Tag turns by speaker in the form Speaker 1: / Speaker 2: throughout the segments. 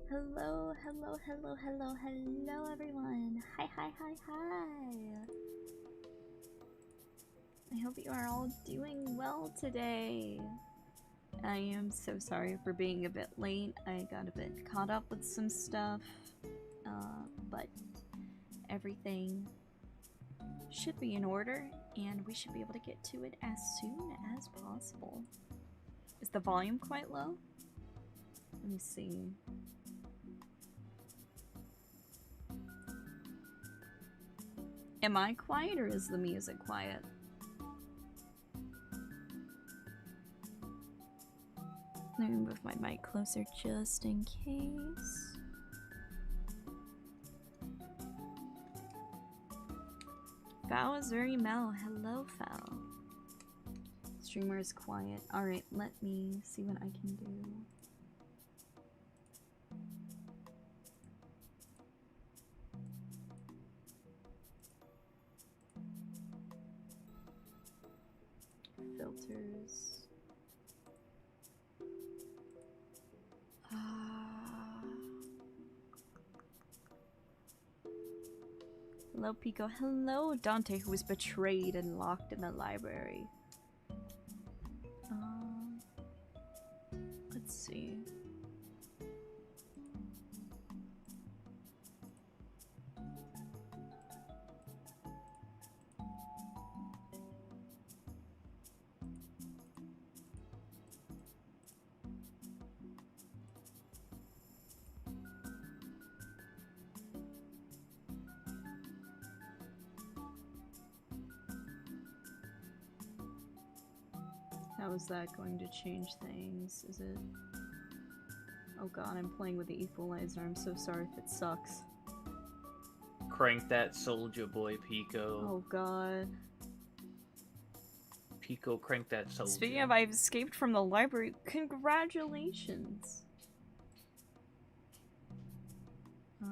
Speaker 1: Hello, hello, hello, hello, hello everyone. Hi, hi, hi, hi. I hope you are all doing well today. I am so sorry for being a bit late. I got a bit caught up with some stuff, but everything should be in order, and we should be able to get to it as soon as possible. Is the volume quite low? Let me see. Am I quiet or is the music quiet? Let me move my mic closer just in case. Foul is very Mel. Hello, Foul. Streamer is quiet. Alright, let me see what I can do. Filters. Hello, PIKO. Hello, Dante, who was betrayed and locked in the library. Let's see. How is that going to change things? Is it... Oh god, I'm playing with the equalizer. I'm so sorry if it sucks.
Speaker 2: Crank that soldier boy, PIKO.
Speaker 1: Oh god.
Speaker 2: PIKO, crank that soldier.
Speaker 1: Speaking of, I've escaped from the library. Congratulations! Do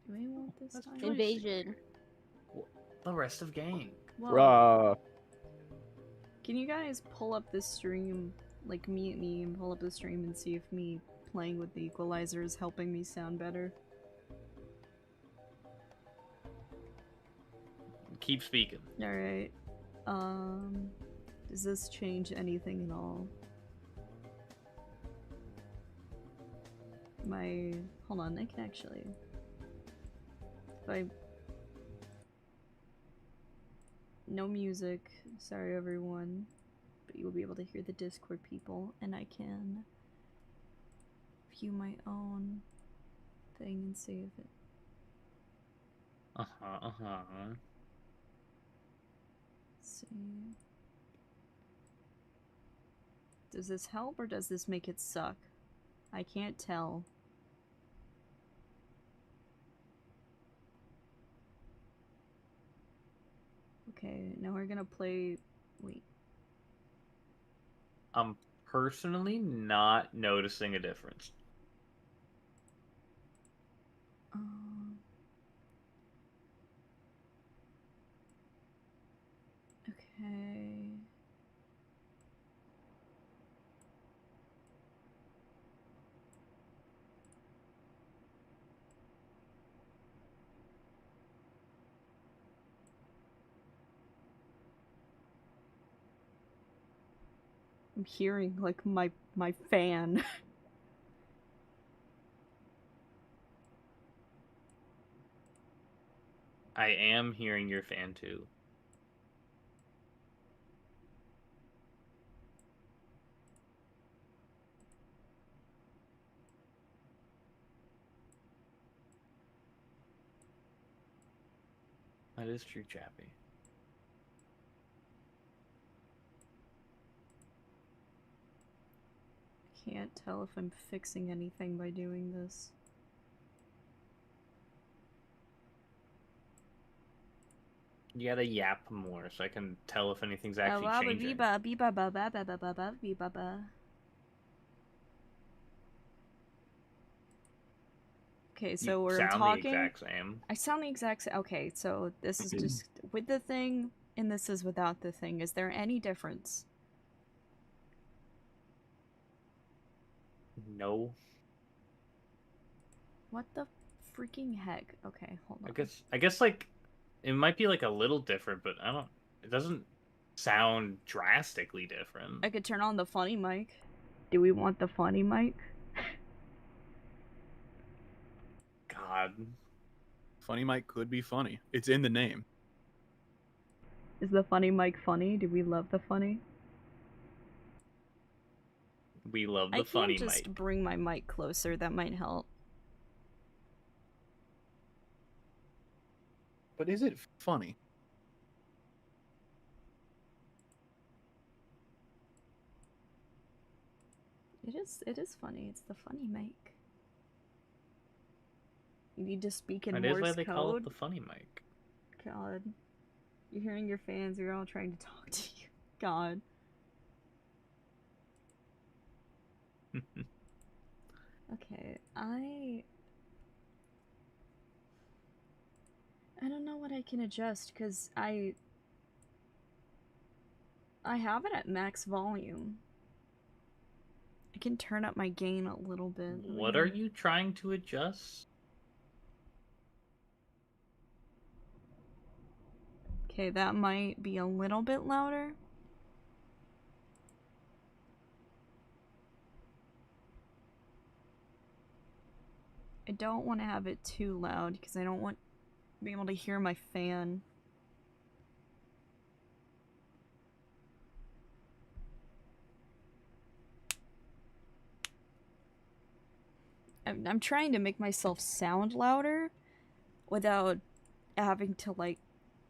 Speaker 1: we want this time?
Speaker 3: Invasion.
Speaker 2: The rest of gang.
Speaker 1: Whoa. Can you guys pull up this stream, like mute me and pull up the stream and see if me playing with the equalizer is helping me sound better?
Speaker 2: Keep speaking.
Speaker 1: Alright. Does this change anything at all? Hold on, I can actually... No music, sorry everyone, but you'll be able to hear the Discord people, and I can view my own thing and save it. Let's see. Does this help or does this make it suck? I can't tell. Okay, now we're gonna play... Wait.
Speaker 2: I'm personally not noticing a difference.
Speaker 1: Okay. I'm hearing, like, my fan.
Speaker 2: I am hearing your fan too. That is true, Chappie.
Speaker 1: Can't tell if I'm fixing anything by doing this.
Speaker 2: You gotta yap more so I can tell if anything's actually changing.
Speaker 1: Okay, so
Speaker 2: you
Speaker 1: we're
Speaker 2: sound
Speaker 1: talking.
Speaker 2: The exact same.
Speaker 1: I sound the exact same. Okay, so this is just with the thing, and this is without the thing. Is there any difference?
Speaker 2: No.
Speaker 1: What the freaking heck? Okay, hold on.
Speaker 2: I guess like it might be like a little different, but I don't. It doesn't sound drastically different.
Speaker 1: I could turn on the funny mic. Do we want the funny mic?
Speaker 2: God.
Speaker 3: Funny Mike could be funny. It's in the name.
Speaker 1: Is the funny mic funny? Do we love the funny?
Speaker 2: We love the
Speaker 1: I
Speaker 2: funny
Speaker 1: can just
Speaker 2: mic.
Speaker 1: bring my mic closer. That might help.
Speaker 3: But is it funny?
Speaker 1: It is funny. It's the funny mic. You need to speak in
Speaker 2: That is
Speaker 1: Morse
Speaker 2: why they
Speaker 1: code.
Speaker 2: call it the funny mic.
Speaker 1: God. You're hearing your fans, you're all trying to talk to you. God. Okay, I don't know what I can adjust, because I have it at max volume. I can turn up my gain a little bit.
Speaker 2: What are you trying to adjust?
Speaker 1: Okay, that might be a little bit louder. I don't want to have it too loud because I don't want to be able to hear my fan. I'm trying to make myself sound louder without having to, like,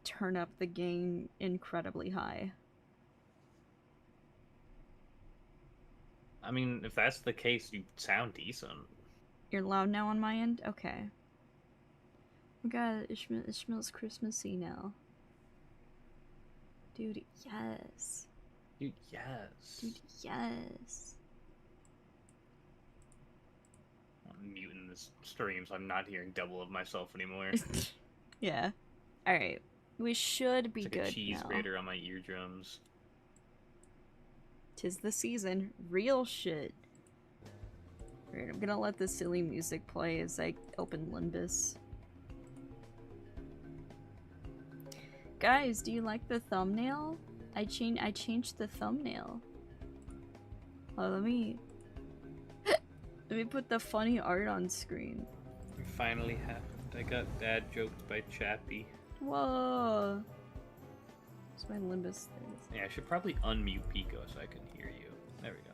Speaker 1: turn up the gain incredibly high.
Speaker 2: I mean, if that's the case, you sound decent.
Speaker 1: You're loud now on my end? Okay. Oh god, it smells Christmassy now. Dude, yes.
Speaker 2: Dude, yes.
Speaker 1: Dude, yes.
Speaker 2: I'm muting this stream, so I'm not hearing double of myself anymore.
Speaker 1: Yeah. Alright. We should be
Speaker 2: it's like
Speaker 1: good
Speaker 2: a cheese
Speaker 1: now.
Speaker 2: grater on my eardrums.
Speaker 1: 'Tis the season. Real shit. Alright, I'm gonna let the silly music play as I open Limbus. Guys, do you like the thumbnail? I changed the thumbnail. Oh, let me put the funny art on screen.
Speaker 2: It finally happened. I got dad joked by Chappie.
Speaker 1: Whoa. Where's my Limbus thing?
Speaker 2: Yeah, I should probably unmute PIKO so I can hear you. There we go.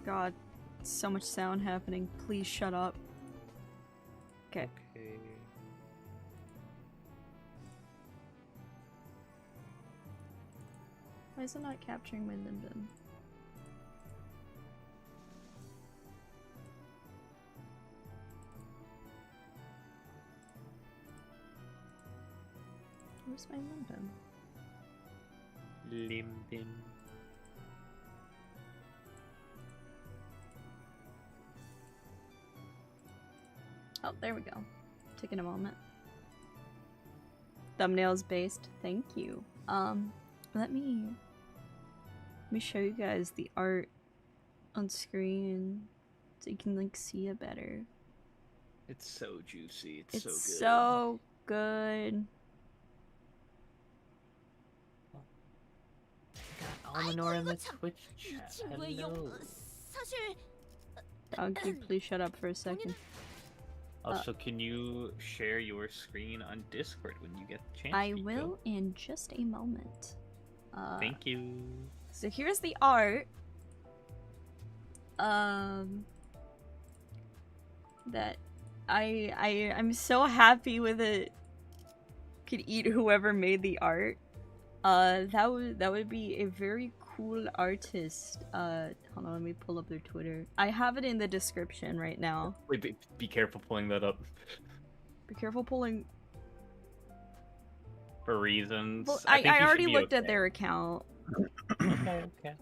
Speaker 1: God, so much sound happening. Please shut up. Okay.
Speaker 2: Okay.
Speaker 1: Why is it not capturing my Limbus? Where's my Limbus?
Speaker 2: Limbin.
Speaker 1: Oh, there we go. Taking a moment. Thumbnails based. Thank you. Let me show you guys the art on screen so you can, like, see it better.
Speaker 2: It's so juicy. It's so good.
Speaker 1: It's so good.
Speaker 2: Almanor in the Twitch chat. Hello.
Speaker 1: Donkey, please shut up for a second.
Speaker 2: Also, can you share your screen on Discord when you get the chance?
Speaker 1: I
Speaker 2: Pico?
Speaker 1: will in just a moment.
Speaker 2: Thank you.
Speaker 1: So here's the art. That I'm so happy with it. Could eat whoever made the art. That would be a very cool artist. Hold on, let me pull up their Twitter. I have it in the description right now.
Speaker 2: Wait, be careful pulling that up.
Speaker 1: Be careful pulling.
Speaker 2: For reasons.
Speaker 1: Well,
Speaker 2: I think
Speaker 1: I
Speaker 2: you
Speaker 1: already
Speaker 2: should be
Speaker 1: looked at
Speaker 2: okay.
Speaker 1: their account.
Speaker 2: Okay.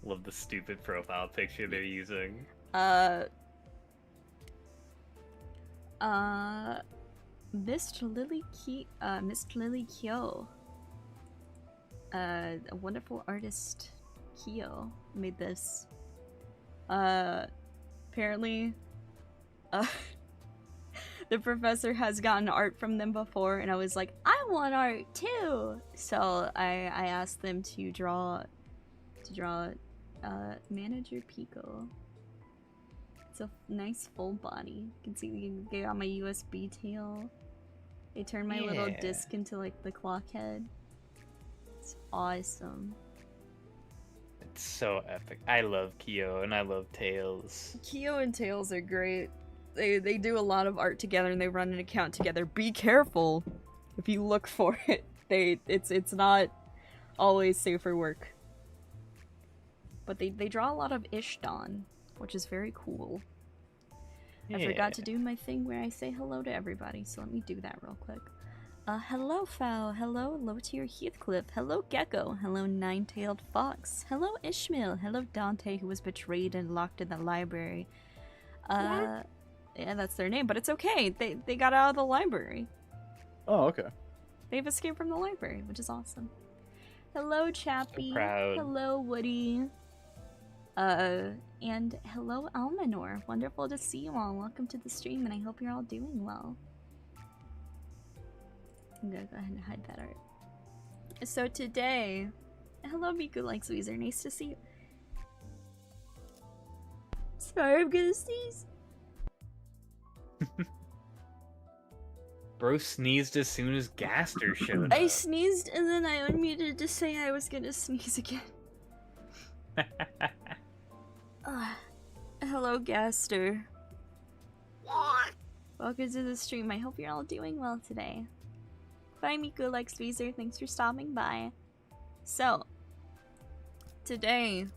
Speaker 2: Love the stupid profile picture they're using.
Speaker 1: Mist Lily Kyo. A wonderful artist, Kyo, made this. Apparently, the professor has gotten art from them before, and I was like, I want art too! So I asked them to draw Manager PIKO. It's a nice full body. You can see they got my USB tail. They turned my little disc into like the clock head. It's awesome.
Speaker 2: It's so epic. I love Kyo and I love Tails.
Speaker 1: Kyo and Tails are great. They do a lot of art together and they run an account together. Be careful if you look for it. It's not always safe for work. But they draw a lot of Ishdan, which is very cool.
Speaker 2: Yeah.
Speaker 1: I forgot to do my thing where I say hello to everybody, so let me do that real quick. Hello Fowl, hello Low-Tier Heathcliff, hello Gecko, hello Nine-Tailed Fox, hello Ishmael, hello Dante who was betrayed and locked in the library. Yeah, that's their name, but it's okay, they got out of the library.
Speaker 3: Oh, okay.
Speaker 1: They've escaped from the library, which is awesome. Hello Chappie,
Speaker 2: So proud.
Speaker 1: hello Woody. And hello Almanor. Wonderful to see you all. Welcome to the stream and I hope you're all doing well. I'm gonna go ahead and hide that art. So today, hello Miku Likes Weezer, nice to see you. Sorry, I'm gonna sneeze.
Speaker 2: Bro sneezed as soon as Gaster showed
Speaker 1: I
Speaker 2: up.
Speaker 1: sneezed and then I unmuted to say I was gonna sneeze again. Hello Gaster. Welcome to the stream. I hope you're all doing well today. Bye Miku Likes Weezer, thanks for stopping by. So, today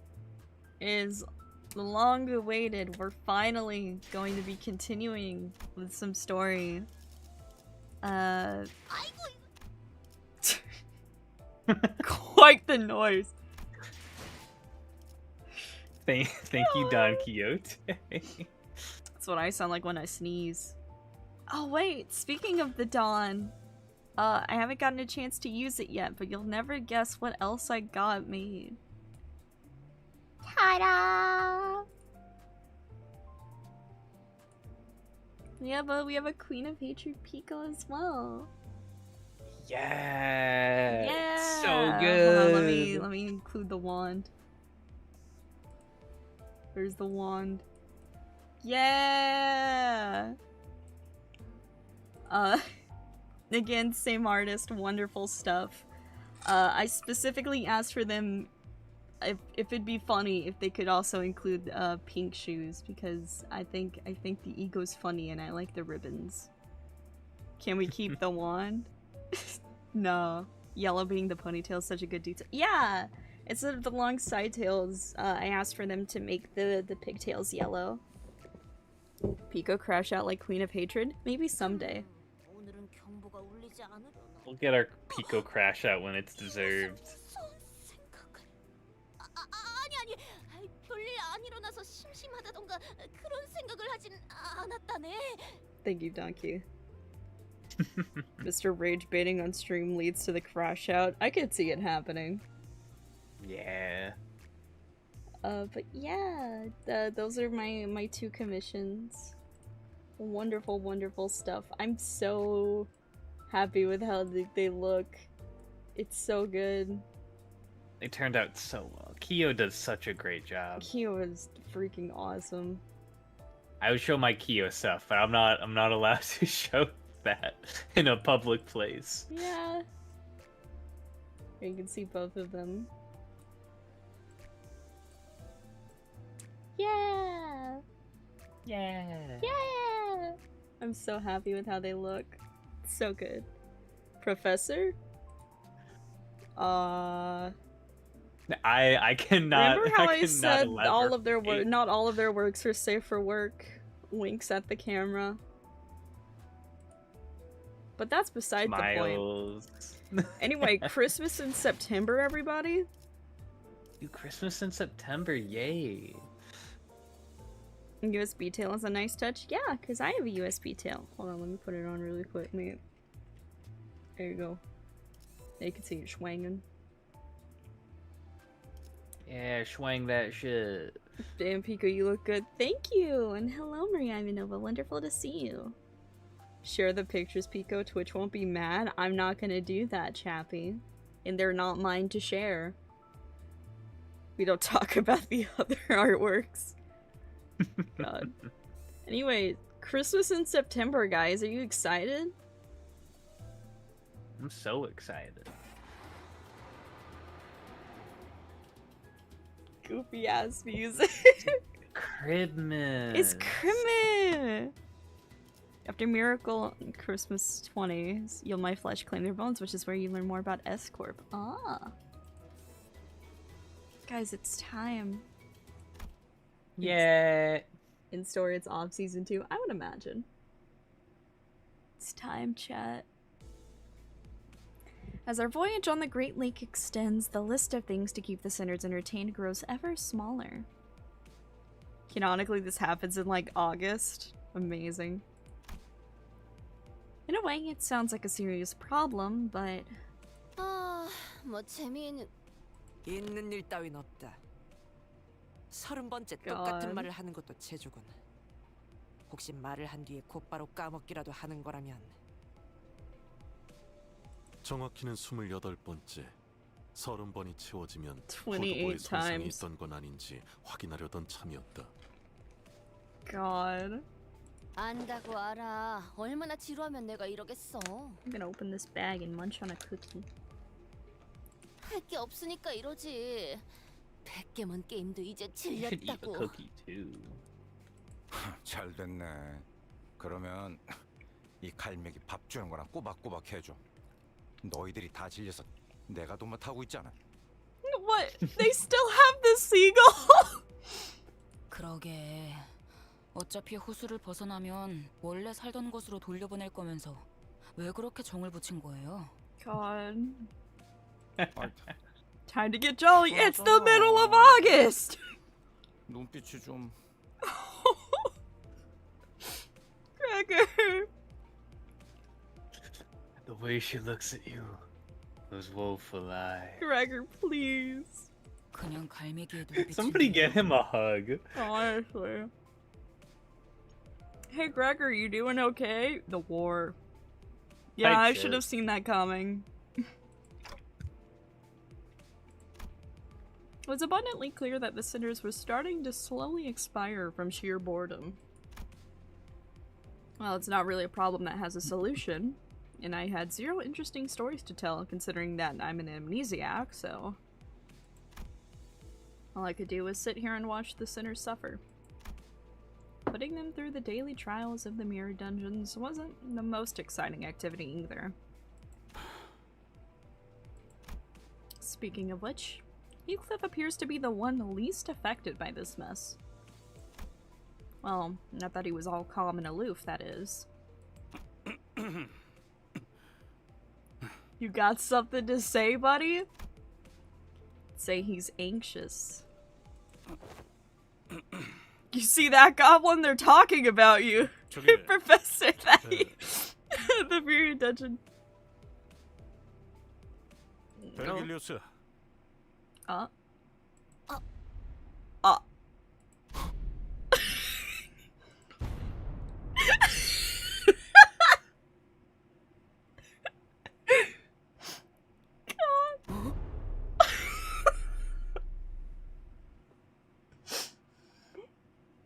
Speaker 1: is long awaited. We're finally going to be continuing with some story. Quite the noise.
Speaker 2: Thank you, Don Quixote.
Speaker 1: That's what I sound like when I sneeze. Oh wait, speaking of the Dawn, I haven't gotten a chance to use it yet, but you'll never guess what else I got made. Ta-da! We have a Queen of Hatred PIKO as well.
Speaker 2: Yeah.
Speaker 1: Yeah.
Speaker 2: So
Speaker 1: Hold on,
Speaker 2: good.
Speaker 1: let me include the wand. Where's the wand? Yeah. Again, same artist, wonderful stuff. I specifically asked for them if it'd be funny if they could also include pink shoes because I think the ego's funny and I like the ribbons. Can we keep the wand? No. Yellow being the ponytail is such a good detail. Yeah! Instead of the long side tails, I asked for them to make the pigtails yellow. PIKO crash out like Queen of Hatred? Maybe someday.
Speaker 2: We'll get our Pico crash out when it's deserved.
Speaker 1: Thank you, Donkey. Mr. Rage baiting on stream leads to the crash out. I could see it happening.
Speaker 2: Yeah.
Speaker 1: But yeah, those are my two commissions. Wonderful, wonderful stuff. I'm so happy with how they look. It's so good.
Speaker 2: They turned out so well. Kyo does such a great job.
Speaker 1: Kyo is freaking awesome.
Speaker 2: I would show my Kyo stuff, but I'm not allowed to show that in a public place.
Speaker 1: Yeah. Here you can see both of them. Yeah!
Speaker 2: Yeah.
Speaker 1: Yeah! I'm so happy with how they look. So good. Professor?
Speaker 2: I cannot.
Speaker 1: Remember how I
Speaker 2: cannot
Speaker 1: said all of their
Speaker 2: elaborate.
Speaker 1: not all of their works are safe for work? Winks at the camera. But that's beside the point.
Speaker 2: Smiles.
Speaker 1: Anyway, Christmas in September, everybody.
Speaker 2: Dude, Christmas in September, yay!
Speaker 1: USB tail is a nice touch. Yeah, because I have a USB tail. Hold on, let me put it on really quick, mate. There you go. You can see it swinging.
Speaker 2: Yeah, swang that shit.
Speaker 1: Damn, PIKO, you look good. Thank you! And hello, Maria Ivanova. Wonderful to see you. Share the pictures, PIKO. Twitch won't be mad. I'm not gonna do that, Chappie. And they're not mine to share. We don't talk about the other artworks. God. Anyway, Christmas in September, guys. Are you excited?
Speaker 2: I'm so excited.
Speaker 1: Goofy ass music.
Speaker 2: Christmas.
Speaker 1: It's Christmas! After Miracle Christmas 20, you'll my flesh claim their bones, which is where you learn more about S-Corp. Ah. Guys, it's time.
Speaker 2: Yeah.
Speaker 1: In story, it's off season 2. I would imagine. It's time, chat. As our voyage on the Great Lake extends, the list of things to keep the Sinners entertained grows ever smaller. Canonically, this happens in like August. Amazing. In a way, it sounds like a serious problem, but
Speaker 4: 뭐 재미있는
Speaker 5: 있는 일 따윈 없다. 30번째
Speaker 1: God.
Speaker 5: 똑같은 말을 하는 것도 재주군. 혹시 말을 한 뒤에 곧바로 까먹기라도 하는 거라면
Speaker 6: 정확히는 28번째. 30번이 채워지면
Speaker 1: 28
Speaker 6: 포도보의 손상이
Speaker 1: times.
Speaker 6: 있던 건 아닌지 확인하려던 참이었다.
Speaker 1: God.
Speaker 4: 안다고 알아. 얼마나 지루하면 내가 이러겠어.
Speaker 1: I'm gonna open this bag and munch on a cookie.
Speaker 4: 할 게 없으니까 이러지. 100개만 게임도 이제
Speaker 2: You should eat a
Speaker 4: 질렸다고.
Speaker 2: cookie too.
Speaker 7: 잘 됐네. 그러면 이 갈매기 밥 주는 거랑 꼬박꼬박 해줘. 너희들이 다 질려서 내가 도맡아하고 있잖아.
Speaker 1: What? They still have the seagull?
Speaker 8: 그러게. 어차피 호수를 벗어나면 원래 살던 곳으로 돌려보낼 거면서 왜 그렇게 정을 붙인 거예요?
Speaker 1: God.
Speaker 7: 아,
Speaker 1: Time to get jolly. It's the middle of August!
Speaker 7: 눈빛이 좀
Speaker 1: Cracker.
Speaker 2: The way she looks at you, those woeful eyes.
Speaker 1: Cracker, please.
Speaker 8: 그냥 갈매기의 눈빛이
Speaker 2: Somebody get him a hug.
Speaker 1: Honestly. Hey, Gregor, you doing okay? The war. Yeah,
Speaker 2: Type
Speaker 1: I
Speaker 2: shit.
Speaker 1: should have seen that coming. It was abundantly clear that the Sinners were starting to slowly expire from sheer boredom. Well, it's not really a problem that has a solution, and I had zero interesting stories to tell considering that I'm an amnesiac, so... all I could do was sit here and watch the Sinners suffer. Putting them through the daily trials of the mirror dungeons wasn't the most exciting activity either. Speaking of which, Heathcliff appears to be the one least affected by this mess. Well, not that he was all calm and aloof, that is. You got something to say, buddy? Say he's anxious. You see that goblin? They're talking about you.
Speaker 6: 저기
Speaker 1: Professor Thaddy. The period dungeon.
Speaker 6: 베르길리우스.
Speaker 1: Uh. God.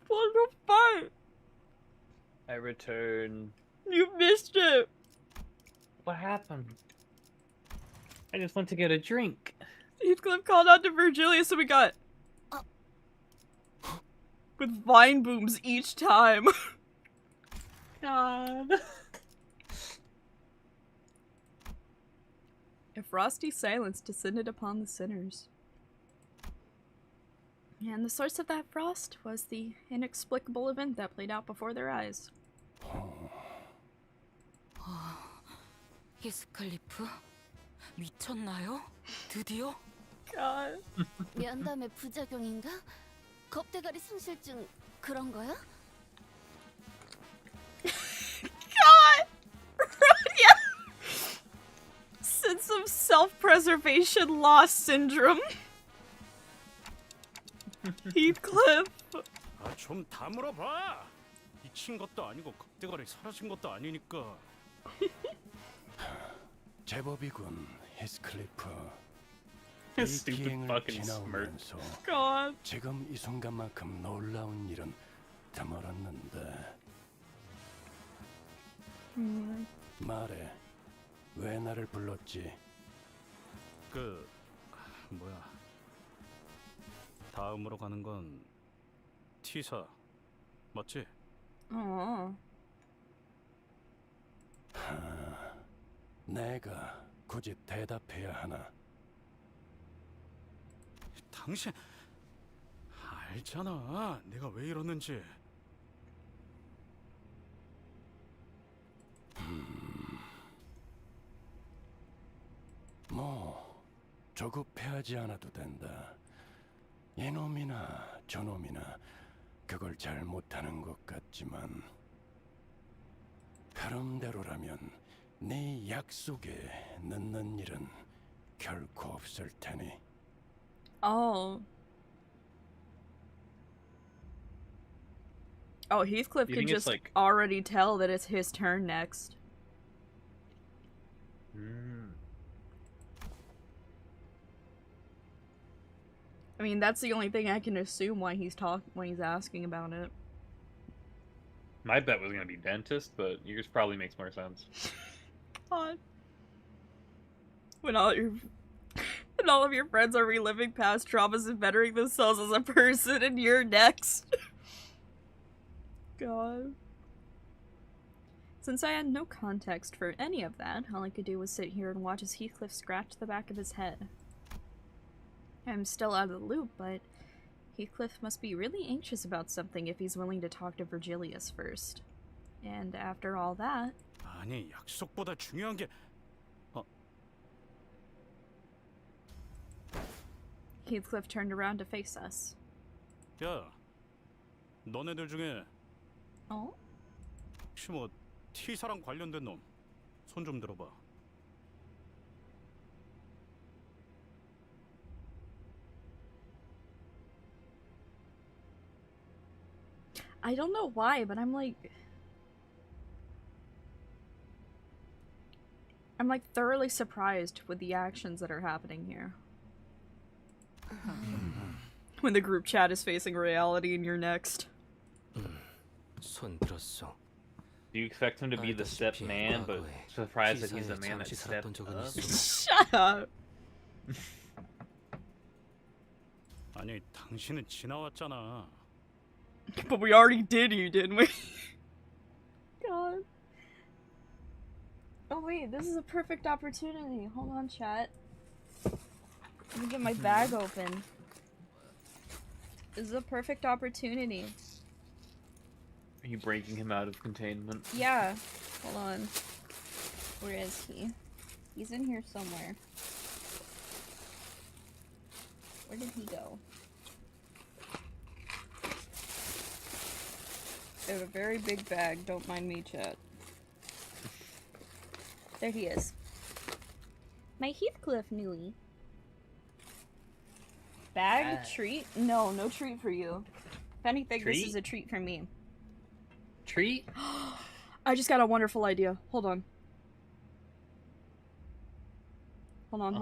Speaker 1: What the fuck?
Speaker 2: I return.
Speaker 1: You missed it.
Speaker 2: What happened? I just went to get a drink.
Speaker 1: Heathcliff called out to Virgilia, so we got with vine booms each time.
Speaker 2: God.
Speaker 1: A frosty silence descended upon the sinners. And the source of that frost was the inexplicable event that played out before their eyes.
Speaker 8: 히스클리프? 미쳤나요? 드디어?
Speaker 1: God.
Speaker 4: 면담의 부작용인가? 겁대가리 상실증 그런 거야?
Speaker 1: God! Yeah! Sense of self-preservation loss syndrome. Heathcliff.
Speaker 6: 아, 좀 다물어봐. 미친 것도 아니고 겁대가리 사라진 것도 아니니까.
Speaker 9: 제법이군, 히스클리프. 이
Speaker 2: Stupid
Speaker 9: 기행을
Speaker 2: fucking smirk.
Speaker 9: 지나오면서
Speaker 1: God.
Speaker 9: 지금 이 순간만큼 놀라운 일은 드물었는데. 말해, 왜 나를 불렀지?
Speaker 6: 뭐야. 다음으로 가는 건 T사 맞지?
Speaker 1: Oh.
Speaker 9: 내가 굳이 대답해야 하나?
Speaker 6: 당신 알잖아. 내가 왜 이러는지.
Speaker 9: 뭐 조급해하지 않아도 된다. 이놈이나 저놈이나 그걸 잘 못하는 것 같지만 흐름대로라면 네 약속에 늦는 일은 결코 없을 테니.
Speaker 1: Oh. Oh, Heathcliff
Speaker 2: You
Speaker 1: could
Speaker 2: think it's
Speaker 1: just
Speaker 2: like-
Speaker 1: already tell that it's his turn next. I mean, that's the only thing I can assume why he's asking about it.
Speaker 2: My bet was gonna be dentist, but yours probably makes more sense.
Speaker 1: God. When all of your friends are reliving past traumas and bettering themselves as a person, and you're next. God. Since I had no context for any of that, all I could do was sit here and watch as Heathcliff scratched the back of his head. I'm still out of the loop, but Heathcliff must be really anxious about something if he's willing to talk to Virgilius first. And after all that...
Speaker 6: 아니, 약속보다 중요한 게
Speaker 1: Heathcliff turned around to face us.
Speaker 6: 야, 너네들 중에
Speaker 1: Oh?
Speaker 6: 혹시 뭐 T사랑 관련된 놈 손 좀 들어봐.
Speaker 1: I don't know why, but I'm like thoroughly surprised with the actions that are happening here. When the group chat is facing reality and you're next.
Speaker 10: 손 들었어.
Speaker 2: Do you expect him to be the step man, but surprised that he's the man that
Speaker 10: 잠시
Speaker 2: stepped
Speaker 10: 살았던 적은
Speaker 2: up?
Speaker 10: 있어.
Speaker 1: Shut up!
Speaker 6: 아니, 당신은 지나왔잖아.
Speaker 1: But we already did you, didn't we? God. Oh wait, this is a perfect opportunity. Hold on, chat. Let me get my bag open. This is a perfect opportunity.
Speaker 2: Are you breaking him out of containment?
Speaker 1: Yeah. Hold on. Where is he? He's in here somewhere. Where did he go? I have a very big bag, don't mind me, chat. There he is. My Heathcliff newie. Bag? Treat? No, no treat for you. If anything, this is a treat for me.
Speaker 2: Treat?
Speaker 1: I just got a wonderful idea. Hold on. Hold on.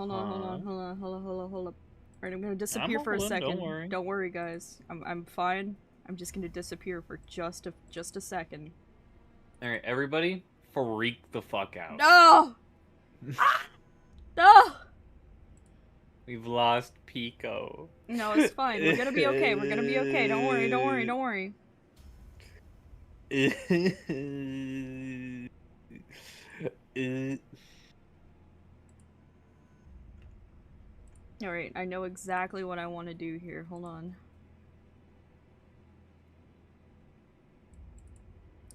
Speaker 1: Alright, I'm gonna disappear for a second. Don't worry, guys. I'm fine. I'm just gonna disappear for just a second.
Speaker 2: Alright, everybody, freak the fuck out.
Speaker 1: No! No!
Speaker 2: We've lost PIKO.
Speaker 1: No, it's fine. We're gonna be okay. We're gonna be okay. Don't worry. Alright, I know exactly what I want to do here. Hold on.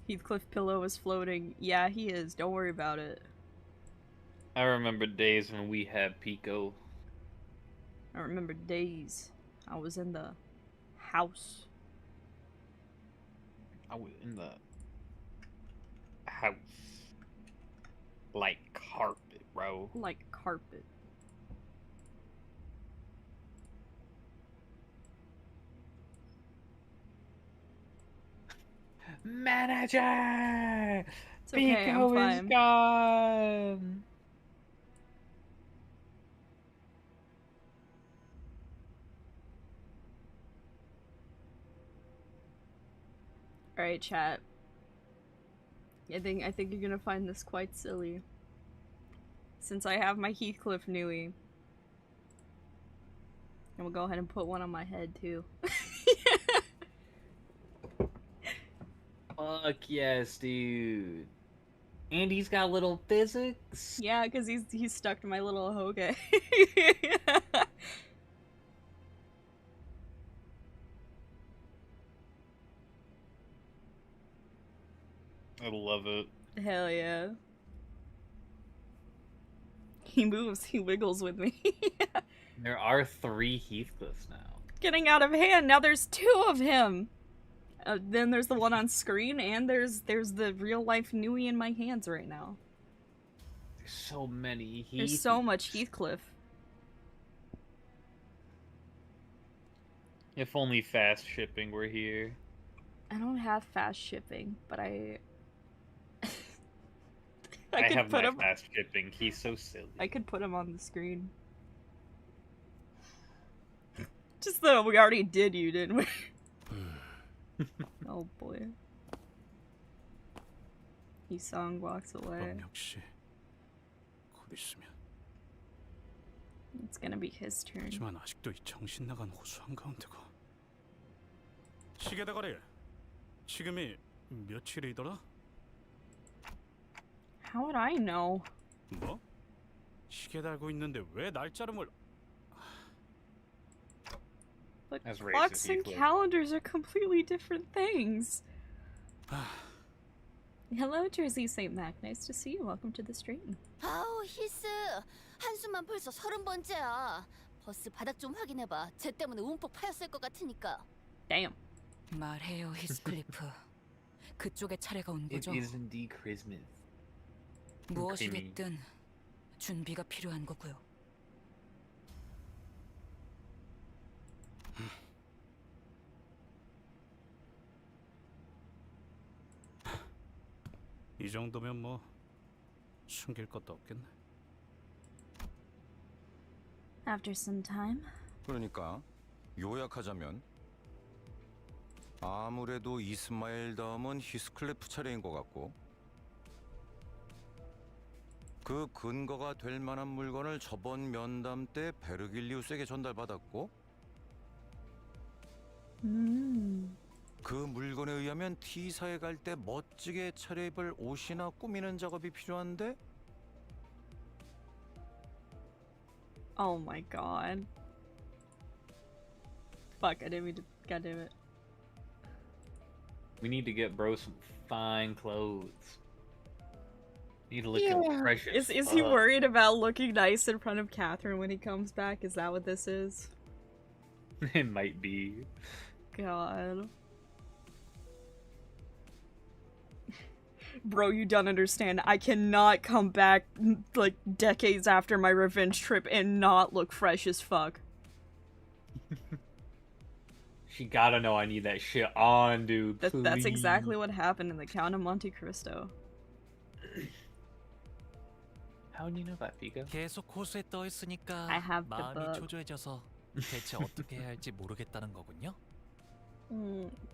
Speaker 1: Heathcliff pillow is floating. Yeah, he is. Don't worry about it.
Speaker 2: I remember days when we had PIKO.
Speaker 1: I remember days. I was in the house.
Speaker 2: I was in the house. Like carpet, bro.
Speaker 1: Like carpet.
Speaker 2: Manager!
Speaker 1: It's okay, I'm
Speaker 2: PIKO is
Speaker 1: fine.
Speaker 2: gone!
Speaker 1: Alright, chat. I think you're gonna find this quite silly. Since I have my Heathcliff Nui. And we'll go ahead and put one on my head too.
Speaker 2: Fuck yes, dude. And he's got little physics.
Speaker 1: Yeah, because he's stuck to my little Hoge.
Speaker 2: I love it.
Speaker 1: Hell yeah. He moves, he wiggles with me.
Speaker 2: There are 3 Heathcliffs now.
Speaker 1: Getting out of hand, now there's 2 of him! Then there's the one on screen, and there's the real life Nui in my hands right now.
Speaker 2: There's so many Heath.
Speaker 1: There's so much Heathcliff.
Speaker 2: If only fast shipping were here.
Speaker 1: I don't have fast shipping, but I
Speaker 2: I
Speaker 1: could
Speaker 2: have
Speaker 1: put
Speaker 2: my
Speaker 1: him.
Speaker 2: fast shipping. He's so silly.
Speaker 1: I could put him on the screen. Just though we already did you, didn't we? Oh boy. Isong walks away.
Speaker 6: 그럼 역시 곧 있으면.
Speaker 1: It's gonna be his turn.
Speaker 6: 하지만 아직도 이 정신 나간 호수 한가운데가. 시계 대가리. 지금이 며칠이더라?
Speaker 1: How would I know?
Speaker 6: 뭐? 시계 달고 있는데 왜 날짜를 몰라?
Speaker 1: But
Speaker 2: That's
Speaker 1: clocks
Speaker 2: racist,
Speaker 1: and
Speaker 2: Heathcliff.
Speaker 1: calendars are completely different things. Hello, Jersey St. Mac. Nice to see you. Welcome to the stream.
Speaker 4: 아우 히스 한숨만 벌써 30번째야. 버스 바닥 좀 확인해봐. 쟤 때문에 움푹 파였을 것 같으니까.
Speaker 1: Damn.
Speaker 8: 말해요, 히스클리프. 그쪽의 차례가 온
Speaker 2: It
Speaker 8: 거죠?
Speaker 2: is indeed Christmas.
Speaker 8: 무엇이 됐든 준비가 필요한 거고요.
Speaker 6: 이 정도면 뭐 숨길 것도 없겠네.
Speaker 1: After some time.
Speaker 7: 그러니까 요약하자면 아무래도 이스마엘 다음은 히스클리프 차례인 것 같고 그 근거가 될 만한 물건을 저번 면담 때 베르길리우스에게 전달받았고 그 물건에 의하면 T사에 갈 때 멋지게 차려입을 옷이나 꾸미는 작업이 필요한데
Speaker 1: Oh my god. Fuck, I didn't mean to. God damn it.
Speaker 2: We need to get bro some fine clothes. Need to look fresh as
Speaker 1: Is he
Speaker 2: fuck.
Speaker 1: worried about looking nice in front of Catherine when he comes back? Is that what this is?
Speaker 2: It might be.
Speaker 1: God. Bro, you don't understand. I cannot come back, like, decades after my revenge trip and not look fresh as fuck.
Speaker 2: She gotta know I need that shit on, dude.
Speaker 1: That's exactly what happened in the Count of Monte Cristo.
Speaker 2: How do you know that, PIKO?
Speaker 11: 계속 호수에 떠 있으니까
Speaker 1: I have the
Speaker 11: 마음이
Speaker 1: book.
Speaker 11: 초조해져서 대체 어떻게 해야 할지 모르겠다는 거군요.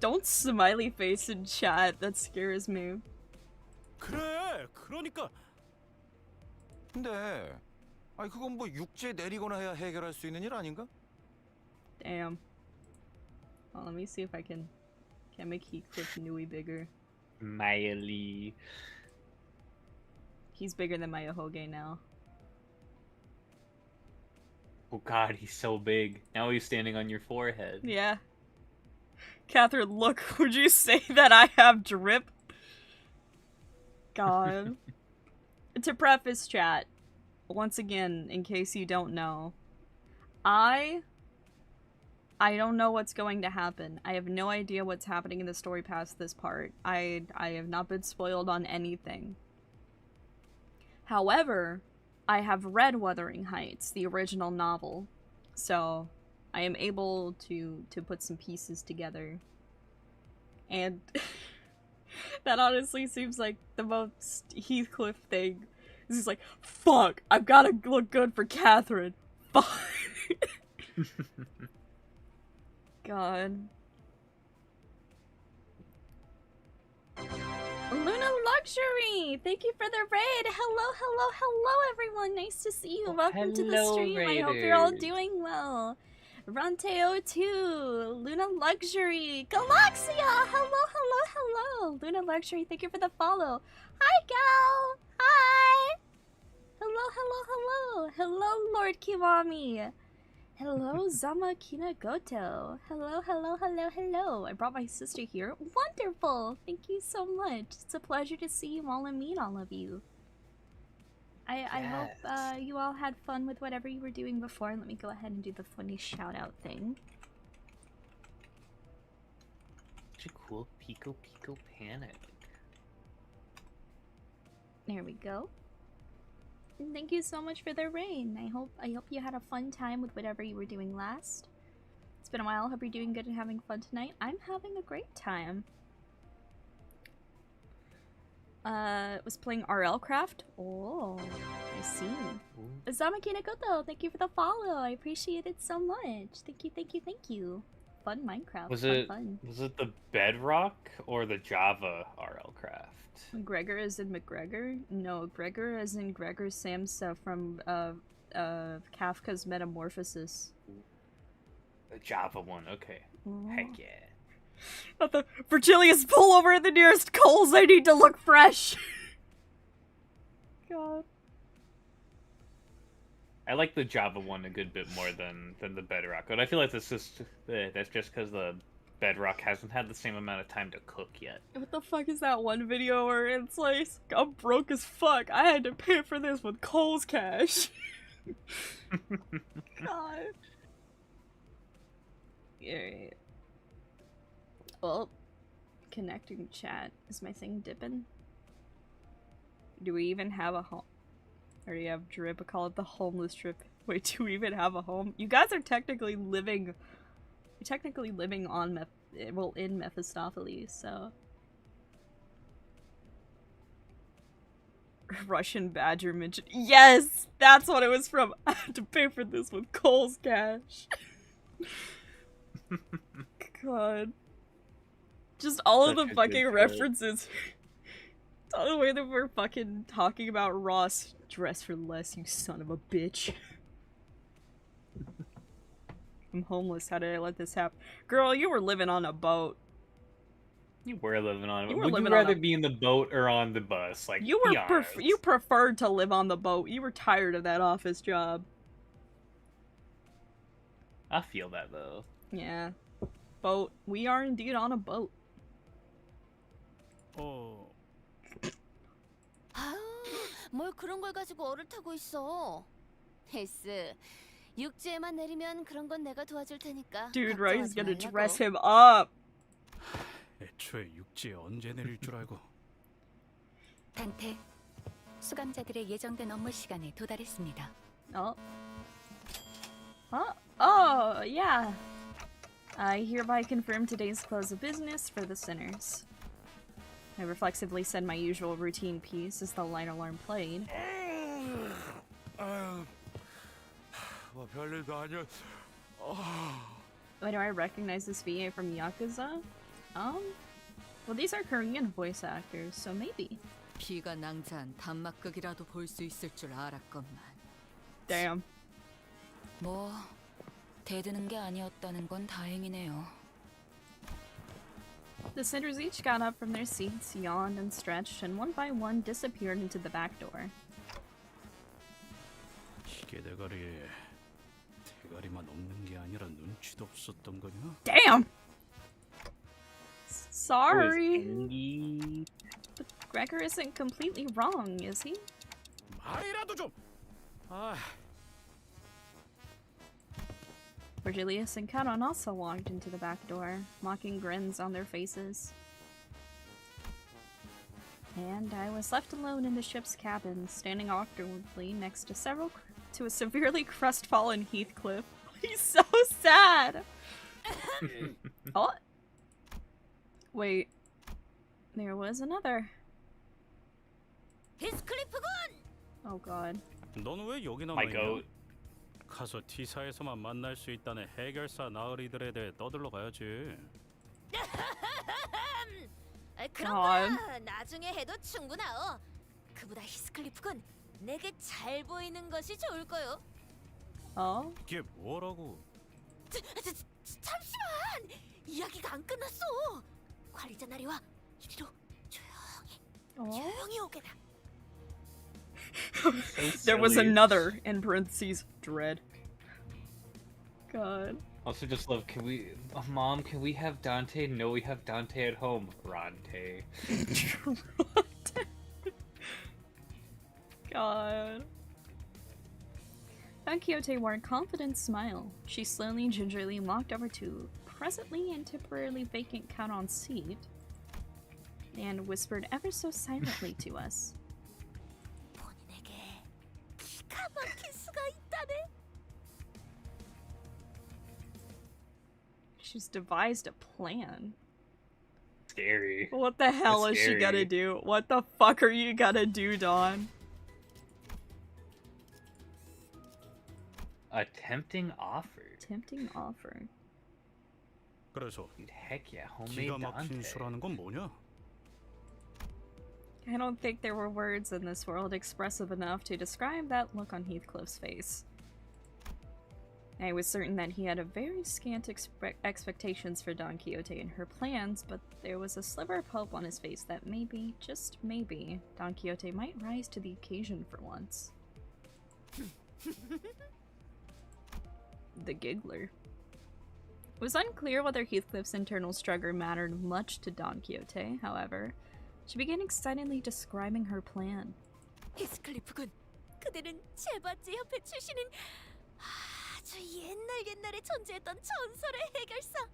Speaker 1: Don't smiley face in chat. That scares me.
Speaker 6: 그래, 그러니까.
Speaker 7: 근데 아니 그건 뭐 육지에 내리거나 해야 해결할 수 있는 일 아닌가?
Speaker 1: Damn. Well, let me see if I can make Heathcliff Nui bigger.
Speaker 2: Miley.
Speaker 1: He's bigger than my Ahoge now.
Speaker 2: Oh god, he's so big. Now he's standing on your forehead.
Speaker 1: Yeah. Catherine, look, would you say that I have drip? God. To preface chat, once again, in case you don't know, I I don't know what's going to happen. I have no idea what's happening in the story past this part. I have not been spoiled on anything. However, I have read Wuthering Heights, the original novel, so I am able to put some pieces together. And that honestly seems like the most Heathcliff thing. He's like, fuck, I've gotta look good for Catherine. Fuck. God. Luna Luxury! Thank you for the raid! Hello, hello, hello everyone! Nice to see you. Welcome to the stream. I hope you're all doing well. Ronteo2, Luna Luxury, Galaxia! Hello, hello, hello! Luna Luxury, thank you for the follow. Hi, Gal! Hi! Hello, hello, hello! Hello, Lord Kiwami! Hello, Zama Kinagoto. Hello, hello, hello, hello. I brought my sister here. Wonderful! Thank you so much. It's a pleasure to see you all and meet all of you. I hope you all had fun with whatever you were doing before. Let me go ahead and do the funny shout out thing.
Speaker 2: Such a cool PIKO panic.
Speaker 1: There we go. And thank you so much for the rain. I hope you had a fun time with whatever you were doing last. It's been a while. Hope you're doing good and having fun tonight. I'm having a great time. Was playing RL Craft. Oh, I see. Zamakina Koto, thank you for the follow. I appreciate it so much. Thank you, thank you, thank you. Fun Minecraft.
Speaker 2: Was
Speaker 1: fun.
Speaker 2: it the Bedrock or the Java RL Craft?
Speaker 1: Gregor as in McGregor? No, Gregor as in Gregor Samsa from Kafka's Metamorphosis.
Speaker 2: The Java one, okay. Heck yeah.
Speaker 1: Virgilius, pull over at the nearest Coles. I need to look fresh. God.
Speaker 2: I like the Java one a good bit more than the Bedrock, but I feel like that's just because the Bedrock hasn't had the same amount of time to cook yet.
Speaker 1: What the fuck is that one video where it's like, I'm broke as fuck. I had to pay for this with Coles cash. God. Alright. Well, connecting chat. Is my thing dipping? Do we even have a home? I already have drip. I call it the homeless trip. Wait, do we even have a home? You guys are technically living... You're technically living on in Mephistopheles, so... Russian Badger mentioned. Yes! That's what it was from. I had to pay for this with Cole's cash. God. Just all of the fucking references. All the way that we're fucking talking about Ross. Dress for less, you son of a bitch. I'm homeless. How did I let this happen? Girl, you were living on a boat.
Speaker 2: You were living on a boat.
Speaker 1: You were
Speaker 2: Would you
Speaker 1: living on
Speaker 2: rather
Speaker 1: a-
Speaker 2: be in the boat or on the bus? Like,
Speaker 1: You
Speaker 2: be
Speaker 1: were
Speaker 2: honest.
Speaker 1: you preferred to live on the boat. You were tired of that office job.
Speaker 2: I feel that though.
Speaker 1: Yeah. Boat. We are indeed on a boat.
Speaker 4: 아우, 뭘 그런 걸 가지고 어를 타고 있어. 헬스, 육지에만 내리면 그런 건 내가 도와줄 테니까.
Speaker 1: Dude, right? He's
Speaker 4: 걱정하지
Speaker 1: gonna
Speaker 4: 말라고.
Speaker 1: dress him up.
Speaker 6: 애초에 육지에 언제 내릴 줄 알고.
Speaker 8: 단테, 수감자들의 예정된 업무 시간에 도달했습니다.
Speaker 1: Oh. Oh, yeah. I hereby confirm today's close of business for the sinners. I reflexively said my usual routine piece as the light alarm played.
Speaker 9: 뭐 별일도 아니야.
Speaker 1: Why do I recognize this VA from Yakuza? Well, these are Korean voice actors, so maybe.
Speaker 5: 피가 낭자한 단막극이라도 볼 수 있을 줄 알았건만.
Speaker 1: Damn.
Speaker 8: 뭐 대드는 게 아니었다는 건 다행이네요.
Speaker 1: The sinners each got up from their seats, yawned and stretched, and one by one disappeared into the back door.
Speaker 6: 시계 대가리에 대가리만 없는 게 아니라 눈치도 없었던 거냐?
Speaker 1: Damn! Sorry.
Speaker 2: Indeed.
Speaker 1: But Gregor isn't completely wrong, is he?
Speaker 6: 말이라도 좀. 아.
Speaker 1: Virgilius and Caron also walked into the back door, mocking grins on their faces. And I was left alone in the ship's cabin, standing awkwardly next to a severely crestfallen Heathcliff. He's so sad! Oh! Wait. There was another. Oh god.
Speaker 6: 넌 왜 여기 남아
Speaker 2: My
Speaker 6: 있냐?
Speaker 2: goat.
Speaker 6: 가서 T사에서만 만날 수 있다는 해결사 나으리들에 대해 떠들러 가야지.
Speaker 4: 그런
Speaker 1: God.
Speaker 4: 거 나중에 해도 충분하오. 그보다 히스클리프군 내게 잘 보이는 것이 좋을 거요.
Speaker 1: Oh?
Speaker 6: 이게 뭐라고?
Speaker 4: 잠시만! 이야기가 안 끝났어. 관리자 나리와 이리로 조용히 오게나.
Speaker 1: There was
Speaker 2: silly.
Speaker 1: another, in parentheses, dread. God.
Speaker 2: Also, just love. Can we, Mom? Can we have Dante? No, we have Dante at home. Ronte.
Speaker 1: God. Don Quixote wore a confident smile. She slowly and gingerly walked over to presently and temporarily vacant Caron's seat and whispered ever so silently to us.
Speaker 4: 본인에게 기가 막힐 수가 있다네.
Speaker 1: She's devised a plan.
Speaker 2: Scary.
Speaker 1: What the hell
Speaker 2: That's
Speaker 1: is she gonna
Speaker 2: scary.
Speaker 1: do? What the fuck are you gonna do, Dawn?
Speaker 2: A tempting offer.
Speaker 1: Tempting offer.
Speaker 6: 그래서
Speaker 2: Dude, heck yeah, homemade
Speaker 6: 기가 막힌
Speaker 2: Dante.
Speaker 6: 수라는 건 뭐냐?
Speaker 1: I don't think there were words in this world expressive enough to describe that look on Heathcliff's face. I was certain that he had a very scant expectations for Don Quixote and her plans, but there was a sliver of hope on his face that maybe, just maybe, Don Quixote might rise to the occasion for once. The giggler. It was unclear whether Heathcliff's internal struggle mattered much to Don Quixote, however. She began excitedly describing her plan.
Speaker 4: 히스클리프군, 그대는 제바제 협회 출신인 아주 옛날에 존재했던 전설의 해결사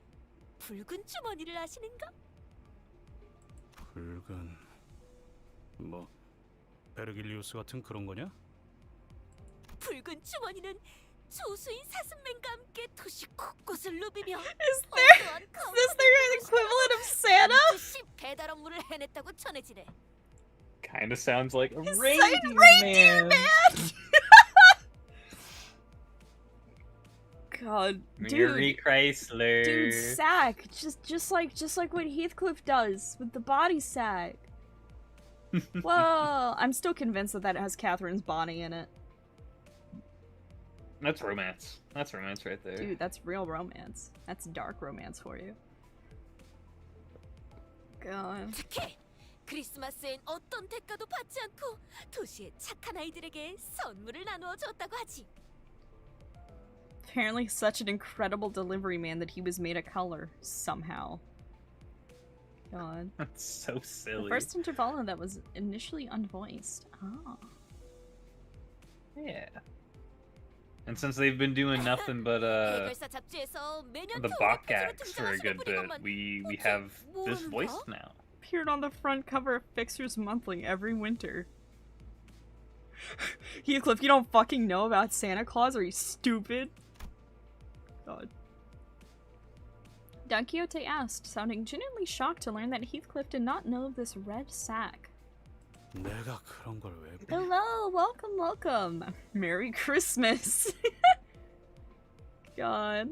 Speaker 4: 붉은 주머니를 아시는가?
Speaker 6: 붉은 뭐 베르길리우스 같은 그런 거냐?
Speaker 4: 붉은 주머니는 조수인 사슴맨과 함께 도시 곳곳을 누비며
Speaker 1: Is this their equivalent of Santa?
Speaker 4: 시 배달 업무를 해냈다고 전해지네.
Speaker 2: Kind of sounds like a
Speaker 1: It's
Speaker 2: reindeer,
Speaker 1: like reindeer man! God,
Speaker 2: Mary
Speaker 1: dude.
Speaker 2: Chrysler.
Speaker 1: Dude, sack. Just like what Heathcliff does with the body sack. Whoa, I'm still convinced that it has Catherine's body in it.
Speaker 2: That's romance. That's romance right there.
Speaker 1: Dude, that's real romance. That's dark romance for you. God.
Speaker 4: 특히 크리스마스엔 어떤 대가도 받지 않고 도시의 착한 아이들에게 선물을 나누어 줬다고 하지.
Speaker 1: Apparently such an incredible delivery man that he was made of color, somehow. God.
Speaker 2: That's so silly.
Speaker 1: The first interval that was initially unvoiced. Ah.
Speaker 2: Yeah. And since they've been doing nothing but
Speaker 4: 해결사 잡지에서 매년
Speaker 2: the
Speaker 4: 겨울
Speaker 2: Bokaks
Speaker 4: 페이지로
Speaker 2: for a
Speaker 4: 등장하시는
Speaker 2: good bit,
Speaker 4: 분이건만
Speaker 2: we have this
Speaker 4: 모르는
Speaker 2: voice
Speaker 4: 거?
Speaker 2: now.
Speaker 1: Appeared on the front cover of Fixer's Monthly every winter. Heathcliff, you don't fucking know about Santa Claus? Are you stupid? God. Don Quixote asked, sounding genuinely shocked to learn that Heathcliff did not know of this red sack.
Speaker 6: 내가 그런 걸 왜?
Speaker 1: Hello, welcome. Merry Christmas. God.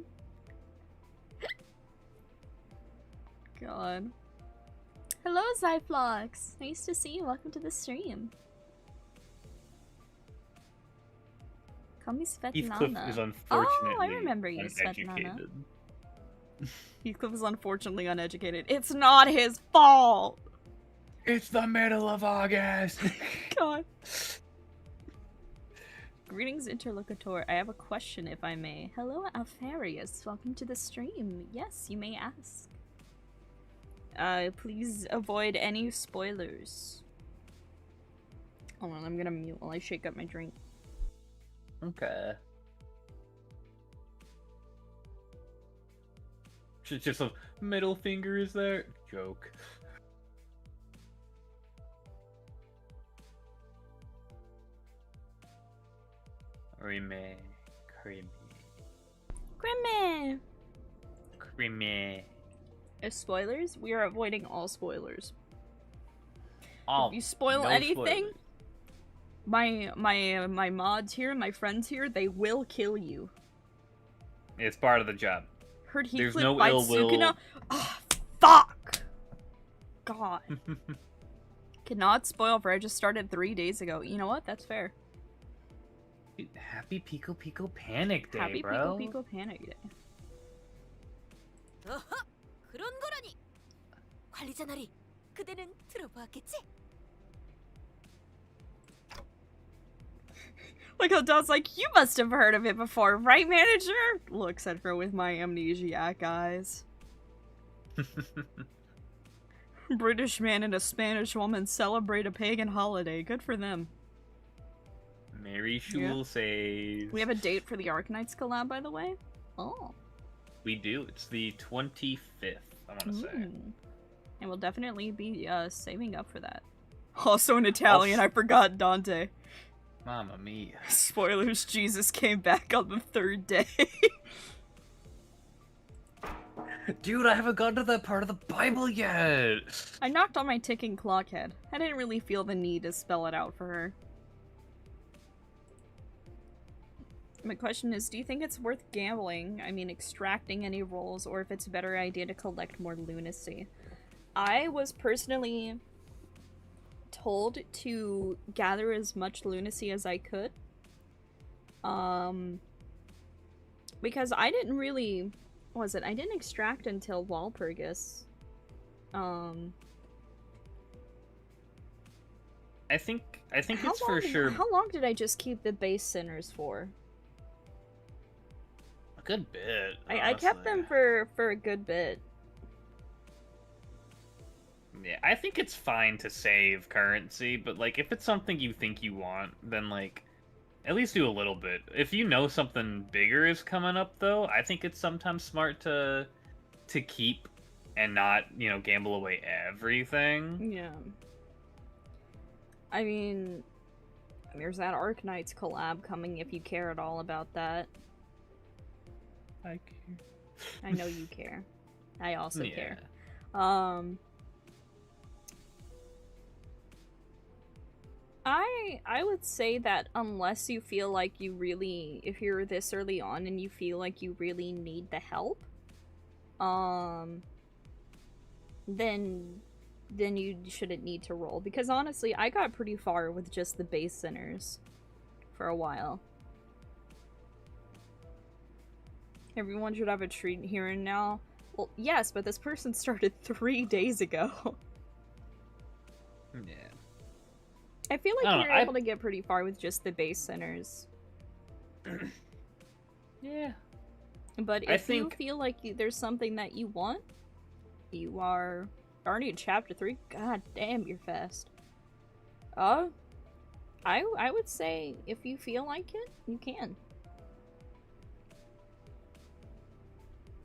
Speaker 1: God. Hello, Zyflox. Nice to see you. Welcome to the stream. Call me
Speaker 2: Heathcliff
Speaker 1: Svetlana.
Speaker 2: is unfortunately
Speaker 1: Oh, I remember you, Svetlana.
Speaker 2: uneducated.
Speaker 1: Heathcliff is unfortunately uneducated. It's not his fault!
Speaker 2: It's the middle of August!
Speaker 1: God. Greetings, interlocutor. I have a question, if I may. Hello, Alfarius. Welcome to the stream. Yes, you may ask. Please avoid any spoilers. Hold on, I'm gonna mute while I shake up my drink.
Speaker 2: Okay. Just a middle finger is there? Joke. Creamy.
Speaker 1: Spoilers? We are avoiding all spoilers.
Speaker 2: Oh,
Speaker 1: If you spoil
Speaker 2: no
Speaker 1: anything,
Speaker 2: spoilers.
Speaker 1: my mods here, my friends here, they will kill you.
Speaker 2: It's part of the job.
Speaker 1: Heard
Speaker 2: There's
Speaker 1: Heathcliff
Speaker 2: no
Speaker 1: fight
Speaker 2: ill will.
Speaker 1: Sukuna? Oh, fuck! God. Cannot spoil for I just started 3 days ago. You know what? That's fair.
Speaker 2: Dude, happy Piko Panic Day,
Speaker 1: Happy
Speaker 2: bro.
Speaker 1: Piko Panic Day.
Speaker 4: 어허, 그런 거라니. 관리자 나리, 그대는 들어보았겠지?
Speaker 1: Like how Don's like, you must have heard of it before, right, manager? Looks at her with my amnesiac eyes. British man and a Spanish woman celebrate a pagan holiday. Good for them.
Speaker 2: Mary Shul says.
Speaker 1: We have a date for the Arknights collab, by the way. Oh.
Speaker 2: We do. It's the 25th, I want to say.
Speaker 1: And we'll definitely be saving up for that. Also in Italian, I forgot Dante.
Speaker 2: Mamma mia.
Speaker 1: Spoilers, Jesus came back on the 3rd day.
Speaker 2: Dude, I haven't gotten to that part of the Bible yet!
Speaker 1: I knocked on my ticking clock head. I didn't really feel the need to spell it out for her. My question is, do you think it's worth gambling, I mean extracting any rolls, or if it's a better idea to collect more lunacy? I was personally told to gather as much lunacy as I could. Because I didn't really... What was it? I didn't extract until Walpurgis.
Speaker 2: I think it's
Speaker 1: long
Speaker 2: for sure
Speaker 1: How long did I just keep the base sinners for?
Speaker 2: a good bit.
Speaker 1: I kept them for a good bit.
Speaker 2: Yeah, I think it's fine to save currency, but like if it's something you think you want, then like at least do a little bit. If you know something bigger is coming up though, I think it's sometimes smart to keep and not, you know, gamble away everything.
Speaker 1: Yeah. I mean, there's that Arknights collab coming if you care at all about that.
Speaker 2: I care.
Speaker 1: I know you care. I also care. I would say that unless you feel like you really, if you're this early on and you feel like you really need the help, then you shouldn't need to roll. Because honestly, I got pretty far with just the base sinners for a while. Everyone should have a treat here and now. Well, yes, but this person started 3 days ago.
Speaker 2: Yeah.
Speaker 1: I feel like you're able to get pretty far with just the base sinners.
Speaker 2: Yeah.
Speaker 1: But if you feel like there's something that you want, you are already in chapter 3. God damn, you're fast. I would say if you feel like it, you can.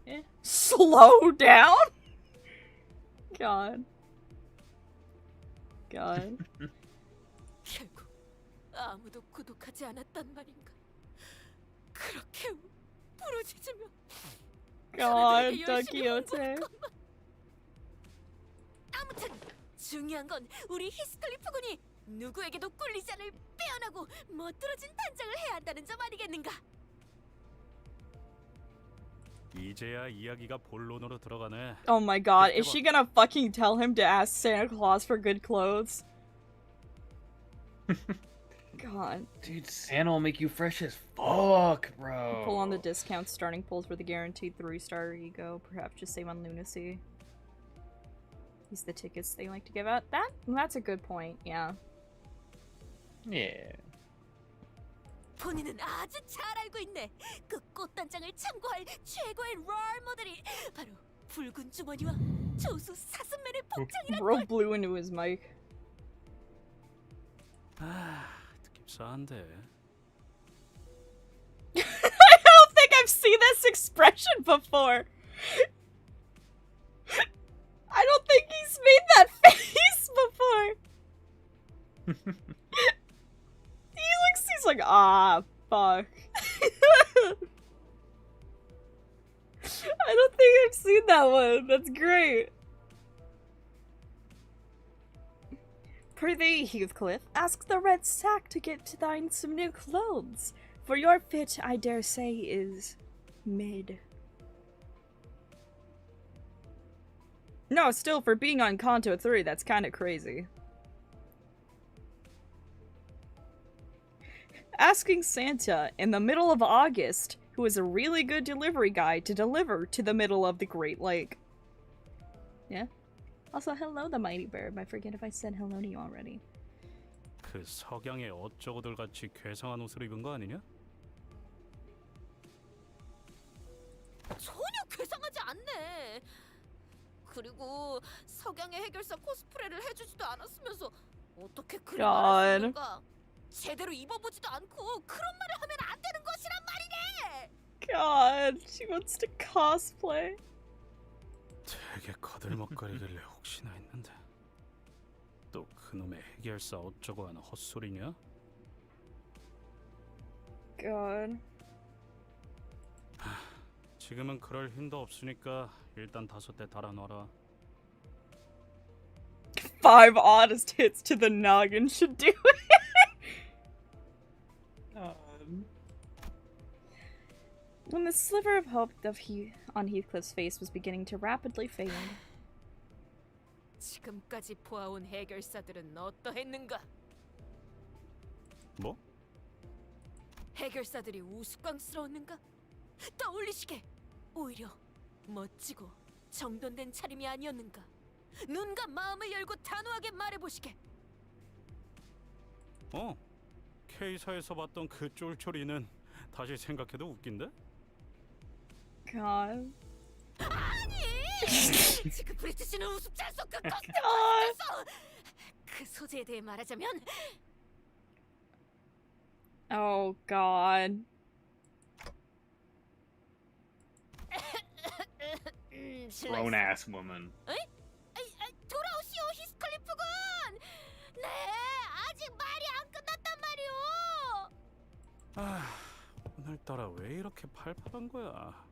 Speaker 1: Yeah. Slow down? God.
Speaker 4: 결국 아무도 구독하지 않았단 말인가? 그렇게 부르짖으며
Speaker 1: God, Quixote.
Speaker 4: 아무튼 중요한 건 우리 히스클리프 군이 누구에게도 꿀리지 않을 빼어나고 멋들어진 단장을 해야 한다는 점 아니겠는가?
Speaker 6: 이제야 이야기가 본론으로 들어가네.
Speaker 1: Oh my god, is she gonna fucking tell him to ask Santa Claus for good clothes? God.
Speaker 2: Dude, Santa will make you fresh as fuck, bro.
Speaker 1: Pull on the discount starting pulls for the guaranteed 3-star ego. Perhaps just save on lunacy. Use the tickets they like to give out. That's a good point, yeah.
Speaker 2: Yeah.
Speaker 4: 본인은 아주 잘 알고 있네. 그 꽃단장을 참고할 최고의 롤 모델이 바로 붉은 주머니와 조수 사슴맨의 복장이란
Speaker 1: Bro
Speaker 4: 걸.
Speaker 1: blew into his mic.
Speaker 6: 아, 느낌 싸한데.
Speaker 1: I don't think I've seen this expression before. He's like, ah, fuck. I don't think I've seen that one. That's great. Prithee, Heathcliff, ask the red sack to get to thine some new clothes, for your fit, I dare say, is mid. No, still, for being on Kanto 3, that's kind of crazy. Asking Santa in the middle of August, who is a really good delivery guy, to deliver to the middle of the Great Lake. Yeah. Also, hello, the mighty bird. I forget if I said hello to you already.
Speaker 6: 그 석양의 어쩌고들 같이 괴상한 옷을 입은 거 아니냐?
Speaker 4: 전혀 괴상하지 않네. 그리고 석양의 해결사 코스프레를 해주지도 않았으면서 어떻게 그런 말을 할 수 있는가? 제대로 입어보지도 않고 그런 말을 하면 안 되는 것이란 말이네.
Speaker 1: God, she wants to cosplay.
Speaker 6: 되게 거들먹거리길래 혹시나 했는데 또 그놈의 해결사 어쩌고 하는 헛소리냐?
Speaker 1: God.
Speaker 6: 지금은 그럴 힘도 없으니까 일단 5대 달아놔라.
Speaker 1: 5 oddest hits to the noggin should do it. When the sliver of hope on Heathcliff's face was beginning to rapidly fade.
Speaker 4: 지금까지 보아온 해결사들은 어떠했는가?
Speaker 6: 뭐?
Speaker 4: 해결사들이 우스꽝스러웠는가? 떠올리시게 오히려 멋지고 정돈된 차림이 아니었는가? 눈과 마음을 열고 단호하게 말해보시게.
Speaker 6: K사에서 봤던 그 쫄쫄이는 다시 생각해도 웃긴데?
Speaker 1: God.
Speaker 4: 아니! 지금 브리티시는 우습지 않소. 그 커스텀 그 소재에 대해 말하자면
Speaker 1: Oh God.
Speaker 2: Grown ass woman.
Speaker 4: 돌아오시오, 히스클리프군. 네, 아직 말이 안 끝났단 말이오.
Speaker 6: 오늘따라 왜 이렇게 팔팔한 거야?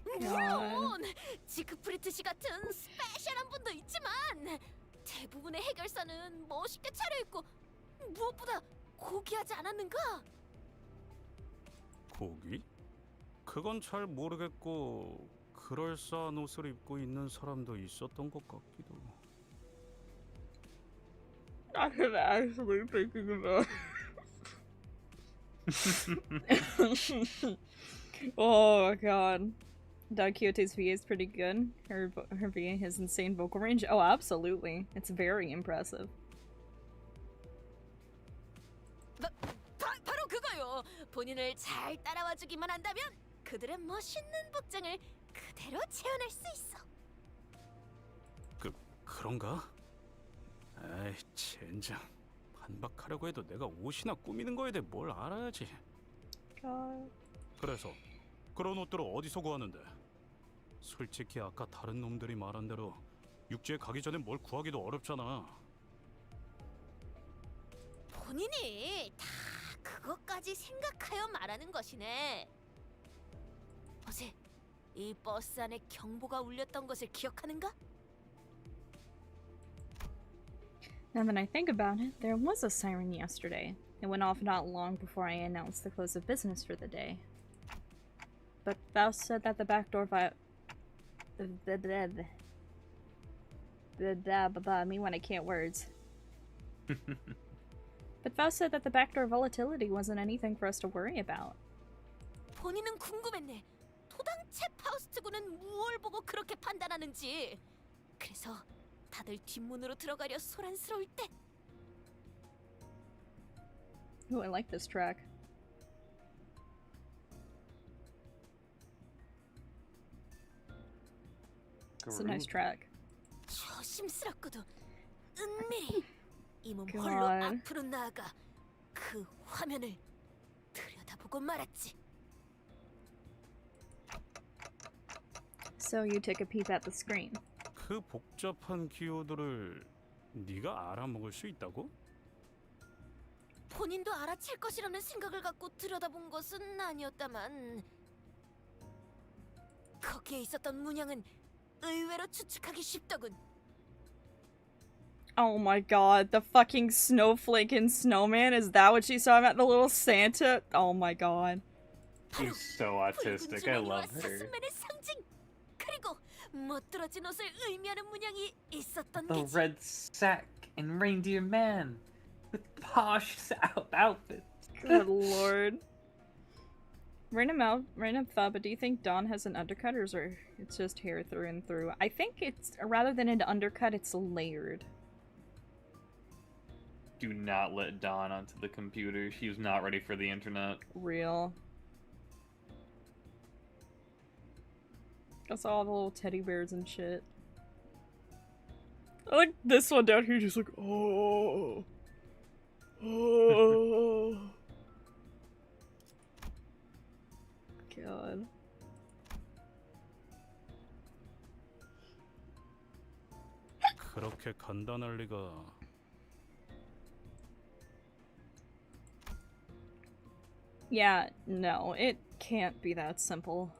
Speaker 4: 물론 지크프리트 씨 같은 스페셜한 분도 있지만 대부분의 해결사는 멋있게 차려입고 무엇보다 고귀하지 않았는가?
Speaker 6: 고기? 그건 잘 모르겠고 그럴싸한 옷을 입고 있는 사람도 있었던 것 같기도.
Speaker 1: I'm actually thinking about. Oh God. Don Quixote's VA is pretty good. Her VA has insane vocal range. Oh, absolutely. It's very impressive.
Speaker 4: 바로 그거요. 본인을 잘 따라와주기만 한다면 그들의 멋있는 복장을 그대로 채워낼 수 있어.
Speaker 6: 그런가? 에이, 젠장. 반박하려고 해도 내가 옷이나 꾸미는 거에 대해 뭘 알아야지.
Speaker 1: God.
Speaker 6: 그래서 그런 옷들을 어디서 구하는데? 솔직히 아까 다른 놈들이 말한 대로 육지에 가기 전에 뭘 구하기도 어렵잖아.
Speaker 4: 본인이 다 그것까지 생각하여 말하는 것이네. 어제 이 버스 안에 경보가 울렸던 것을 기억하는가?
Speaker 1: Now that I think about it, there was a siren yesterday. It went off not long before I announced the close of business for the day. But thou said that the backdoor me when I can't words. But Faust said that the backdoor volatility wasn't anything for us to worry about.
Speaker 4: 본인은 궁금했네. 도당체 파우스트군은 무엇을 보고 그렇게 판단하는지. 그래서 다들 뒷문으로 들어가려 소란스러울 때.
Speaker 1: Ooh, I like this track. It's a nice track.
Speaker 4: 조심스럽고도 은밀히 이 몸 홀로
Speaker 1: God.
Speaker 4: 앞으로 나아가 그 화면을 들여다보고 말았지.
Speaker 1: So you took a peep at the screen.
Speaker 6: 그 복잡한 기호들을 네가 알아먹을 수 있다고?
Speaker 4: 본인도 알아챌 것이라는 생각을 갖고 들여다본 것은 아니었다만 거기에 있었던 문양은 의외로 추측하기 쉽더군.
Speaker 1: Oh my god, the fucking snowflake and snowman, is that what she saw at the little Santa? Oh my god.
Speaker 2: She's so autistic. I love her.
Speaker 4: 사슴맨의 상징. 그리고 멋들어진 옷을 의미하는 문양이 있었던
Speaker 2: The
Speaker 4: 게지.
Speaker 2: red sack and reindeer man with posh outfits.
Speaker 1: Good lord. Random thought, but do you think Dawn has an undercut, or it's just hair through and through? I think it's, rather than an undercut, it's layered.
Speaker 2: Do not let Dawn onto the computer. She was not ready for the internet.
Speaker 1: Real. I saw all the little teddy bears and shit. I like this one down here, just like, oh. Oh. God.
Speaker 6: 그렇게 간단할 리가.
Speaker 1: Yeah, no, it can't be that simple.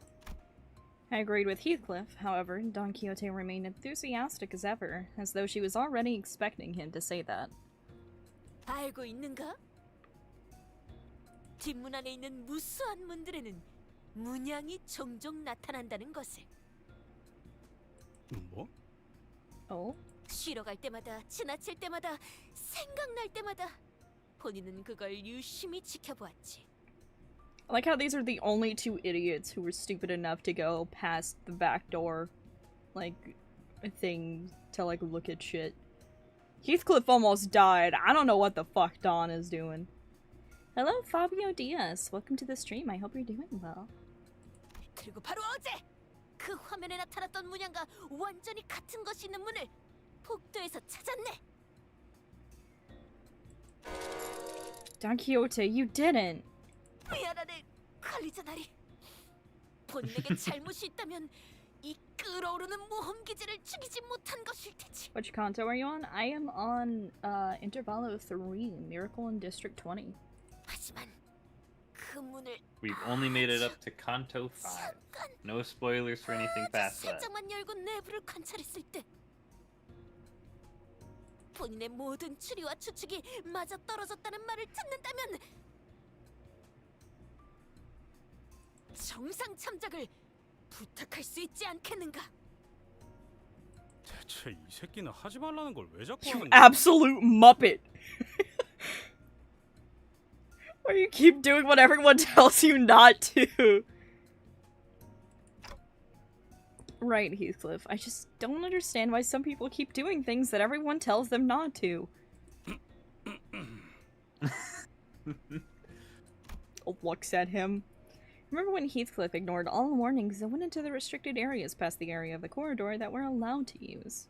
Speaker 1: I agreed with Heathcliff, however, Don Quixote remained enthusiastic as ever, as though she was already expecting him to say that.
Speaker 4: 알고 있는가? 뒷문 안에 있는 무수한 문들에는 문양이 종종 나타난다는 것을.
Speaker 6: 뭐?
Speaker 1: Oh?
Speaker 4: 쉬러 갈 때마다, 지나칠 때마다, 생각날 때마다 본인은 그걸 유심히 지켜보았지.
Speaker 1: I like how these are the only two idiots who were stupid enough to go past the back door, like, thing to, like, look at shit. Heathcliff almost died. I don't know what the fuck Dawn is doing. Hello, Fabio Diaz. Welcome to the stream. I hope you're doing well.
Speaker 4: 그리고 바로 어제 그 화면에 나타났던 문양과 완전히 같은 것이 있는 문을 복도에서 찾았네.
Speaker 1: Don Quixote, you didn't.
Speaker 4: 미안하네, 관리자 나리. 본인에게 잘못이 있다면 이 끓어오르는 모험 기질을 죽이지 못한 것일 테지.
Speaker 1: Which canto are you on? I am on Intervallo 3, Miracle in District 20.
Speaker 4: 하지만 그 문을
Speaker 2: We've only made it up to Kanto 5. No spoilers for anything past that.
Speaker 4: 살짝만 열고 내부를 관찰했을 때 본인의 모든 추리와 추측이 맞아 떨어졌다는 말을 듣는다면 정상 참작을 부탁할 수 있지 않겠는가?
Speaker 6: 대체 이 새끼는 하지 말라는 걸 왜 자꾸
Speaker 1: You
Speaker 6: 하는 거야?
Speaker 1: absolute muppet! Why do you keep doing what everyone tells you not to? Right, Heathcliff. I just don't understand why some people keep doing things that everyone tells them not to. Looks at him. Remember when Heathcliff ignored all warnings and went into the restricted areas past the area of the corridor that we're allowed to use?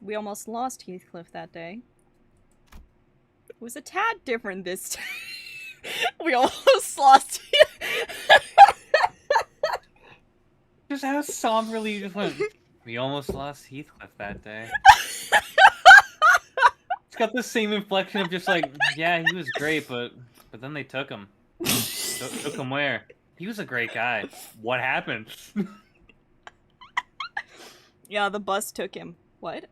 Speaker 1: We almost lost Heathcliff that day. It was a tad different this time. We almost lost
Speaker 2: Just how somberly you just went, we almost lost Heathcliff that day. It's got the same inflection of just like, yeah, he was great, but then they took him. Took him where? He was a great guy. What happened?
Speaker 1: Yeah, the bus took him. What?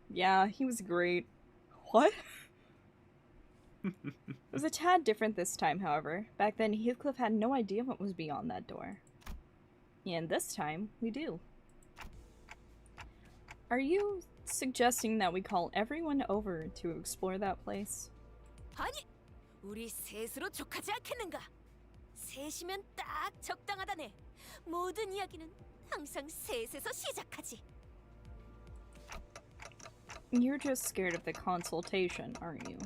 Speaker 1: Yeah, he was great. What? It was a tad different this time, however. Back then, Heathcliff had no idea what was beyond that door. And this time, we do. Are you suggesting that we call everyone over to explore that place?
Speaker 4: 아니, 우리 셋으로 족하지 않겠는가? 셋이면 딱 적당하다네. 모든 이야기는 항상 셋에서 시작하지.
Speaker 1: You're just scared of the consultation, aren't you?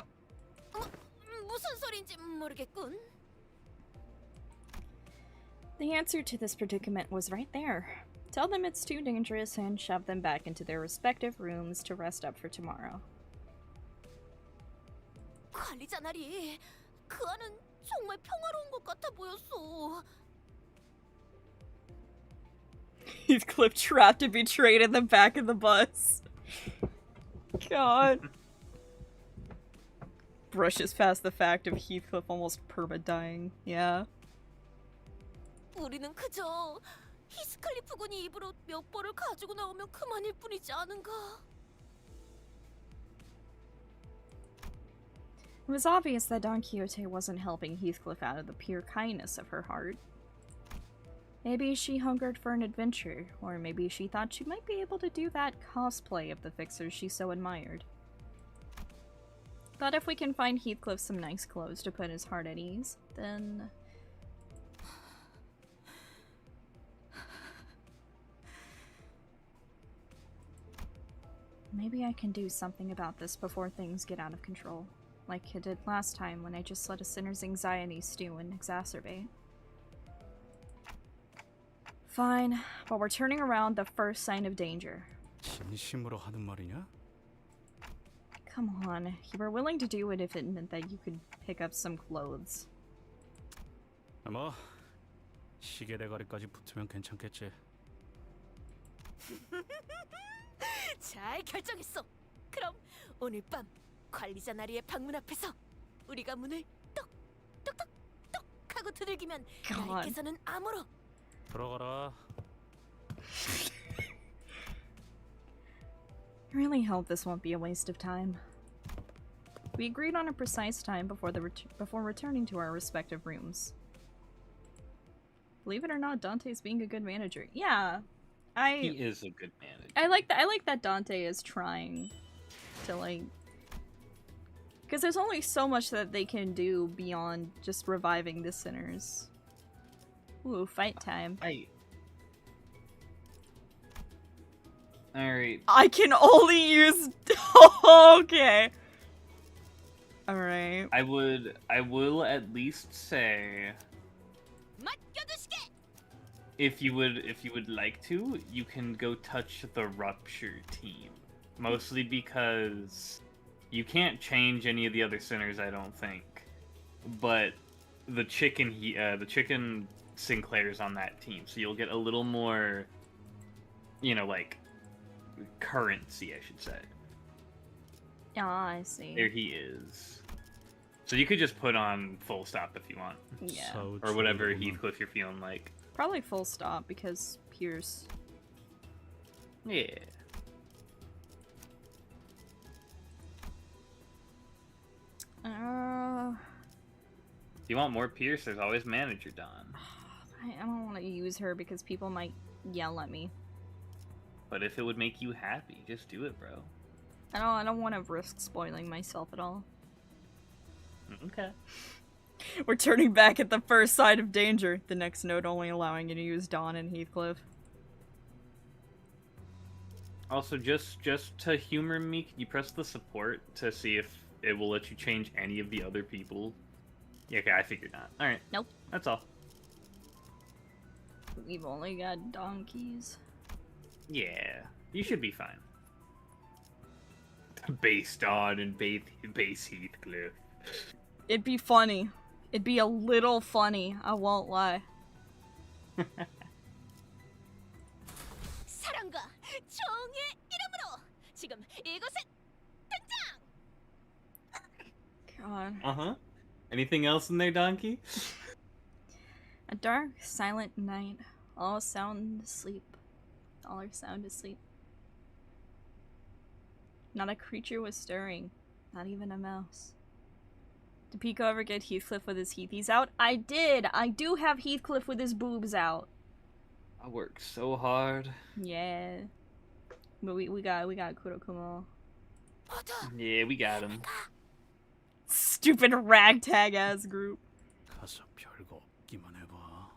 Speaker 4: 무슨 소린지 모르겠군.
Speaker 1: The answer to this predicament was right there. Tell them it's too dangerous and shove them back into their respective rooms to rest up for tomorrow.
Speaker 4: 관리자 나리, 그 안은 정말 평화로운 것 같아 보였어.
Speaker 1: Heathcliff trapped and betrayed in the back of the bus. God. brushes past the fact of Heathcliff almost perma-dying. Yeah.
Speaker 4: 우리는 그저 히스칼리프 군이 입으로 몇 벌을 가지고 나오면 그만일 뿐이지 않은가?
Speaker 1: It was obvious that Don Quixote wasn't helping Heathcliff out of the pure kindness of her heart. Maybe she hungered for an adventure, or maybe she thought she might be able to do that cosplay of the fixers she so admired. But if we can find Heathcliff some nice clothes to put his heart at ease, then... maybe I can do something about this before things get out of control. Like I did last time when I just let a sinner's anxiety stew and exacerbate. Fine, but we're turning around the first sign of danger.
Speaker 6: 진심으로 하는 말이냐?
Speaker 1: Come on, you were willing to do it if it meant that you could pick up some clothes.
Speaker 6: 뭐 시계 대가리까지 붙으면 괜찮겠지.
Speaker 4: 잘 결정했어. 그럼 오늘 밤 관리자 나리의 방문 앞에서 우리가 문을 똑똑똑똑 하고 두들기면 나리께서는 암으로
Speaker 6: 들어가라.
Speaker 1: I really hope this won't be a waste of time. We agreed on a precise time before returning to our respective rooms. Believe it or not, Dante's being a good manager. Yeah,
Speaker 2: He is a good manager.
Speaker 1: I like that Dante is trying to like, because there's only so much that they can do beyond just reviving the sinners. Ooh, fight time.
Speaker 2: Alright.
Speaker 1: I can only use... okay. Alright.
Speaker 2: I will at least say... If you would like to, you can go touch the Rupture team. Mostly because you can't change any of the other sinners, I don't think. But the chicken Sinclair's on that team, so you'll get a little more, you know, like, currency, I should say.
Speaker 1: Ah, I see.
Speaker 2: There he is. So you could just put on full stop if you want.
Speaker 1: Yeah.
Speaker 6: So
Speaker 2: or whatever Heathcliff you're feeling like.
Speaker 1: Probably full stop, because Pierce.
Speaker 2: Yeah. If you want more Pierce, there's always Manager Dawn.
Speaker 1: I don't want to use her because people might yell at me.
Speaker 2: But if it would make you happy, just do it, bro.
Speaker 1: I don't want to risk spoiling myself at all.
Speaker 2: Okay.
Speaker 1: We're turning back at the first sign of danger. The next note only allowing you to use Dawn and Heathcliff.
Speaker 2: Also, just to humor me, can you press the support to see if it will let you change any of the other people? Yeah, okay, I figured not. Alright.
Speaker 1: Nope.
Speaker 2: That's all.
Speaker 1: We've only got donkeys.
Speaker 2: Yeah, you should be fine. Base Dawn and base Heathcliff.
Speaker 1: It'd be funny. It'd be a little funny, I won't lie.
Speaker 4: 사랑과 정의 이름으로 지금 이곳에 당장!
Speaker 1: God.
Speaker 2: Uh-huh. Anything else in there, Donkey?
Speaker 1: A dark, silent night. All sound asleep. All are sound asleep. Not a creature was stirring. Not even a mouse. Did PIKO ever get Heathcliff with his Heathies out? I did! I do have Heathcliff with his boobs out.
Speaker 2: I worked so hard.
Speaker 1: Yeah. But we got Kurokumo.
Speaker 2: Yeah, we got him.
Speaker 1: Stupid ragtag ass group.
Speaker 6: 가서 별거 없기만 해봐.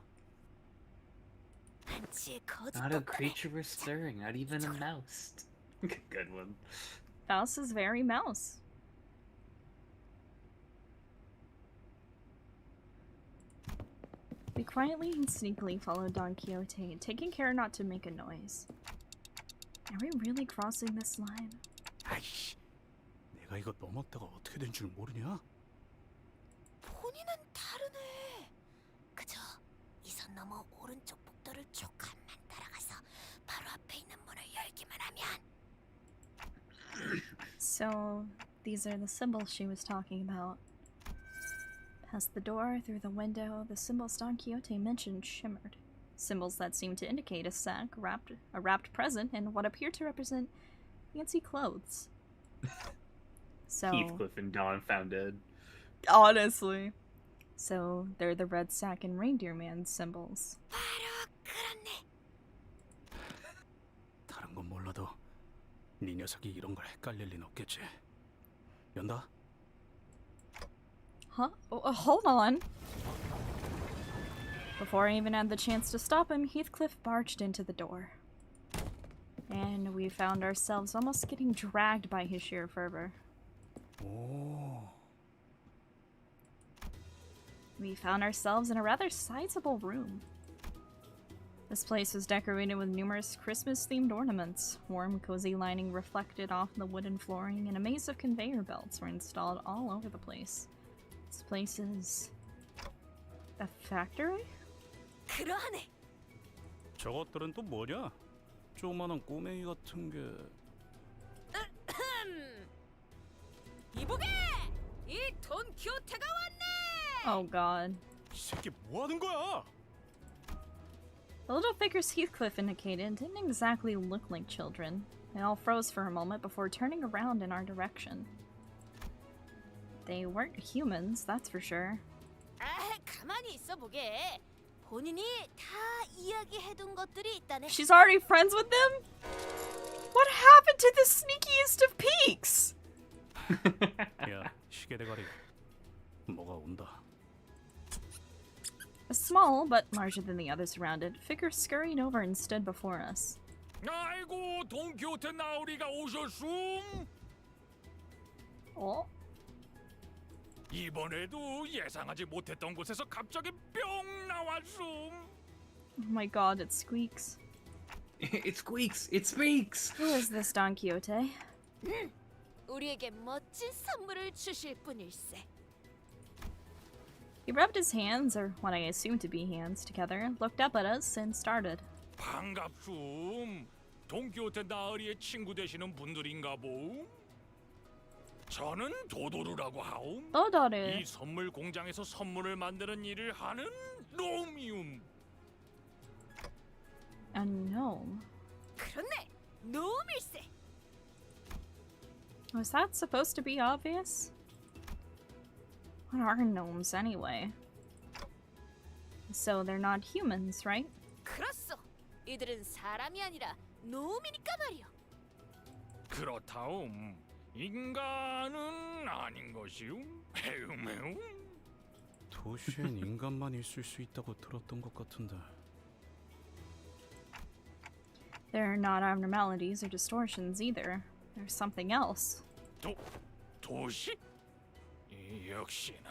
Speaker 2: Not a creature was stirring, not even a mouse. Good one.
Speaker 1: Mouse is very mouse. We quietly and sneakily followed Don Quixote, taking care not to make a noise. Are we really crossing this line?
Speaker 6: 아이씨, 내가 이거 넘었다가 어떻게 된 줄 모르냐?
Speaker 4: 본인은 다르네. 그저 이 선 넘어 오른쪽 복도를 조금만 따라가서 바로 앞에 있는 문을 열기만 하면.
Speaker 1: So, these are the symbols she was talking about. Past the door, through the window, the symbols Don Quixote mentioned shimmered. Symbols that seemed to indicate a sack, a wrapped present, and what appeared to represent fancy clothes. So
Speaker 2: Heathcliff and Dawn found dead.
Speaker 1: honestly. So they're the red sack and reindeer man symbols.
Speaker 6: 다른 건 몰라도 네 녀석이 이런 걸 헷갈릴 리는 없겠지. 연다?
Speaker 1: Huh? Hold on. Before I even had the chance to stop him, Heathcliff barged into the door. And we found ourselves almost getting dragged by his sheer fervor.
Speaker 6: 오.
Speaker 1: We found ourselves in a rather sizable room. This place was decorated with numerous Christmas-themed ornaments. Warm, cozy lighting reflected off the wooden flooring, and a maze of conveyor belts were installed all over the place. This place is... a factory?
Speaker 4: 그러하네.
Speaker 6: 저것들은 또 뭐냐? 조그마한 꼬맹이 같은 게.
Speaker 4: 이보게! 이 돈키호테가 왔네!
Speaker 1: Oh god.
Speaker 6: 이 새끼 뭐 하는 거야?
Speaker 1: The little figures Heathcliff indicated didn't exactly look like children. They all froze for a moment before turning around in our direction. They weren't humans, that's for sure.
Speaker 4: 아, 가만히 있어 보게. 본인이 다 이야기해둔 것들이 있다네.
Speaker 1: She's already friends with them? What happened to the sneakiest of peaks?
Speaker 6: 야, 시계 대가리. 뭐가 온다.
Speaker 1: A small, but larger than the others around it, figure scurried over and stood before us.
Speaker 9: 아이고, 돈키호테 나으리가 오셨음.
Speaker 1: Oh?
Speaker 9: 이번에도 예상하지 못했던 곳에서 갑자기 뿅 나왔음.
Speaker 1: Oh my god, it squeaks.
Speaker 2: It squeaks! It speaks!
Speaker 1: Who is this Don Quixote?
Speaker 4: 우리에게 멋진 선물을 주실 분일세.
Speaker 1: He rubbed his hands, or what I assumed to be hands, together, looked up at us, and started.
Speaker 9: 반갑숨. 돈키호테 나으리의 친구 되시는 분들인가 보. 저는 도도루라고 하옴.
Speaker 1: Dodoru.
Speaker 9: 이 선물 공장에서 선물을 만드는 일을 하는 놈이움.
Speaker 1: A gnome.
Speaker 4: 그렇네. 놈일세.
Speaker 1: Was that supposed to be obvious? What are gnomes anyway? So they're not humans, right?
Speaker 4: 그렇소. 이들은 사람이 아니라 놈이니까 말이오.
Speaker 9: 그렇다움. 인간은 아닌 것이움. 헤움헤움.
Speaker 6: 도시엔 인간만 있을 수 있다고 들었던 것 같은데.
Speaker 1: They're not abnormalities or distortions either. There's something else.
Speaker 9: 도시? 역시나.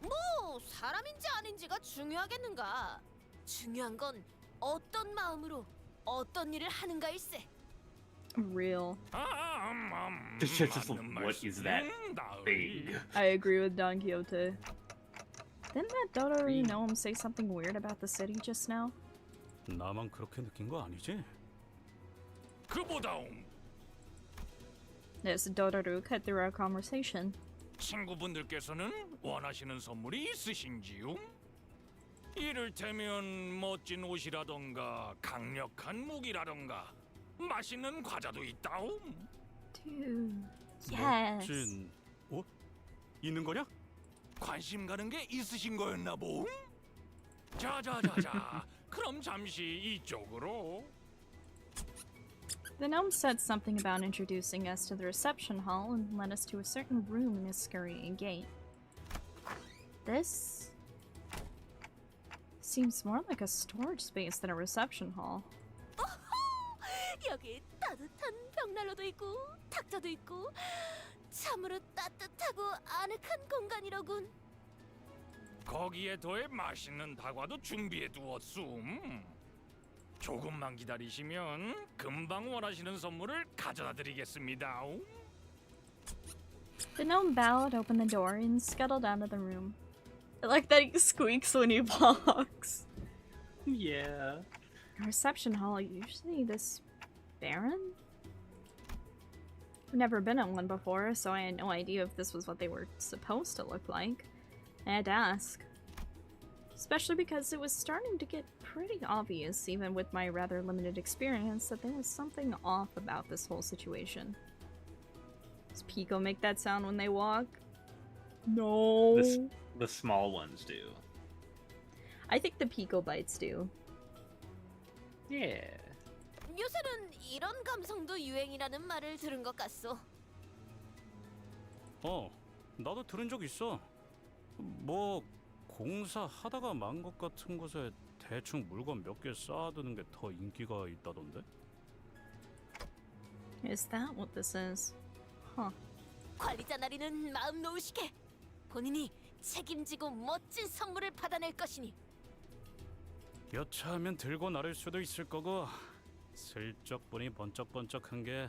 Speaker 4: 뭐 사람인지 아닌지가 중요하겠는가? 중요한 건 어떤 마음으로 어떤 일을 하는가일세.
Speaker 1: Real.
Speaker 2: Just what is that thing?
Speaker 1: I agree with Don Quixote. Didn't that Dodoru gnome say something weird about the city just now?
Speaker 6: 나만 그렇게 느낀 거 아니지?
Speaker 9: 그보다움.
Speaker 1: This Dodoru cut through our conversation.
Speaker 9: 친구분들께서는 원하시는 선물이 있으신지요? 이를테면 멋진 옷이라던가 강력한 무기라던가 맛있는 과자도 있다움.
Speaker 1: Dude. Yes.
Speaker 6: 멋진 옷? 있는 거냐?
Speaker 9: 관심 가는 게 있으신 거였나 봄? 자자자자. 그럼 잠시 이쪽으로.
Speaker 1: The gnome said something about introducing us to the reception hall and led us to a certain room in his scurrying gait. This seems more like a storage space than a reception hall.
Speaker 4: 여기 따뜻한 벽난로도 있고 탁자도 있고 참으로 따뜻하고 아늑한 공간이로군.
Speaker 9: 거기에 더해 맛있는 다과도 준비해 두었음. 조금만 기다리시면 금방 원하시는 선물을 가져다 드리겠습니다.
Speaker 1: The gnome bowed, opened the door, and scuttled out of the room. I like that he squeaks when he walks.
Speaker 2: Yeah.
Speaker 1: A reception hall, usually this barren? I've never been on one before, so I had no idea if this was what they were supposed to look like. I had to ask. Especially because it was starting to get pretty obvious, even with my rather limited experience, that there was something off about this whole situation. Does PIKO make that sound when they walk? No.
Speaker 2: The small ones do.
Speaker 1: I think the PIKO bites do.
Speaker 2: Yeah.
Speaker 4: 요새는 이런 감성도 유행이라는 말을 들은 것 같소.
Speaker 6: 나도 들은 적 있어. 뭐 공사 하다가 만 것 같은 곳에 대충 물건 몇 개 쌓아두는 게 더 인기가 있다던데.
Speaker 1: Is that what this is? Huh.
Speaker 4: 관리자 나리는 마음 놓으시게. 본인이 책임지고 멋진 선물을 받아낼 것이니.
Speaker 6: 여차하면 들고 나를 수도 있을 거고 슬쩍 보니 번쩍번쩍한 게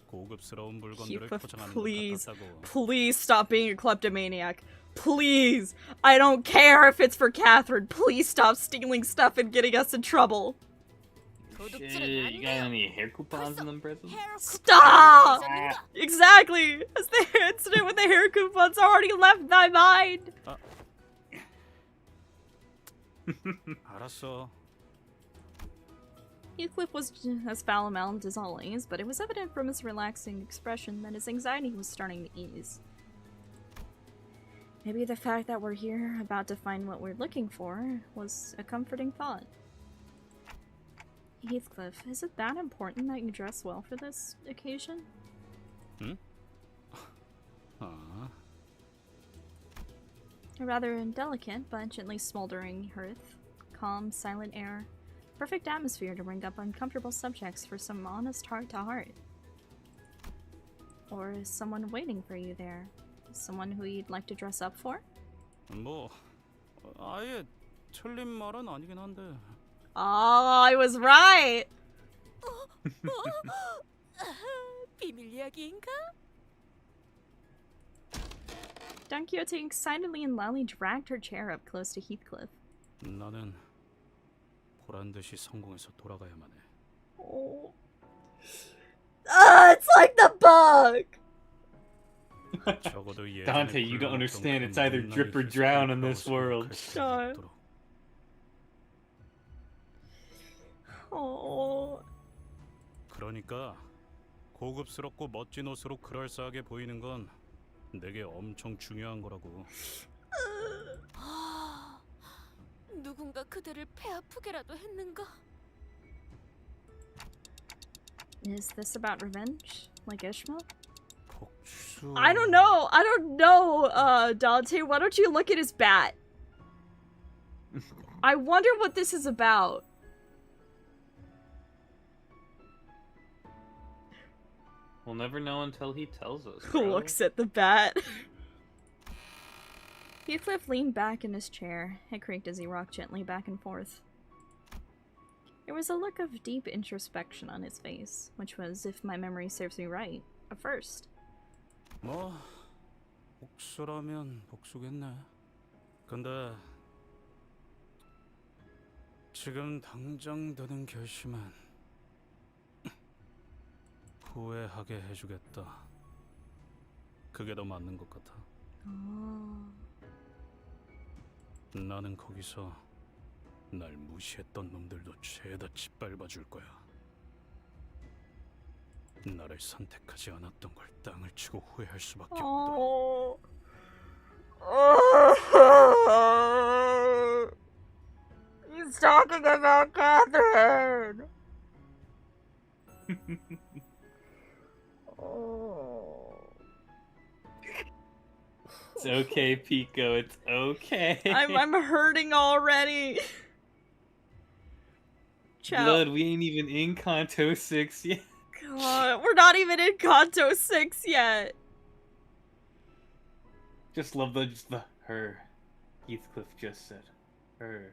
Speaker 6: 고급스러운 물건들을 포장하는 것 같았다고.
Speaker 1: Please stop being a kleptomaniac. Please! I don't care if it's for Catherine. Please stop stealing stuff and getting us in trouble.
Speaker 2: Shit, you got any hair coupons in them presents?
Speaker 1: Stop! Exactly! As the incident with the hair coupons already left my mind.
Speaker 6: 알았어.
Speaker 1: Heathcliff was as foul-mouthed as always, but it was evident from his relaxing expression that his anxiety was starting to ease. Maybe the fact that we're here, about to find what we're looking for, was a comforting thought. Heathcliff, is it that important that you dress well for this occasion? A rather indelicate but gently smoldering hearth, calm, silent air, perfect atmosphere to bring up uncomfortable subjects for some honest heart-to-heart. Or is someone waiting for you there? Someone who you'd like to dress up for?
Speaker 6: 뭐 아예 틀린 말은 아니긴 한데.
Speaker 1: Oh, I was right!
Speaker 4: 비밀 이야기인가?
Speaker 1: Don Quixote excitedly and loudly dragged her chair up close to Heathcliff.
Speaker 6: 나는 보란 듯이 성공해서 돌아가야만 해.
Speaker 1: Oh. It's like the book!
Speaker 2: Dante, you don't understand. It's either drip or drown in this world.
Speaker 1: God. Oh.
Speaker 6: 그러니까 고급스럽고 멋진 옷으로 그럴싸하게 보이는 건 내게 엄청 중요한 거라고.
Speaker 4: 누군가 그대를 배 아프게라도 했는가?
Speaker 1: Is this about revenge? Like Ishmael?
Speaker 6: 복수.
Speaker 1: I don't know, Dante. Why don't you look at his bat? I wonder what this is about.
Speaker 2: We'll never know until he tells us.
Speaker 1: Who looks at the bat? Heathcliff leaned back in his chair. It creaked as he rocked gently back and forth. There was a look of deep introspection on his face, which was, if my memory serves me right, a first.
Speaker 6: 뭐 복수라면 복수겠네. 근데 지금 당장 드는 결심은 후회하게 해주겠다. 그게 더 맞는 것 같아. 나는 거기서 날 무시했던 놈들도 죄다 짓밟아 줄 거야. 나를 선택하지 않았던 걸 땅을 치고 후회할 수밖에 없다.
Speaker 1: He's talking about Catherine.
Speaker 2: It's okay, PIKO. It's okay.
Speaker 1: I'm hurting already.
Speaker 2: Blood, we ain't even in Kanto 6 yet.
Speaker 1: God, we're not even in Kanto 6 yet.
Speaker 2: Just love the her. Heathcliff just said her.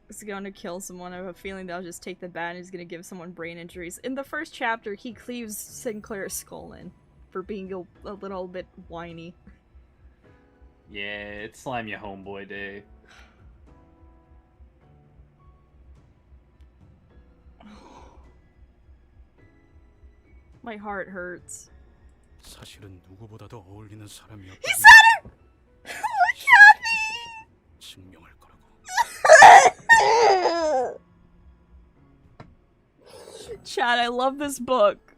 Speaker 1: Is going to kill someone. I have a feeling that I'll just take the bat and he's going to give someone brain injuries. In the first chapter, he cleaves Sinclair's skull in for being a little bit whiny.
Speaker 2: Yeah, it's Slime Ya Homeboy Day.
Speaker 1: My heart hurts.
Speaker 6: 사실은 누구보다도 어울리는 사람이었다.
Speaker 1: He said it! Kathy!
Speaker 6: 증명할 거라고.
Speaker 1: Chad, I love this book.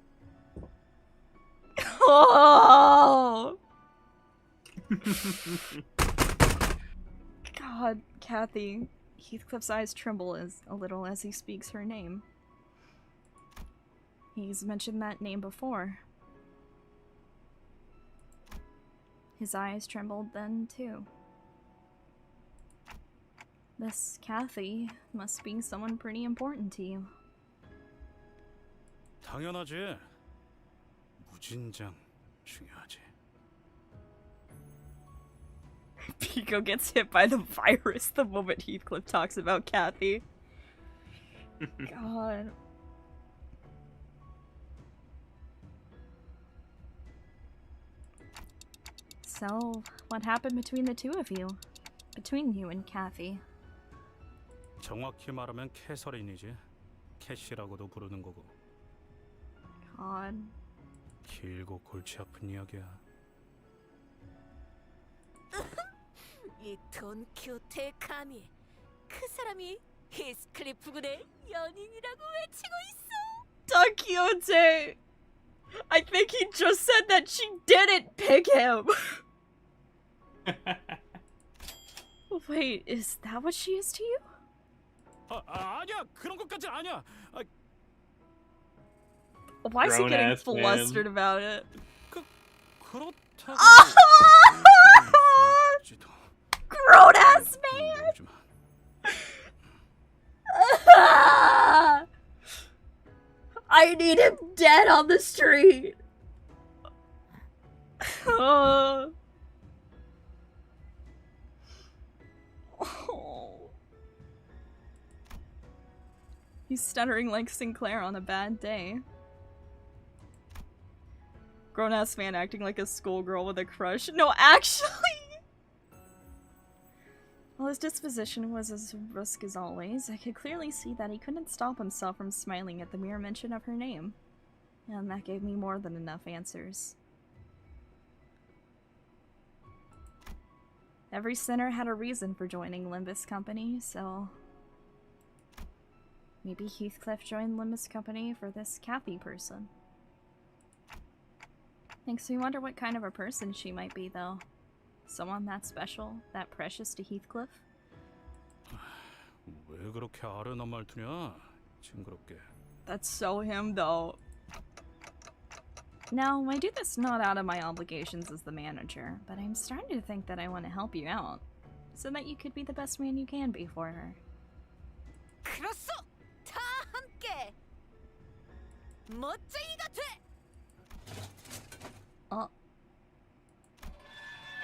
Speaker 1: Oh! God, Kathy. Heathcliff's eyes tremble a little as he speaks her name. He's mentioned that name before. His eyes trembled then, too. This Kathy must be someone pretty important to you.
Speaker 6: 당연하지. 무진장 중요하지.
Speaker 1: PIKO gets hit by the virus the moment Heathcliff talks about Kathy. God. So, what happened between the two of you? Between you and Kathy?
Speaker 6: 정확히 말하면 캐서린이지. 캐시라고도 부르는 거고.
Speaker 1: God.
Speaker 6: 길고 골치 아픈 이야기야.
Speaker 4: 이 돈키호테의 감히 그 사람이 히스클리프군의 연인이라고 외치고 있어.
Speaker 1: Don Quixote! I think he just said that she didn't pick him! Wait, is that what she is to you?
Speaker 6: 아니야. 그런 것까지 아니야.
Speaker 1: Why is he getting
Speaker 2: Grown-ass man.
Speaker 1: flustered about it?
Speaker 6: 그렇다고.
Speaker 1: Grown ass man! I need him dead on the street! Oh. He's stuttering like Sinclair on a bad day. Grown-ass man acting like a schoolgirl with a crush. No, actually! While his disposition was as brusque as always, I could clearly see that he couldn't stop himself from smiling at the mere mention of her name. And that gave me more than enough answers. Every sinner had a reason for joining Limbus Company, so... maybe Heathcliff joined Limbus Company for this Kathy person. Makes me wonder what kind of a person she might be, though. Someone that special, that precious to Heathcliff?
Speaker 6: 왜 그렇게 아련한 말투냐? 징그럽게.
Speaker 1: That's so him, though. Now, I do this not out of my obligations as the manager, but I'm starting to think that I want to help you out, so that you could be the best man you can be for her.
Speaker 4: 그렇소! 다 함께 멋쟁이가 돼!
Speaker 1: Oh.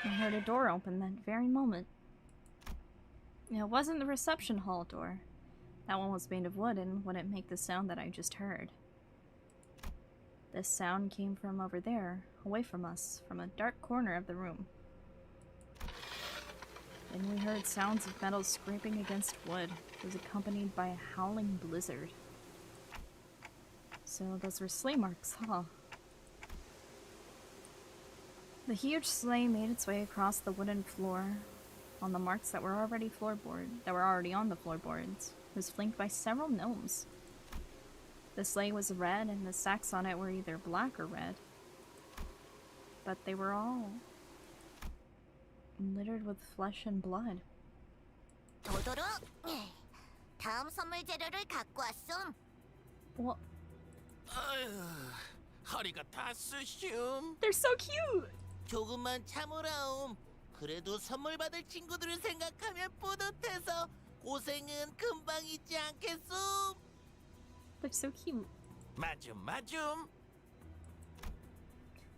Speaker 1: I heard a door open that very moment. It wasn't the reception hall door. That one was made of wood and wouldn't make the sound that I just heard. This sound came from over there, away from us, from a dark corner of the room. Then we heard sounds of metal scraping against wood. It was accompanied by a howling blizzard. So those were sleigh marks, huh? The huge sleigh made its way across the wooden floor on the marks that were already on the floorboards. It was flanked by several gnomes. The sleigh was red and the sacks on it were either black or red. But they were all littered with flesh and blood.
Speaker 4: 도도로, 다음 선물 재료를 갖고 왔음.
Speaker 1: What?
Speaker 9: 허리가 다 쑤숑.
Speaker 1: They're so cute!
Speaker 9: 조금만 참으라옴. 그래도 선물 받을 친구들을 생각하면 뿌듯해서 고생은 금방 잊지 않겠음.
Speaker 1: They're so cute.
Speaker 9: 마줌.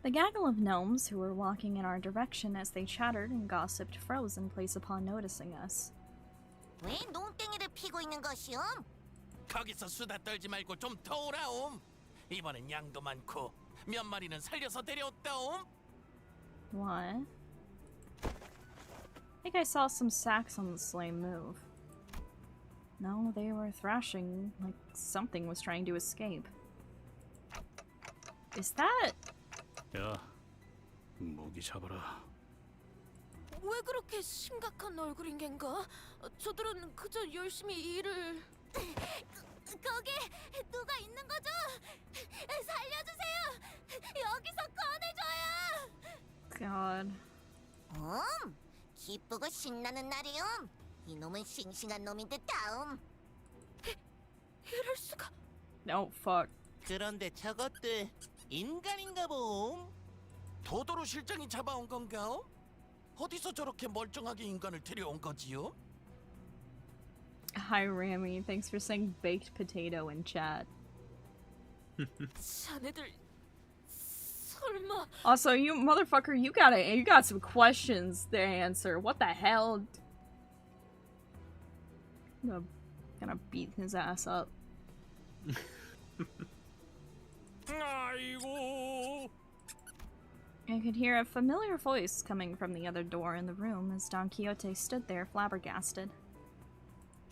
Speaker 1: The gaggle of gnomes who were walking in our direction as they chattered and gossiped froze in place upon noticing us.
Speaker 4: 왜 농땡이를 피고 있는 것이옴?
Speaker 9: 거기서 수다 떨지 말고 좀 더 오라옴. 이번엔 양도 많고 몇 마리는 살려서 데려왔다옴.
Speaker 1: What? I think I saw some sacks on the sleigh move. No, they were thrashing like something was trying to escape. Is that?
Speaker 6: 야, 무기 잡아라.
Speaker 4: 왜 그렇게 심각한 얼굴인 겐가? 저들은 그저 열심히 일을... 거기 누가 있는 거죠? 살려주세요! 여기서 꺼내줘요!
Speaker 1: God.
Speaker 4: 기쁘고 신나는 날이요. 이놈은 싱싱한 놈인데 다음. 이럴 수가.
Speaker 1: No, fuck.
Speaker 9: 그런데 저것들 인간인가 봄? 도도로 실장이 잡아온 건가? 어디서 저렇게 멀쩡하게 인간을 데려온 거지요?
Speaker 1: Hi, Rami. Thanks for saying baked potato in chat.
Speaker 4: 자네들 설마
Speaker 1: Also, you motherfucker, you got some questions to answer. What the hell? I'm gonna beat his ass up.
Speaker 6: 아이고.
Speaker 1: I could hear a familiar voice coming from the other door in the room as Don Quixote stood there flabbergasted.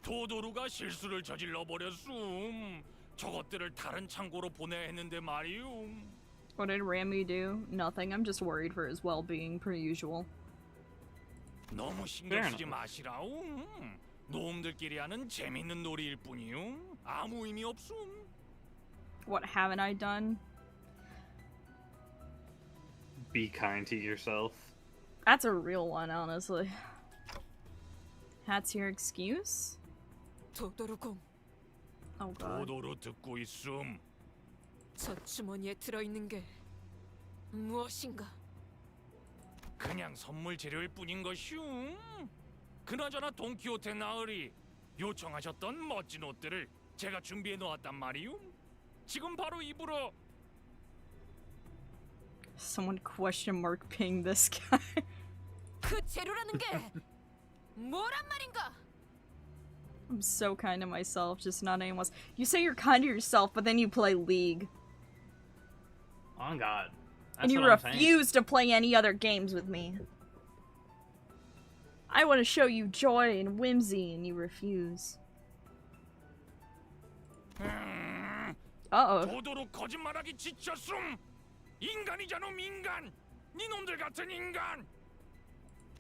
Speaker 6: 도도루가 실수를 저질러 버렸음. 저것들을 다른 창고로 보내야 했는데 말이움.
Speaker 1: What did Rami do? Nothing. I'm just worried for his well-being, per usual.
Speaker 6: 너무 신경 쓰지 마시라움. 놈들끼리 하는 재밌는 놀이일 뿐이움. 아무 의미 없음.
Speaker 1: What haven't I done?
Speaker 2: Be kind to yourself.
Speaker 1: That's a real one, honestly. That's your excuse?
Speaker 5: 도도루공,
Speaker 1: Oh god.
Speaker 6: 도도루 듣고 있음.
Speaker 5: 저 주머니에 들어있는 게 무엇인가?
Speaker 6: 그냥 선물 재료일 뿐인 것이움. 그나저나 돈키호테 나으리 요청하셨던 멋진 옷들을 제가 준비해 놓았단 말이움. 지금 바로 입으러.
Speaker 1: Someone question mark ping this guy.
Speaker 4: 그 재료라는 게 뭐란 말인가?
Speaker 1: I'm so kind to myself, just not anyone else. You say you're kind to yourself, but then you play League.
Speaker 2: Oh God. That's
Speaker 1: And you
Speaker 2: what I'm saying.
Speaker 1: refuse to play any other games with me. I want to show you joy and whimsy, and you refuse. Uh-oh.
Speaker 6: 도도로 거짓말하기 지쳤음. 인간이잖아, 인간. 니놈들 같은 인간.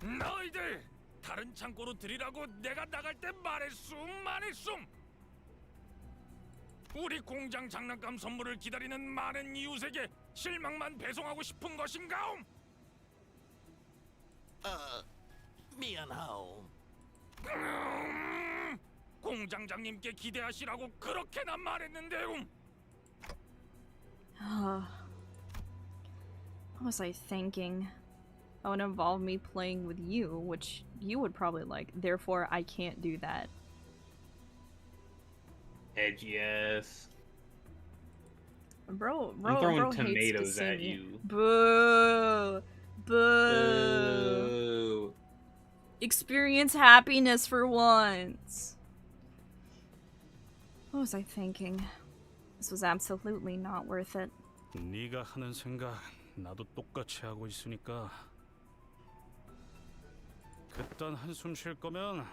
Speaker 6: 너희들 다른 창고로 들이라고 내가 나갈 때 말했음. 우리 공장 장난감 선물을 기다리는 많은 이웃에게 실망만 배송하고 싶은 것인가옴?
Speaker 9: 미안하오.
Speaker 6: 공장장님께 기대하시라고 그렇게나 말했는데요.
Speaker 1: What was I thinking? That would involve me playing with you, which you would probably like. Therefore, I can't do that.
Speaker 2: Edgy ass.
Speaker 1: Bro
Speaker 2: I'm throwing
Speaker 1: hates to
Speaker 2: tomatoes
Speaker 1: see
Speaker 2: at
Speaker 1: me.
Speaker 2: you.
Speaker 1: Boo! Boo! Experience happiness for once. What was I thinking? This was absolutely not worth it.
Speaker 6: 네가 하는 생각 나도 똑같이 하고 있으니까 그딴 한숨 쉴 거면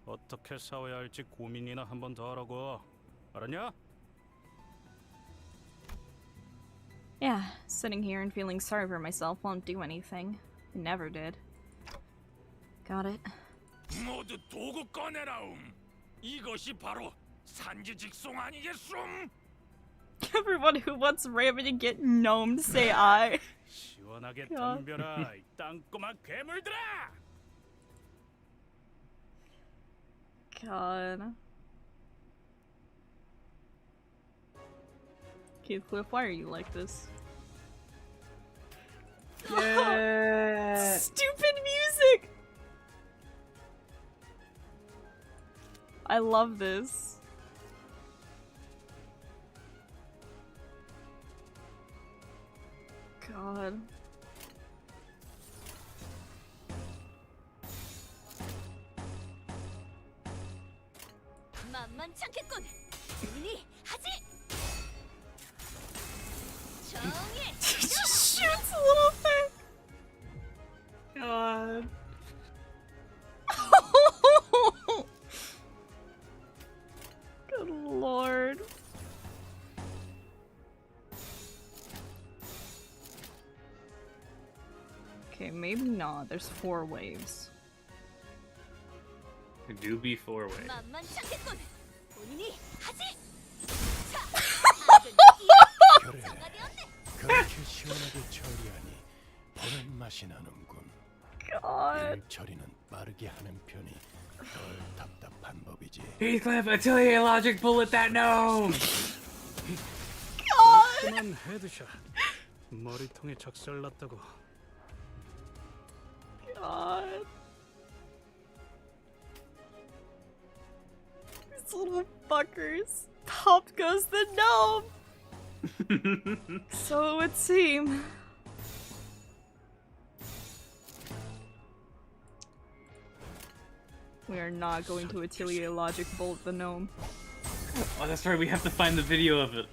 Speaker 6: 어떻게 싸워야 할지 고민이나 한 번 더 하라고. 알았냐?
Speaker 1: Yeah, sitting here and feeling sorry for myself won't do anything. It never did. Got it.
Speaker 6: 모두 도구 꺼내라움. 이것이 바로 산지직송 아니겠음?
Speaker 1: Everyone who wants Raven to get gnomed, say I.
Speaker 6: 시원하게
Speaker 1: God.
Speaker 6: 덤벼라, 이 땅꼬마 괴물들아!
Speaker 1: God. Heathcliff, why are you like this?
Speaker 2: Yeah.
Speaker 1: Stupid music! I love this. God.
Speaker 4: 만만찮겠군. 우리 하지. 정의.
Speaker 1: She just shoots a little thing. God. Good lord. Okay, maybe not. There's 4 waves.
Speaker 2: It do be 4-way.
Speaker 4: 만만찮겠군. 본인이 하지.
Speaker 12: 그래, 그렇게 시원하게 처리하니 보는 맛이 나는군. 일 처리는 빠르게 하는 편이 덜 답답한 법이지.
Speaker 2: Heathcliff, Atelier Logic Bullet that gnome!
Speaker 12: 깔끔한 헤드샷. 머리통에 작살났다고.
Speaker 1: God. These little fuckers. Pop goes the gnome! So it would seem. We are not going to Atelier Logic Bolt the gnome.
Speaker 2: Oh, that's right, we have to find the video of it.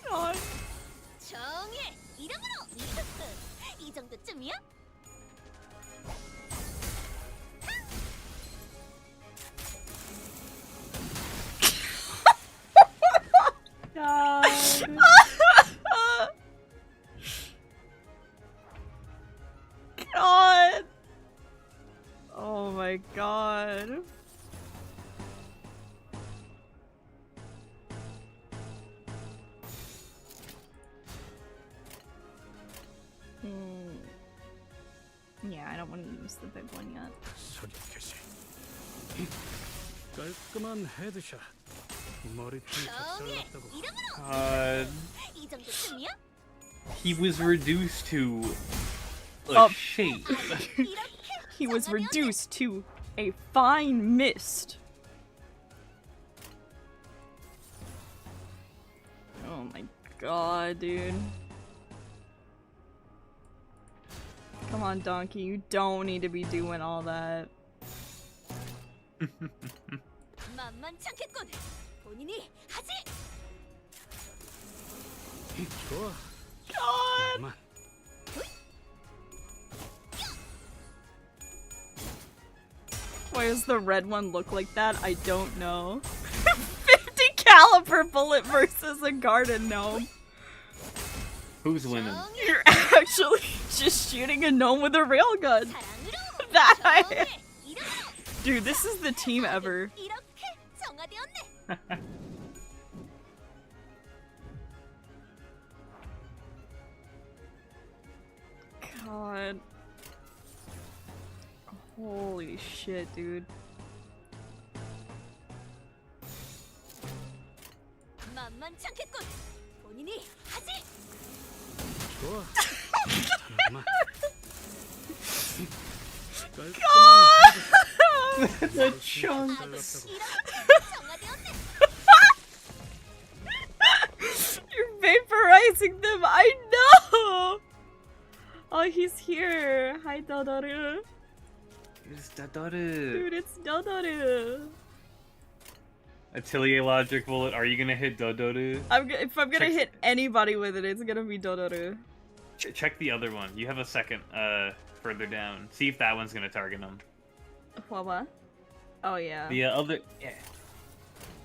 Speaker 1: God.
Speaker 4: 정의 이름으로. 이 정도쯤이야?
Speaker 1: God. God. Oh my god. Yeah, I don't want to use the big one yet.
Speaker 12: 소리겠지. 깔끔한 헤드샷. 머리통에 작살났다고.
Speaker 2: God.
Speaker 4: 이 정도쯤이야?
Speaker 2: He was reduced to a shape.
Speaker 1: He was reduced to a fine mist. Oh my god, dude. Come on, Donkey, you don't need to be doing all that.
Speaker 4: 만만찮겠군. 본인이 하지.
Speaker 12: 좋아.
Speaker 1: God! Why does the red one look like that? I don't know. 50 caliber bullet versus a garden gnome.
Speaker 2: Who's winning?
Speaker 1: You're actually just shooting a gnome with a railgun. That I... Dude, this is the team ever. God. Holy shit, dude.
Speaker 4: 만만찮겠군. 본인이 하지.
Speaker 12: 좋아. 잠깐만.
Speaker 2: The chunks.
Speaker 1: You're vaporizing them, I know! Oh, he's here. Hi, Dodoru.
Speaker 2: It's Dodoru.
Speaker 1: Dude, it's Dodoru.
Speaker 2: Atelier Logic Bullet, are you gonna hit Dodoru?
Speaker 1: If I'm gonna hit anybody with it, it's gonna be Dodoru.
Speaker 2: Check the other one. You have a second further down. See if that one's gonna target him.
Speaker 1: What? Oh, yeah.
Speaker 2: The other... Yeah.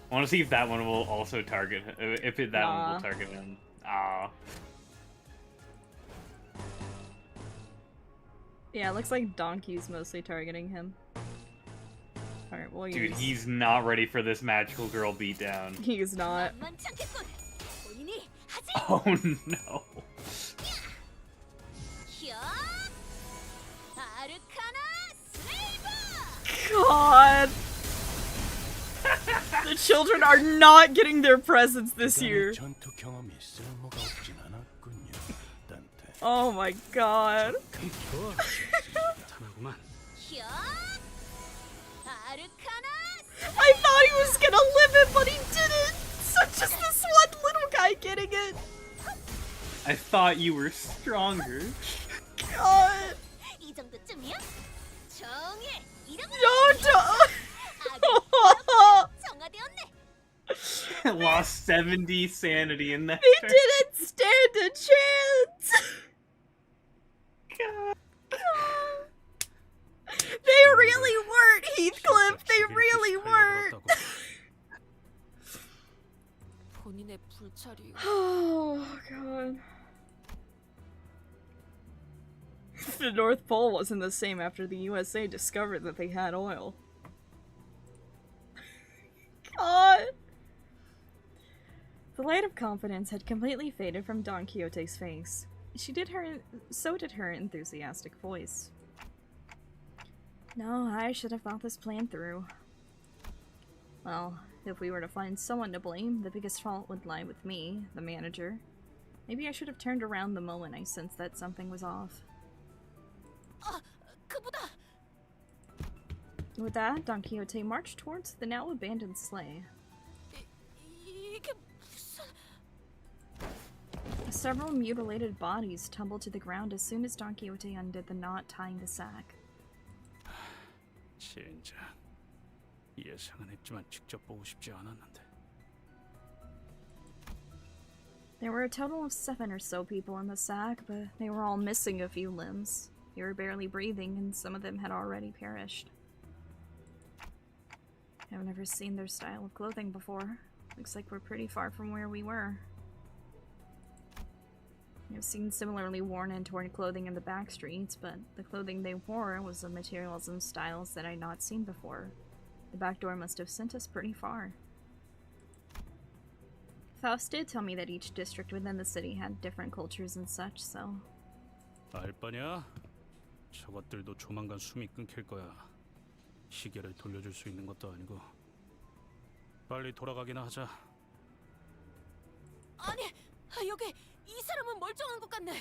Speaker 2: I want to see if that one will also target... that one will target him. Ah.
Speaker 1: Yeah, it looks like Donkey's mostly targeting him. Alright, well,
Speaker 2: Dude, he's not ready for this magical girl beatdown.
Speaker 1: He's not.
Speaker 2: Oh no.
Speaker 1: God! The children are not getting their presents this year. Oh my god. I thought he was gonna live it, but he didn't! So just this one little guy getting it.
Speaker 2: I thought you were stronger.
Speaker 1: God. No,
Speaker 2: Lost 70 sanity in that.
Speaker 1: They didn't stand a chance!
Speaker 2: God.
Speaker 1: They really weren't, Heathcliff! They really weren't! Oh, God. the North Pole wasn't the same after the USA discovered that they had oil. God. The light of confidence had completely faded from Don Quixote's face. So did her enthusiastic voice. No, I should have thought this plan through. Well, if we were to find someone to blame, the biggest fault would lie with me, the manager. Maybe I should have turned around the moment I sensed that something was off.
Speaker 4: 그보다
Speaker 1: With that, Don Quixote marched towards the now abandoned sleigh.
Speaker 4: 이게 무슨...
Speaker 1: Several mutilated bodies tumbled to the ground as soon as Don Quixote undid the knot tying the sack.
Speaker 12: 진짜 예상은 했지만 직접 보고 싶지 않았는데.
Speaker 1: There were a total of 7 or so people in the sack, but they were all missing a few limbs. They were barely breathing, and some of them had already perished. I've never seen their style of clothing before. Looks like we're pretty far from where we were. I've seen similarly worn and torn clothing in the back streets, but the clothing they wore was of materials and styles that I'd not seen before. The back door must have sent us pretty far. Faust did tell me that each district within the city had different cultures and such, so...
Speaker 12: 알 바냐? 저것들도 조만간 숨이 끊길 거야. 시계를 돌려줄 수 있는 것도 아니고. 빨리 돌아가기나 하자.
Speaker 4: 아니, 여기 이 사람은 멀쩡한 것 같네.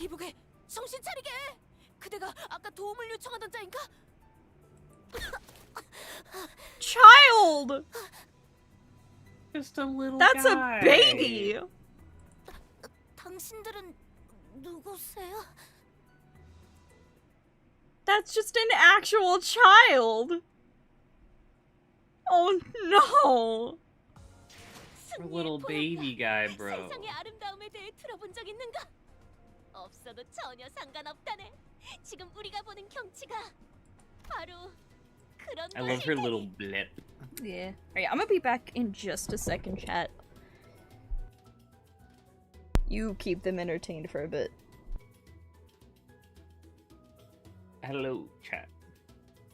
Speaker 4: 이보게, 정신 차리게. 그대가 아까 도움을 요청하던 자인가?
Speaker 1: Child!
Speaker 2: Just a little
Speaker 1: That's
Speaker 2: guy.
Speaker 1: a baby!
Speaker 4: 당신들은 누구세요?
Speaker 1: That's just an actual child! Oh no!
Speaker 2: A little baby guy, bro.
Speaker 4: 세상의 아름다움에 대해 들어본 적 있는가? 없어도 전혀 상관없다네. 지금 우리가 보는 경치가 바로 그런
Speaker 2: I love her
Speaker 4: 것이네.
Speaker 2: little blip.
Speaker 1: Yeah. Alright, I'm gonna be back in just a second, chat. You keep them entertained for a bit.
Speaker 2: Hello, chat.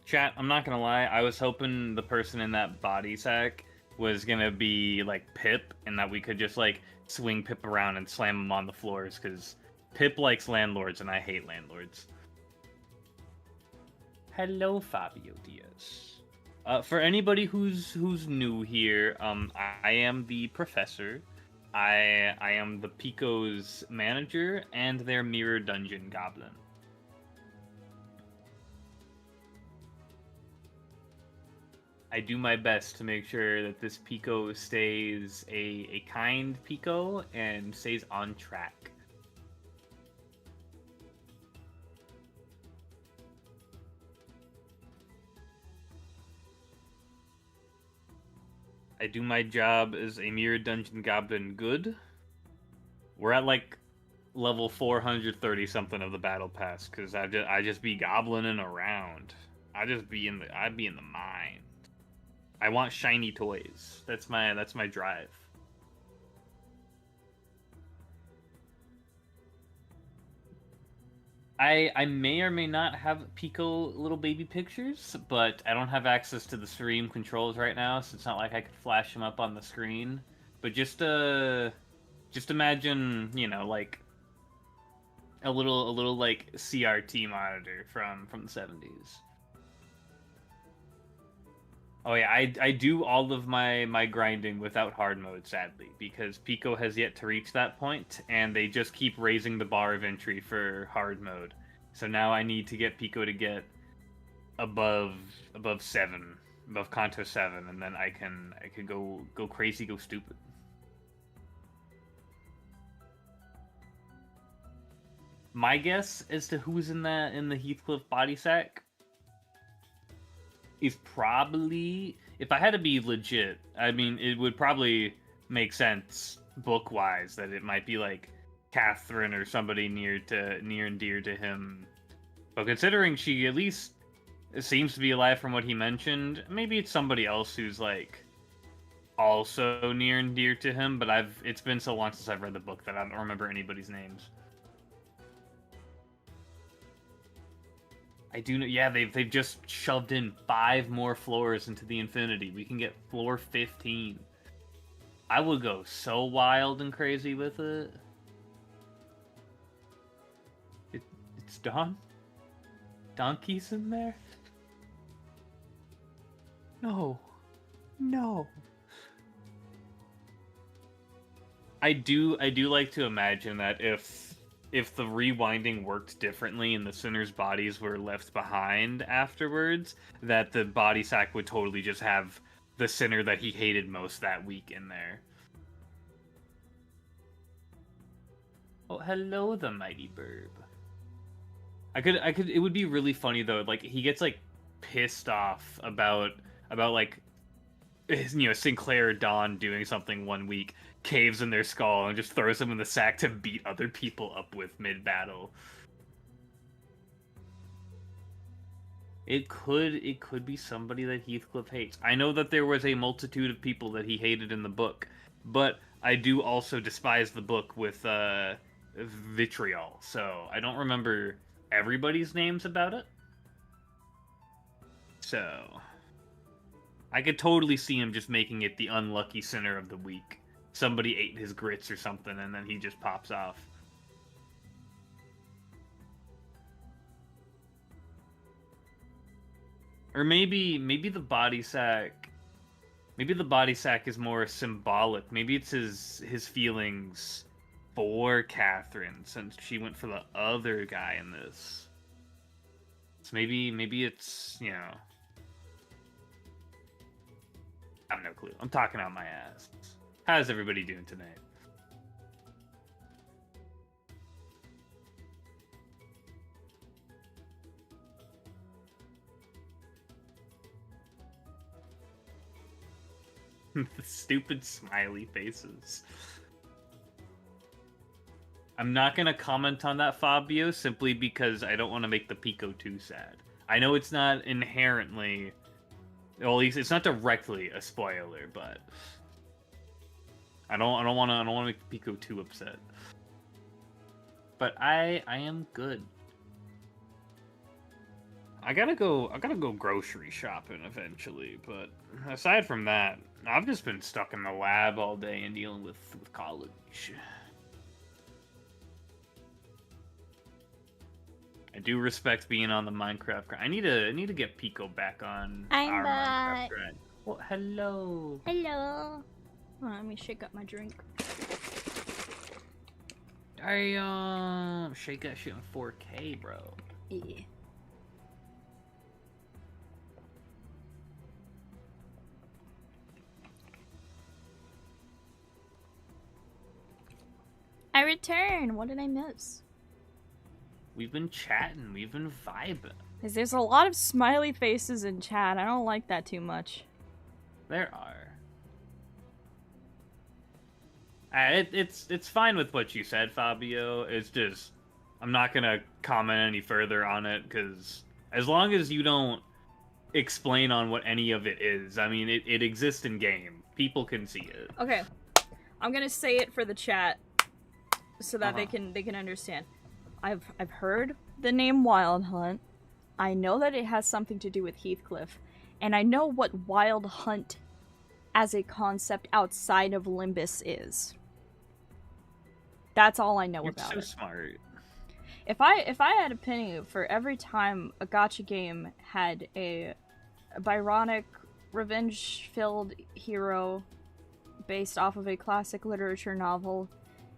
Speaker 2: Chat, I'm not gonna lie, I was hoping the person in that body sack was gonna be like Pip, and that we could just like swing Pip around and slam him on the floors, because Pip likes landlords and I hate landlords. Hello, Fabio Diaz. For anybody who's new here, I am the professor. I am the PIKO's manager and their mirror dungeon goblin. I do my best to make sure that this PIKO stays a kind PIKO and stays on track. I do my job as a mirror dungeon goblin good. We're at like level 430 something of the battle pass, because I just be goblining around. I'd be in the mine. I want shiny toys. That's my drive. I may or may not have PIKO little baby pictures, but I don't have access to the stream controls right now, so it's not like I could flash them up on the screen. But just imagine, you know, like a little like CRT monitor from the 70s. Oh yeah, I do all of my grinding without hard mode, sadly, because PIKO has yet to reach that point, and they just keep raising the bar of entry for hard mode. So now I need to get PIKO to get above 7, above Kanto 7, and then I could go crazy, go stupid. My guess as to who's in the Heathcliff body sack is probably, if I had to be legit, I mean, it would probably make sense book-wise that it might be like Catherine or somebody near and dear to him. But considering she at least seems to be alive from what he mentioned, maybe it's somebody else who's like also near and dear to him, but it's been so long since I've read the book that I don't remember anybody's names. I do know. Yeah, they've just shoved in 5 more floors into the Infinity. We can get floor 15. I would go so wild and crazy with it. It's Don? Donkey's in there? No. No. I do like to imagine that if the rewinding worked differently and the sinners' bodies were left behind afterwards, that the body sack would totally just have the sinner that he hated most that week in there. Oh, hello, the mighty burb. I could. It would be really funny though. Like he gets like pissed off about like, Sinclair or Don doing something one week, caves in their skull and just throws them in the sack to beat other people up with mid-battle. It could be somebody that Heathcliff hates. I know that there was a multitude of people that he hated in the book, but I do also despise the book with vitriol, so I don't remember everybody's names about it. So I could totally see him just making it the unlucky sinner of the week. Somebody ate his grits or something, and then he just pops off. Or maybe the body sack. Maybe the body sack is more symbolic. Maybe it's his feelings for Catherine, since she went for the other guy in this. So maybe it's, I have no clue. I'm talking out my ass. How's everybody doing tonight? The stupid smiley faces. I'm not going to comment on that, Fabio, simply because I don't want to make the PIKO too sad. I know it's not inherently... Well, at least it's not directly a spoiler, but... I don't want to make the PIKO too upset. But I am good. I gotta go grocery shopping eventually, but aside from that, I've just been stuck in the lab all day and dealing with college. I do respect being on the Minecraft grind. I need to get PIKO back on our Minecraft grind. Well, hello.
Speaker 1: Hello. Oh, let me shake up my drink.
Speaker 2: Shake that shit in 4K, bro.
Speaker 1: Yeah. I return. What did I miss?
Speaker 2: We've been chatting. We've been vibing.
Speaker 1: Because there's a lot of smiley faces in chat. I don't like that too much.
Speaker 2: There are. It's fine with what you said, Fabio. It's just I'm not gonna comment any further on it because as long as you don't explain on what any of it is, I mean, it exists in game. People can see it.
Speaker 1: Okay, I'm gonna say it for the chat so that they can understand. I've heard the name Wild Hunt. I know that it has something to do with Heathcliff, and I know what Wild Hunt as a concept outside of Limbus is. That's all I know about it.
Speaker 2: You're so smart.
Speaker 1: If I had a penny for every time a gacha game had a Byronic, revenge-filled hero based off of a classic literature novel,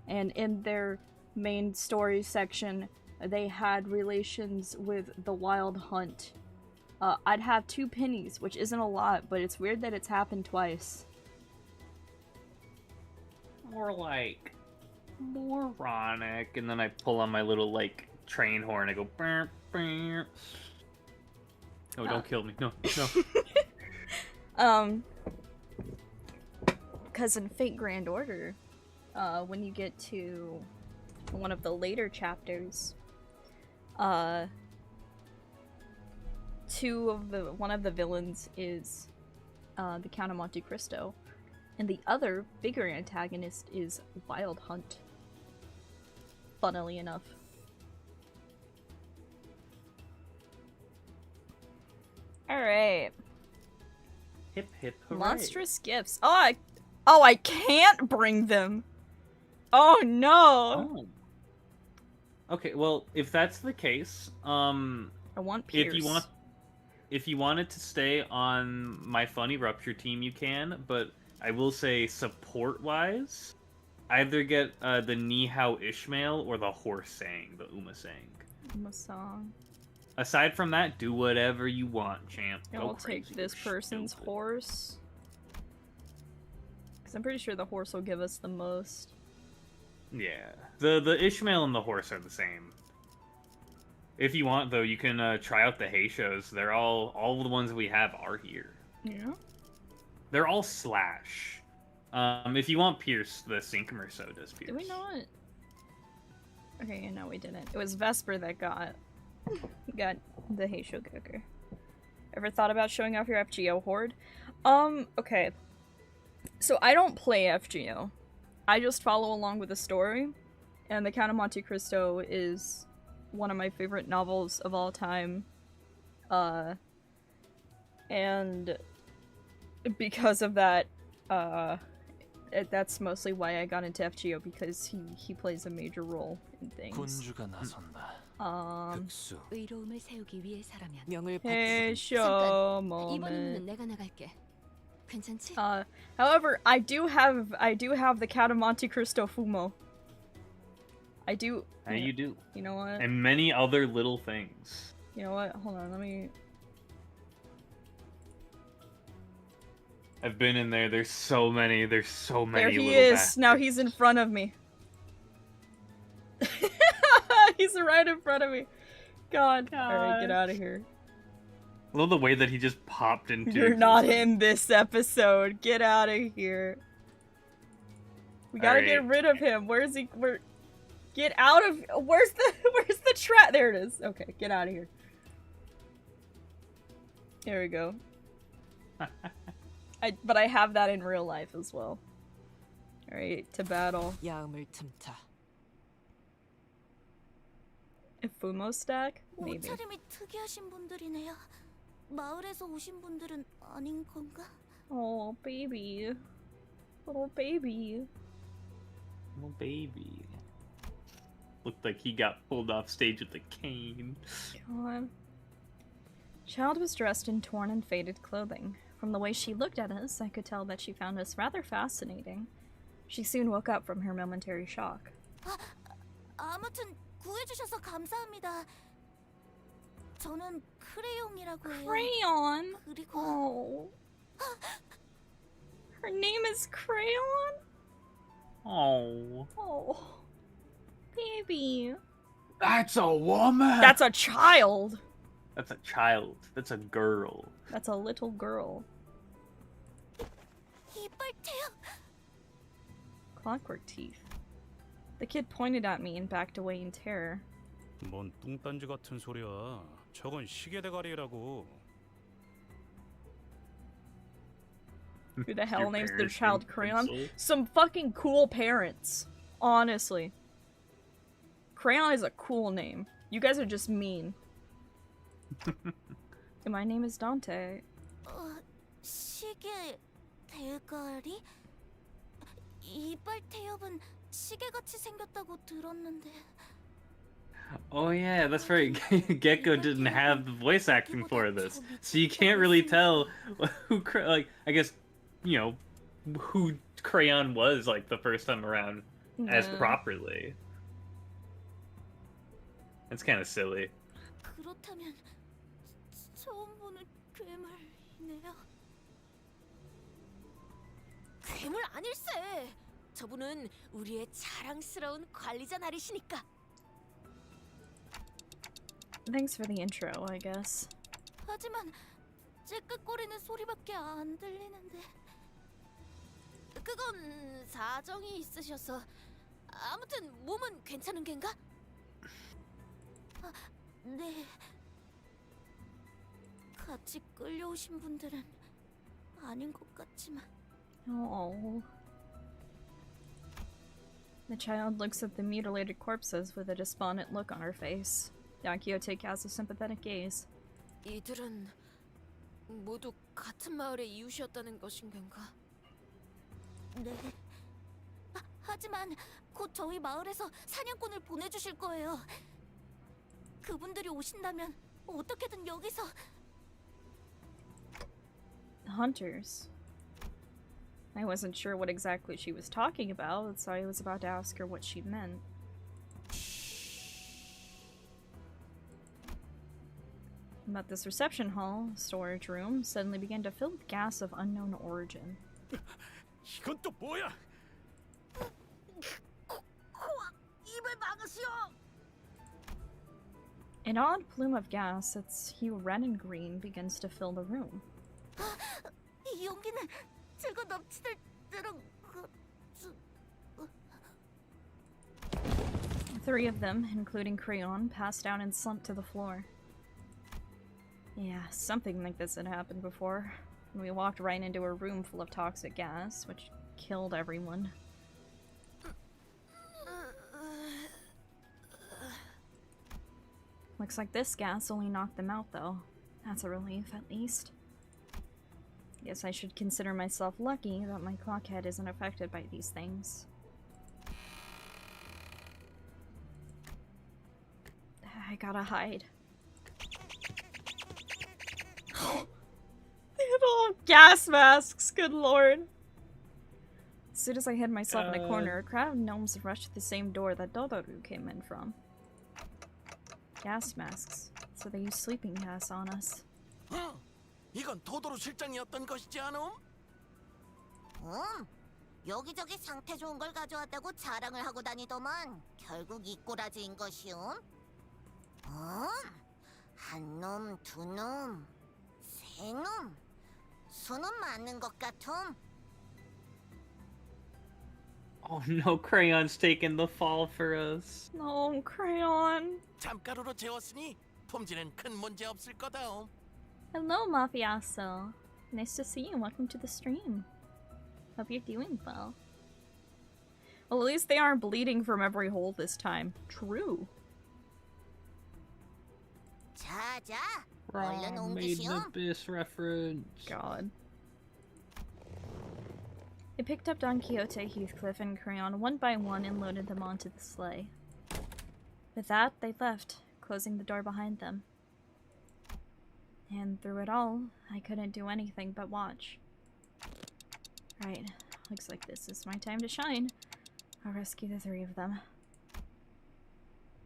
Speaker 1: and in their main story section they had relations with the Wild Hunt, I'd have 2 pennies, which isn't a lot, but it's weird that it's happened twice.
Speaker 2: More like moronic, and then I pull on my little like train horn. I go, burr, burr. Oh, don't kill me! No.
Speaker 1: Because in Fate Grand Order, when you get to one of the later chapters, one of the villains is the Count of Monte Cristo, and the other bigger antagonist is Wild Hunt. Funnily enough. Alright.
Speaker 2: Hip hip hooray.
Speaker 1: Monstrous gifts. Oh, I can't bring them. Oh no.
Speaker 2: Oh. Okay, well, if that's the case,
Speaker 1: I want Pierce.
Speaker 2: if you want it to stay on my Funny Rupture team, you can, but I will say support-wise, either get the Nihao Ishmael or the Horse Sang, the Umasang.
Speaker 1: Umasang.
Speaker 2: Aside from that, do whatever you want, champ.
Speaker 1: Yeah,
Speaker 2: Go
Speaker 1: we'll
Speaker 2: crazy,
Speaker 1: take this
Speaker 2: go
Speaker 1: person's
Speaker 2: stupid.
Speaker 1: horse. Because I'm pretty sure the horse will give us the most.
Speaker 2: Yeah. The Ishmael and the horse are the same. If you want, though, you can try out the Heishos. They're all the ones we have are here.
Speaker 1: Yeah.
Speaker 2: They're all slash. If you want Pierce, the Synchromer so does Pierce.
Speaker 1: Did we not? Okay, no, we didn't. It was Vesper that got the Heisho cooker. Ever thought about showing off your FGO horde? Okay. So I don't play FGO. I just follow along with the story, and The Count of Monte Cristo is one of my favorite novels of all time. And because of that, that's mostly why I got into FGO, because he plays a major role in things.
Speaker 11: 군주가 나선다. 극수.
Speaker 8: 의로움을 세우기 위해서라면.
Speaker 5: 명을
Speaker 1: Heisho
Speaker 8: 이번
Speaker 1: moment.
Speaker 8: 임무는 내가 나갈게. 괜찮지?
Speaker 1: However, I do have the Count of Monte Cristo fumo. I do.
Speaker 2: And you do.
Speaker 1: You know what?
Speaker 2: And many other little things.
Speaker 1: You know what? Hold on, let me.
Speaker 2: I've been in there. There's so many. There's so many.
Speaker 1: There he
Speaker 2: little
Speaker 1: is.
Speaker 2: bastards.
Speaker 1: Now he's in front of me. He's right in front of me. God. Alright, get out of here.
Speaker 2: I love the way that he just popped into.
Speaker 1: You're not in this episode. Get out of here. We gotta get rid of him. Where's he? Get out of. Where's the trap? There it is. Okay, get out of here. There we go. But I have that in real life as well. Alright, to battle.
Speaker 5: 야음을 틈타.
Speaker 1: A fumo stack? Maybe.
Speaker 4: 옷차림이 특이하신 분들이네요. 마을에서 오신 분들은 아닌 건가?
Speaker 1: Oh, baby. Little baby.
Speaker 2: Little baby. Looked like he got pulled off stage with a cane.
Speaker 1: God. Child was dressed in torn and faded clothing. From the way she looked at us, I could tell that she found us rather fascinating. She soon woke up from her momentary shock.
Speaker 4: 아무튼 구해주셔서 감사합니다. 저는 크레용이라고 해요.
Speaker 1: Crayon?
Speaker 4: 그리고
Speaker 1: Oh. Her name is Crayon?
Speaker 2: Oh.
Speaker 1: Oh. Baby.
Speaker 2: That's a woman!
Speaker 1: That's a child!
Speaker 2: That's a child. That's a girl.
Speaker 1: That's a little girl.
Speaker 4: 이빨 태요.
Speaker 1: Clockwork teeth. The kid pointed at me and backed away in terror.
Speaker 12: 뭔 뚱딴지 같은 소리야. 저건 시계 대가리라고.
Speaker 1: Who the hell
Speaker 2: Your
Speaker 1: names their
Speaker 2: parents
Speaker 1: child
Speaker 2: named
Speaker 1: Crayon?
Speaker 2: Pencil?
Speaker 1: Some fucking cool parents. Honestly. Crayon is a cool name. You guys are just mean. And my name is Dante.
Speaker 4: 시계 대가리? 이빨 태엽은 시계같이 생겼다고 들었는데.
Speaker 2: Oh yeah, that's right. Gecko didn't have the voice acting for this, so you can't really tell who, like, I guess, you know, who Crayon was like the first time around as properly. It's kind of silly.
Speaker 4: 그렇다면 처음 보는 괴물이네요. 괴물 아닐세. 저분은 우리의 자랑스러운 관리자 나리시니까.
Speaker 1: Thanks for the intro, I guess.
Speaker 4: 하지만 찌끄거리는 소리밖에 안 들리는데. 그건 사정이 있으셔서. 아무튼 몸은 괜찮은 겐가? 아, 네. 같이 끌려오신 분들은 아닌 것 같지만.
Speaker 1: Oh. The child looks at the mutilated corpses with a despondent look on her face. Don Quixote casts a sympathetic gaze.
Speaker 4: 이들은 모두 같은 마을의 이웃이었다는 것인 건가?
Speaker 13: 네. 하지만 곧 저희 마을에서 사냥꾼을 보내주실 거예요. 그분들이 오신다면 어떻게든 여기서...
Speaker 1: Hunters. I wasn't sure what exactly she was talking about, so I was about to ask her what she meant. But this reception hall, storage room, suddenly began to fill with gas of unknown origin.
Speaker 6: 이건 또 뭐야?
Speaker 13: 입을 막으시오!
Speaker 1: An odd plume of gas, its hue red and green, begins to fill the room.
Speaker 13: 이 용기는 제가 납치될 때랑
Speaker 1: Three of them, including Crayon, passed down and slumped to the floor. Yeah, something like this had happened before. We walked right into a room full of toxic gas, which killed everyone. Looks like this gas only knocked them out, though. That's a relief, at least. Guess I should consider myself lucky that my clockhead isn't affected by these things. I gotta hide. They had all gas masks, good lord. As soon as I hid myself in a corner, a crowd of gnomes rushed to the same door that Dodoru came in from. Gas masks. So they use sleeping gas on us.
Speaker 9: 이건 도도로 실장이었던 것이지 않음?
Speaker 13: 여기저기 상태 좋은 걸 가져왔다고 자랑을 하고 다니더만 결국 이 꼬라지인 것이오. 한 놈, 두 놈, 세 놈. 수는 맞는 것 같음.
Speaker 2: Oh no, Crayon's taking the fall for us.
Speaker 1: No, Crayon.
Speaker 9: 잠가루로 재웠으니 품질은 큰 문제 없을 거다.
Speaker 1: Hello, Mafioso. Nice to see you. Welcome to the stream. Hope you're doing well. Well, at least they aren't bleeding from every hole this time. True.
Speaker 13: 자자,
Speaker 2: Made
Speaker 13: 얼른
Speaker 2: the
Speaker 13: 옮기시오.
Speaker 2: Abyss reference.
Speaker 1: God. I picked up Don Quixote, Heathcliff, and Crayon one by one and loaded them onto the sleigh. With that, they left, closing the door behind them. And through it all, I couldn't do anything but watch. Right, looks like this is my time to shine. I'll rescue the three of them.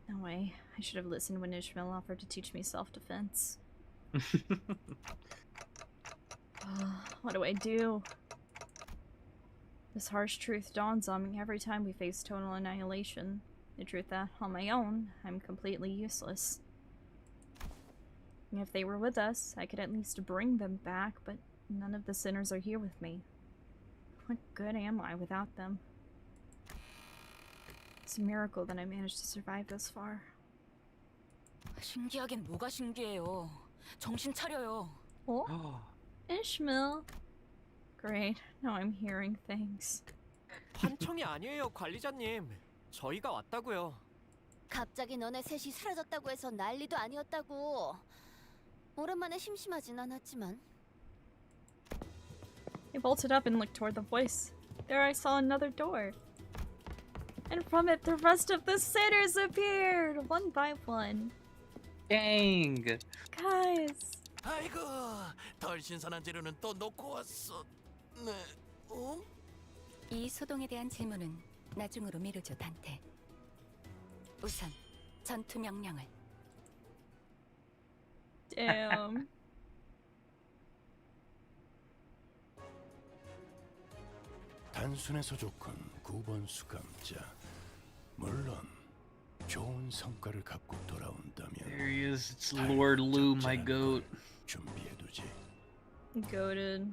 Speaker 1: No way, I should have listened when Ishmael offered to teach me self-defense. What do I do? This harsh truth dawns on me every time we face total annihilation. The truth that, on my own, I'm completely useless. If they were with us, I could at least bring them back, but none of the sinners are here with me. What good am I without them? It's a miracle that I managed to survive this far.
Speaker 8: 신기하긴 뭐가 신기해요. 정신 차려요.
Speaker 1: Oh? Ishmael. Great, now I'm hearing things.
Speaker 14: 판청이 아니에요, 관리자님. 저희가 왔다고요.
Speaker 4: 갑자기 너네 셋이 사라졌다고 해서 난리도 아니었다고. 오랜만에 심심하진 않았지만.
Speaker 1: I bolted up and looked toward the voice. There I saw another door. And from it, the rest of the sinners appeared, one by one.
Speaker 2: Dang!
Speaker 1: Guys!
Speaker 9: 아이고, 덜 신선한 재료는 또 놓고 왔어. 네,
Speaker 8: 이 소동에 대한 질문은 나중으로 미루죠, 단테. 우선 전투 명령을.
Speaker 1: Damn.
Speaker 15: 단순해서 좋군, 9번 수감자. 물론 좋은 성과를 갖고 돌아온다면.
Speaker 2: There he is. It's Lord Lou, my goat.
Speaker 15: 준비해두지.
Speaker 1: Goated.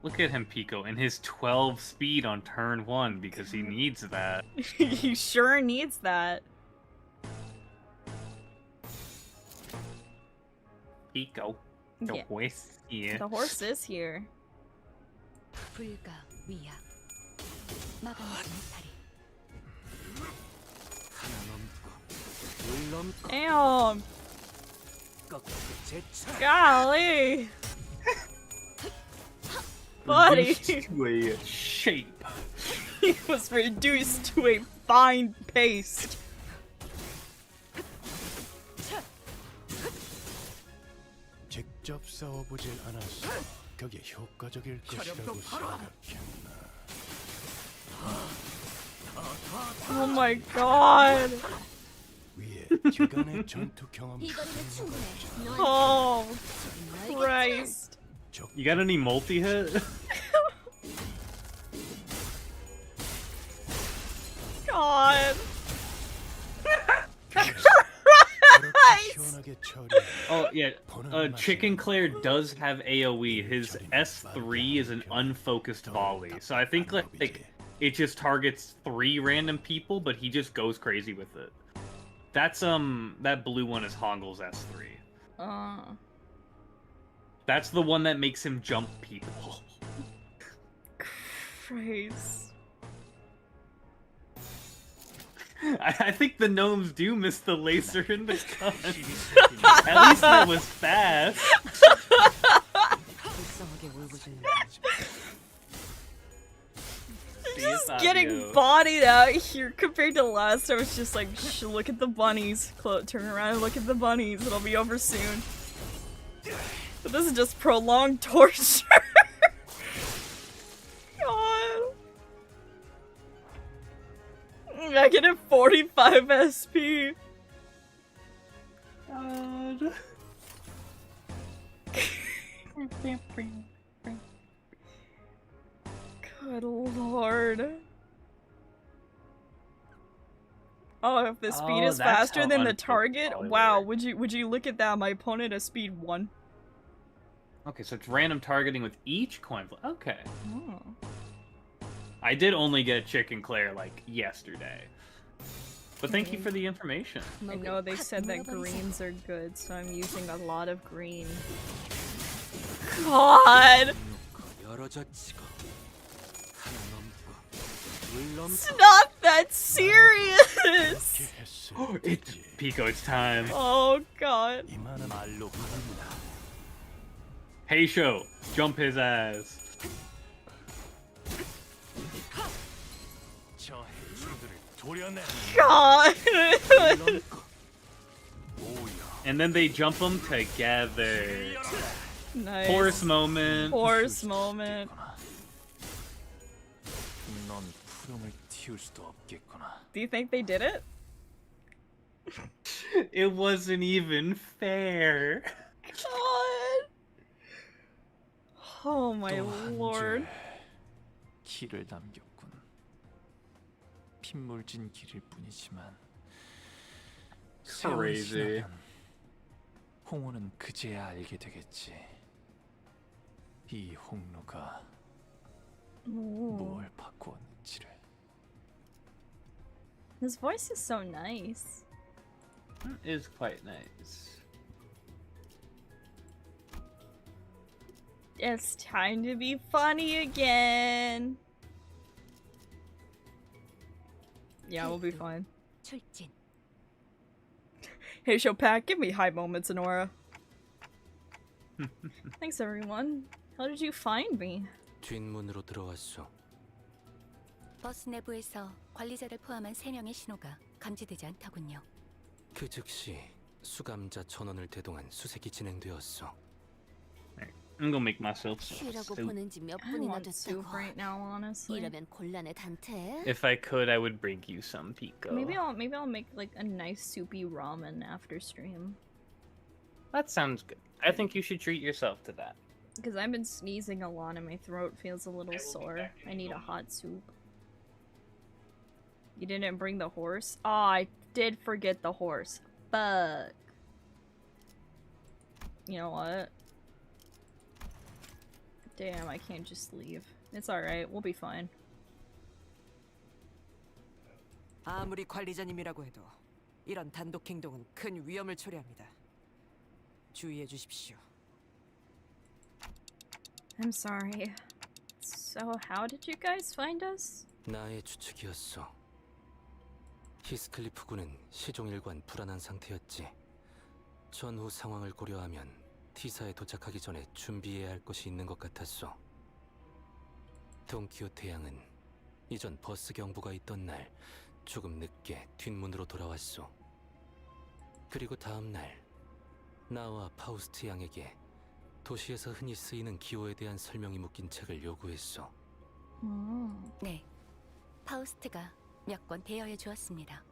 Speaker 2: Look at him, PIKO, and his 12 speed on turn 1 because he needs that.
Speaker 1: He sure needs that.
Speaker 2: PIKO. The horse here.
Speaker 1: The horse is here.
Speaker 8: 불가 위야. 막아내지 못하리.
Speaker 10: 하나 넘고 둘 넘고.
Speaker 1: Damn. Golly! Buddy!
Speaker 2: Reduced to a shape.
Speaker 1: He was reduced to a fine paste.
Speaker 15: 직접 싸워보질 않았어. 그게 효과적일 것이라고 생각했나?
Speaker 1: Oh my god!
Speaker 15: 위에 기간의 전투 경험.
Speaker 1: Oh, Christ!
Speaker 2: You got any multi-hit?
Speaker 1: God!
Speaker 2: Oh yeah, Chicken Claire does have AoE. His S3 is an unfocused volley, so I think like it just targets 3 random people, but he just goes crazy with it. That's that blue one is Hongel's S3. That's the one that makes him jump people.
Speaker 1: Christ.
Speaker 2: I think the gnomes do miss the laser in the gun. At least that was fast.
Speaker 1: Just getting bodied out here compared to last. I was just like, shh, look at the bunnies. Turn around and look at the bunnies. It'll be over soon. But this is just prolonged torture. God. I get a 45 SP. God. Good lord. Oh, if the speed is faster than the target? Wow, would you look at that? My opponent has speed 1.
Speaker 2: Okay, so it's random targeting with each coin flip. Okay.
Speaker 1: Oh.
Speaker 2: I did only get Chicken Claire like yesterday. But thank you for the information.
Speaker 1: I know they said that greens are good, so I'm using a lot of green. God! It's not that serious!
Speaker 2: It's PIKO, it's time.
Speaker 1: Oh god.
Speaker 2: Hey show, jump his ass.
Speaker 1: God!
Speaker 2: And then they jump them together.
Speaker 1: Nice.
Speaker 2: Horse moment.
Speaker 1: Horse moment. Do you think they did it?
Speaker 2: It wasn't even fair.
Speaker 1: God. Oh my lord.
Speaker 11: 길을 남겼군. 핏물진 길일 뿐이지만 세월이
Speaker 2: Crazy.
Speaker 11: 지나면 홍우는 그제야 알게 되겠지. 이 홍루가 뭘 바꾸었는지를.
Speaker 1: His voice is so nice.
Speaker 2: It is quite nice.
Speaker 1: It's time to be funny again. Yeah, we'll be fine. Hey, Showpack, give me high moments, Nora. Thanks, everyone. How did you find me?
Speaker 10: 뒷문으로 들어왔소.
Speaker 8: 버스 내부에서 관리자를 포함한 3명의 신호가 감지되지 않더군요.
Speaker 10: 그 즉시 수감자 전원을 대동한 수색이 진행되었소.
Speaker 2: I'm gonna make myself
Speaker 4: 쉬라고
Speaker 2: soup.
Speaker 4: 보낸 지 몇
Speaker 1: I
Speaker 4: 분이나
Speaker 1: want soup
Speaker 4: 됐다고.
Speaker 1: right now, honestly.
Speaker 4: 이러면 곤란해 단테.
Speaker 2: If I could, I would bring you some PIKO.
Speaker 1: Maybe I'll make like a nice soupy ramen after stream.
Speaker 2: That sounds good. I think you should treat yourself to that.
Speaker 1: Because I've been sneezing a lot and my throat feels a little sore. I need a hot soup. You didn't bring the horse? Oh, I did forget the horse. Fuck. You know what? Damn, I can't just leave. It's alright, we'll be fine.
Speaker 5: 아무리 관리자님이라고 해도 이런 단독 행동은 큰 위험을 초래합니다. 주의해 주십시오.
Speaker 1: I'm sorry. So, how did you guys find us?
Speaker 10: 나의 추측이었어. 히스클리프 군은 시종일관 불안한 상태였지. 전후 상황을 고려하면 T사에 도착하기 전에 준비해야 할 것이 있는 것 같았소. 돈키호테 양은 이전 버스 경보가 있던 날 조금 늦게 뒷문으로 돌아왔소. 그리고 다음 날 나와 파우스트 양에게 도시에서 흔히 쓰이는 기호에 대한 설명이 묶인 책을 요구했소.
Speaker 8: 네, 파우스트가 몇 권 대여해 주었습니다.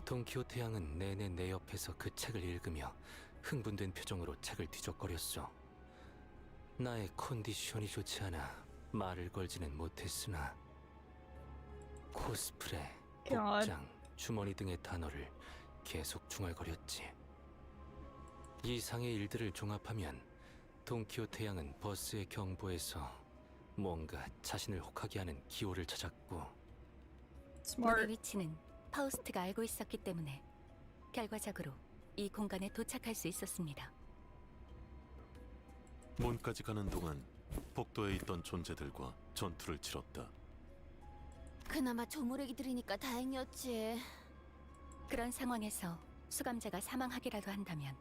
Speaker 10: 돈키호테 양은 내내 내 옆에서 그 책을 읽으며 흥분된 표정으로 책을 뒤적거렸소. 나의 컨디션이 좋지 않아 말을 걸지는 못했으나 코스프레, 복장, 주머니 등의 단어를 계속 중얼거렸지. 이상의 일들을 종합하면 돈키호테 양은 버스의 경보에서 뭔가 자신을 혹하게 하는 기호를 찾았고,
Speaker 8: 문의 위치는 파우스트가 알고 있었기 때문에 결과적으로 이 공간에 도착할 수 있었습니다.
Speaker 16: 문까지 가는 동안 복도에 있던 존재들과 전투를 치렀다.
Speaker 4: 그나마 조무래기들이니까 다행이었지.
Speaker 8: 그런 상황에서 수감자가 사망하기라도 한다면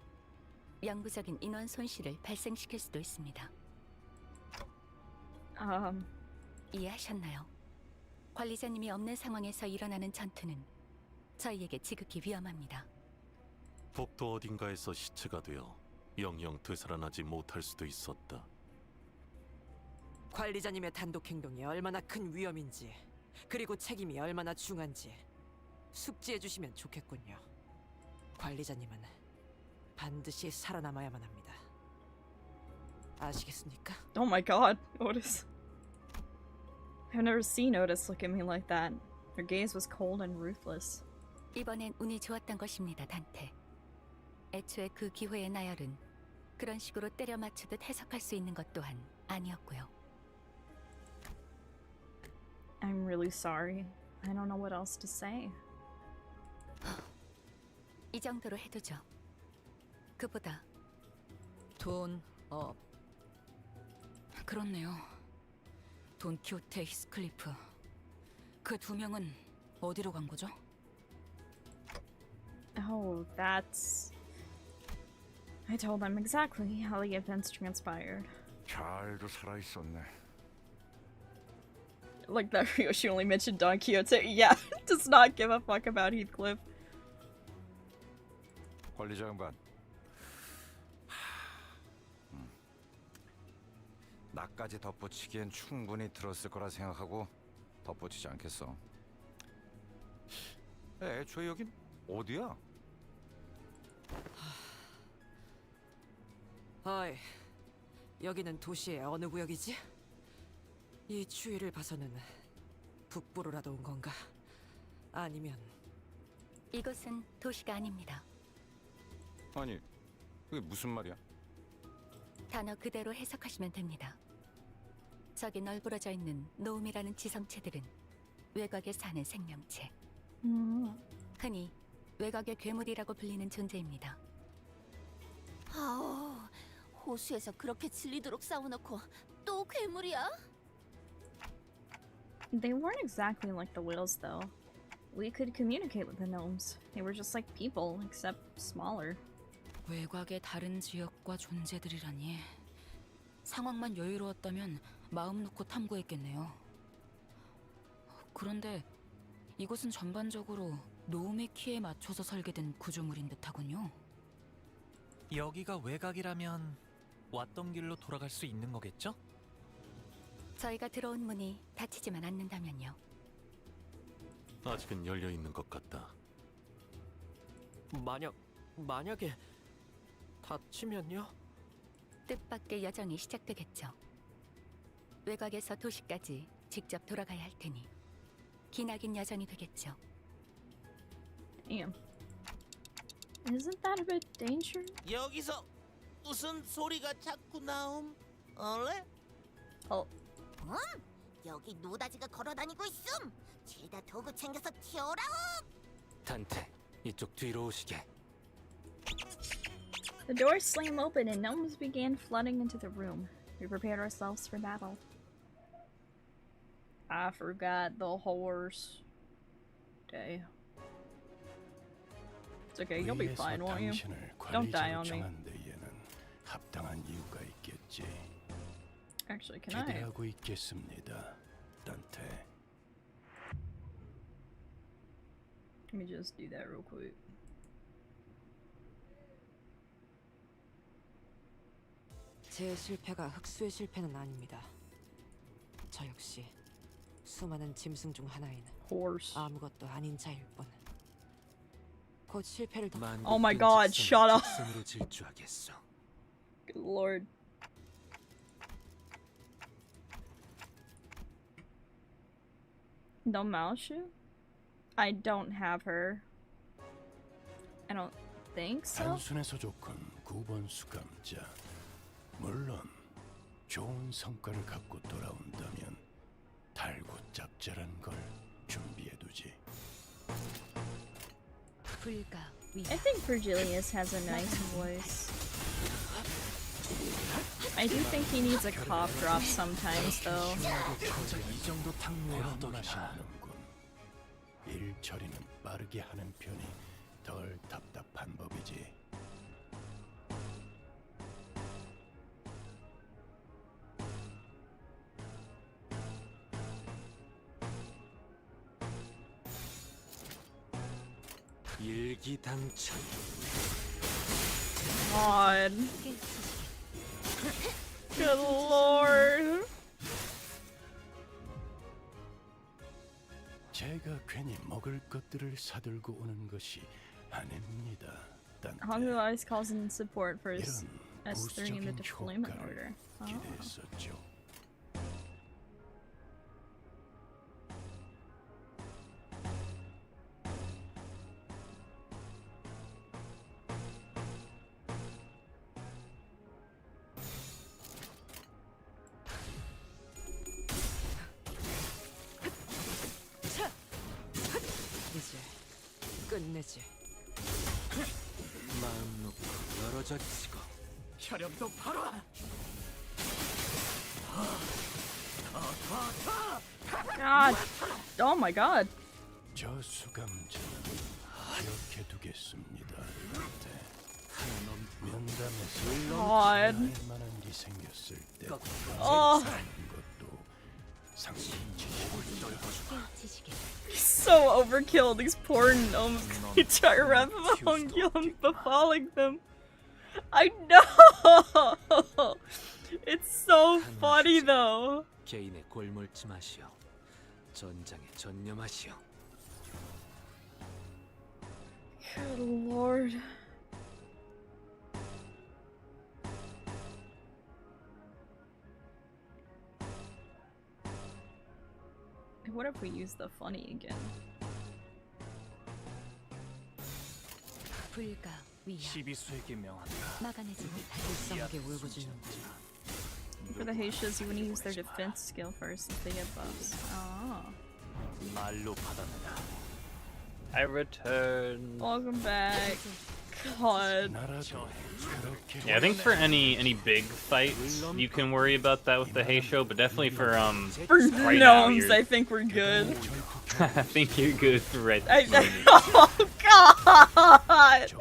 Speaker 8: 영구적인 인원 손실을 발생시킬 수도 있습니다. 이해하셨나요? 관리자님이 없는 상황에서 일어나는 전투는 저희에게 지극히 위험합니다.
Speaker 16: 복도 어딘가에서 시체가 되어 영영 되살아나지 못할 수도 있었다.
Speaker 5: 관리자님의 단독 행동이 얼마나 큰 위험인지, 그리고 책임이 얼마나 중한지 숙지해 주시면 좋겠군요. 관리자님은 반드시 살아남아야만 합니다. 아시겠습니까?
Speaker 1: Oh my god, Otis. I've never seen Otis look at me like that. Her gaze was cold and ruthless.
Speaker 8: 이번엔 운이 좋았던 것입니다, 단테. 애초에 그 기회의 나열은 그런 식으로 때려 맞추듯 해석할 수 있는 것 또한 아니었고요.
Speaker 1: I'm really sorry. I don't know what else to say.
Speaker 8: 이 정도로 해두죠. 그보다
Speaker 14: 돈,
Speaker 8: 그렇네요. 돈키호테, 히스클리프, 그 두 명은 어디로 간 거죠?
Speaker 1: Oh, that's... I told them exactly how the events transpired.
Speaker 7: 잘도 살아있었네.
Speaker 1: Like that Ryoshi only mentioned Don Quixote. Yeah, does not give a fuck about Heathcliff.
Speaker 7: 관리자 양반. 나까지 덧붙이기엔 충분히 들었을 거라 생각하고 덧붙이지 않겠어. 애초에 여긴 어디야?
Speaker 5: 어이, 여기는 도시의 어느 구역이지? 이 추위를 봐서는 북부로라도 온 건가? 아니면
Speaker 8: 이곳은 도시가 아닙니다.
Speaker 7: 아니, 그게 무슨 말이야?
Speaker 8: 단어 그대로 해석하시면 됩니다. 저기 널브러져 있는 노움이라는 지성체들은 외곽에 사는 생명체. 흔히 외곽의 괴물이라고 불리는 존재입니다.
Speaker 4: 아우, 호수에서 그렇게 질리도록 싸워놓고 또 괴물이야?
Speaker 1: They weren't exactly like the whales, though. We could communicate with the gnomes. They were just like people, except smaller.
Speaker 8: 외곽의 다른 지역과 존재들이라니. 상황만 여유로웠다면 마음 놓고 탐구했겠네요. 그런데 이곳은 전반적으로 노움의 키에 맞춰서 설계된 구조물인 듯하군요.
Speaker 11: 여기가 외곽이라면 왔던 길로 돌아갈 수 있는 거겠죠?
Speaker 8: 저희가 들어온 문이 닫히지만 않는다면요.
Speaker 16: 아직은 열려 있는 것 같다.
Speaker 14: 만약에 닫히면요?
Speaker 8: 뜻밖의 여정이 시작되겠죠. 외곽에서 도시까지 직접 돌아가야 할 테니 기나긴 여정이 되겠죠.
Speaker 1: Damn. Isn't that a bit dangerous?
Speaker 9: 여기서 무슨 소리가 자꾸 나옴? 얼레?
Speaker 13: 여기 노다지가 걸어다니고 있음. 죄다 도구 챙겨서 튀어라오.
Speaker 10: 단테, 이쪽 뒤로 오시게.
Speaker 1: The doors slam open and gnomes began flooding into the room. We prepared ourselves for battle. I forgot the horse. Okay. It's okay, you'll be
Speaker 15: 위에서
Speaker 1: fine, won't you?
Speaker 15: 당신을
Speaker 1: Don't die
Speaker 15: 관리자로
Speaker 1: on me.
Speaker 15: 정한 데에는 합당한 이유가 있겠지.
Speaker 1: Actually, can I?
Speaker 15: 기대하고 있겠습니다, 단테.
Speaker 1: Let me just do that real quick.
Speaker 5: 제 실패가 흑수의 실패는 아닙니다. 저 역시 수많은 짐승 중 하나인 아무것도 아닌 자일 뿐. 곧 실패를 더.
Speaker 1: Oh my god, shut up.
Speaker 10: 직선으로 질주하겠어.
Speaker 1: Good lord. No Malshu? I don't have her. I don't think so.
Speaker 15: 단순해서 좋군 9번 수감자. 물론 좋은 성과를 갖고 돌아온다면 달고 짭짤한 걸 준비해두지.
Speaker 1: I think Virgilius has a nice voice. I do think he needs a cough drop sometimes, though.
Speaker 15: 이 정도 탕후루 맛이는군. 일 처리는 빠르게 하는 편이 덜 답답한 법이지.
Speaker 10: 일기당천.
Speaker 1: God. Good lord.
Speaker 15: 제가 괜히 먹을 것들을 사들고 오는 것이 아닙니다.
Speaker 1: Hongu always calls in support for his
Speaker 15: 이런
Speaker 1: S3 in the
Speaker 15: 부수적인
Speaker 1: deployment
Speaker 15: 효과를
Speaker 1: order. Oh.
Speaker 15: 기대했었죠.
Speaker 5: 이제 끝내지.
Speaker 10: 마음 놓고 열어젖히고.
Speaker 9: 혈염도 바로.
Speaker 1: God. Oh my god.
Speaker 15: 저 수감자는 기억해 두겠습니다. 면담에서
Speaker 1: God.
Speaker 15: 할 만한 게 생겼을 때
Speaker 1: Oh.
Speaker 15: 것도 상심지식을
Speaker 1: So overkill, these poor gnomes try to wrap around Yon befalling them. I know! It's so funny though.
Speaker 10: 개인의 골몰지 마시오. 전장에 전념하시오.
Speaker 1: Good lord. What if we use the funny again?
Speaker 11: 시비수에게 명한다.
Speaker 5: 불쌍하게 울부짖는지.
Speaker 1: For the Haitians, you want to use their defense skill first if they get buffs. Oh.
Speaker 11: 말로 받아내라.
Speaker 2: I return.
Speaker 1: Welcome back. God.
Speaker 2: Yeah, I think for any big fights, you can worry about that with the Heisho, but definitely for right
Speaker 1: gnomes,
Speaker 2: now,
Speaker 1: I think we're good.
Speaker 2: I think you're good for right.
Speaker 1: Oh god!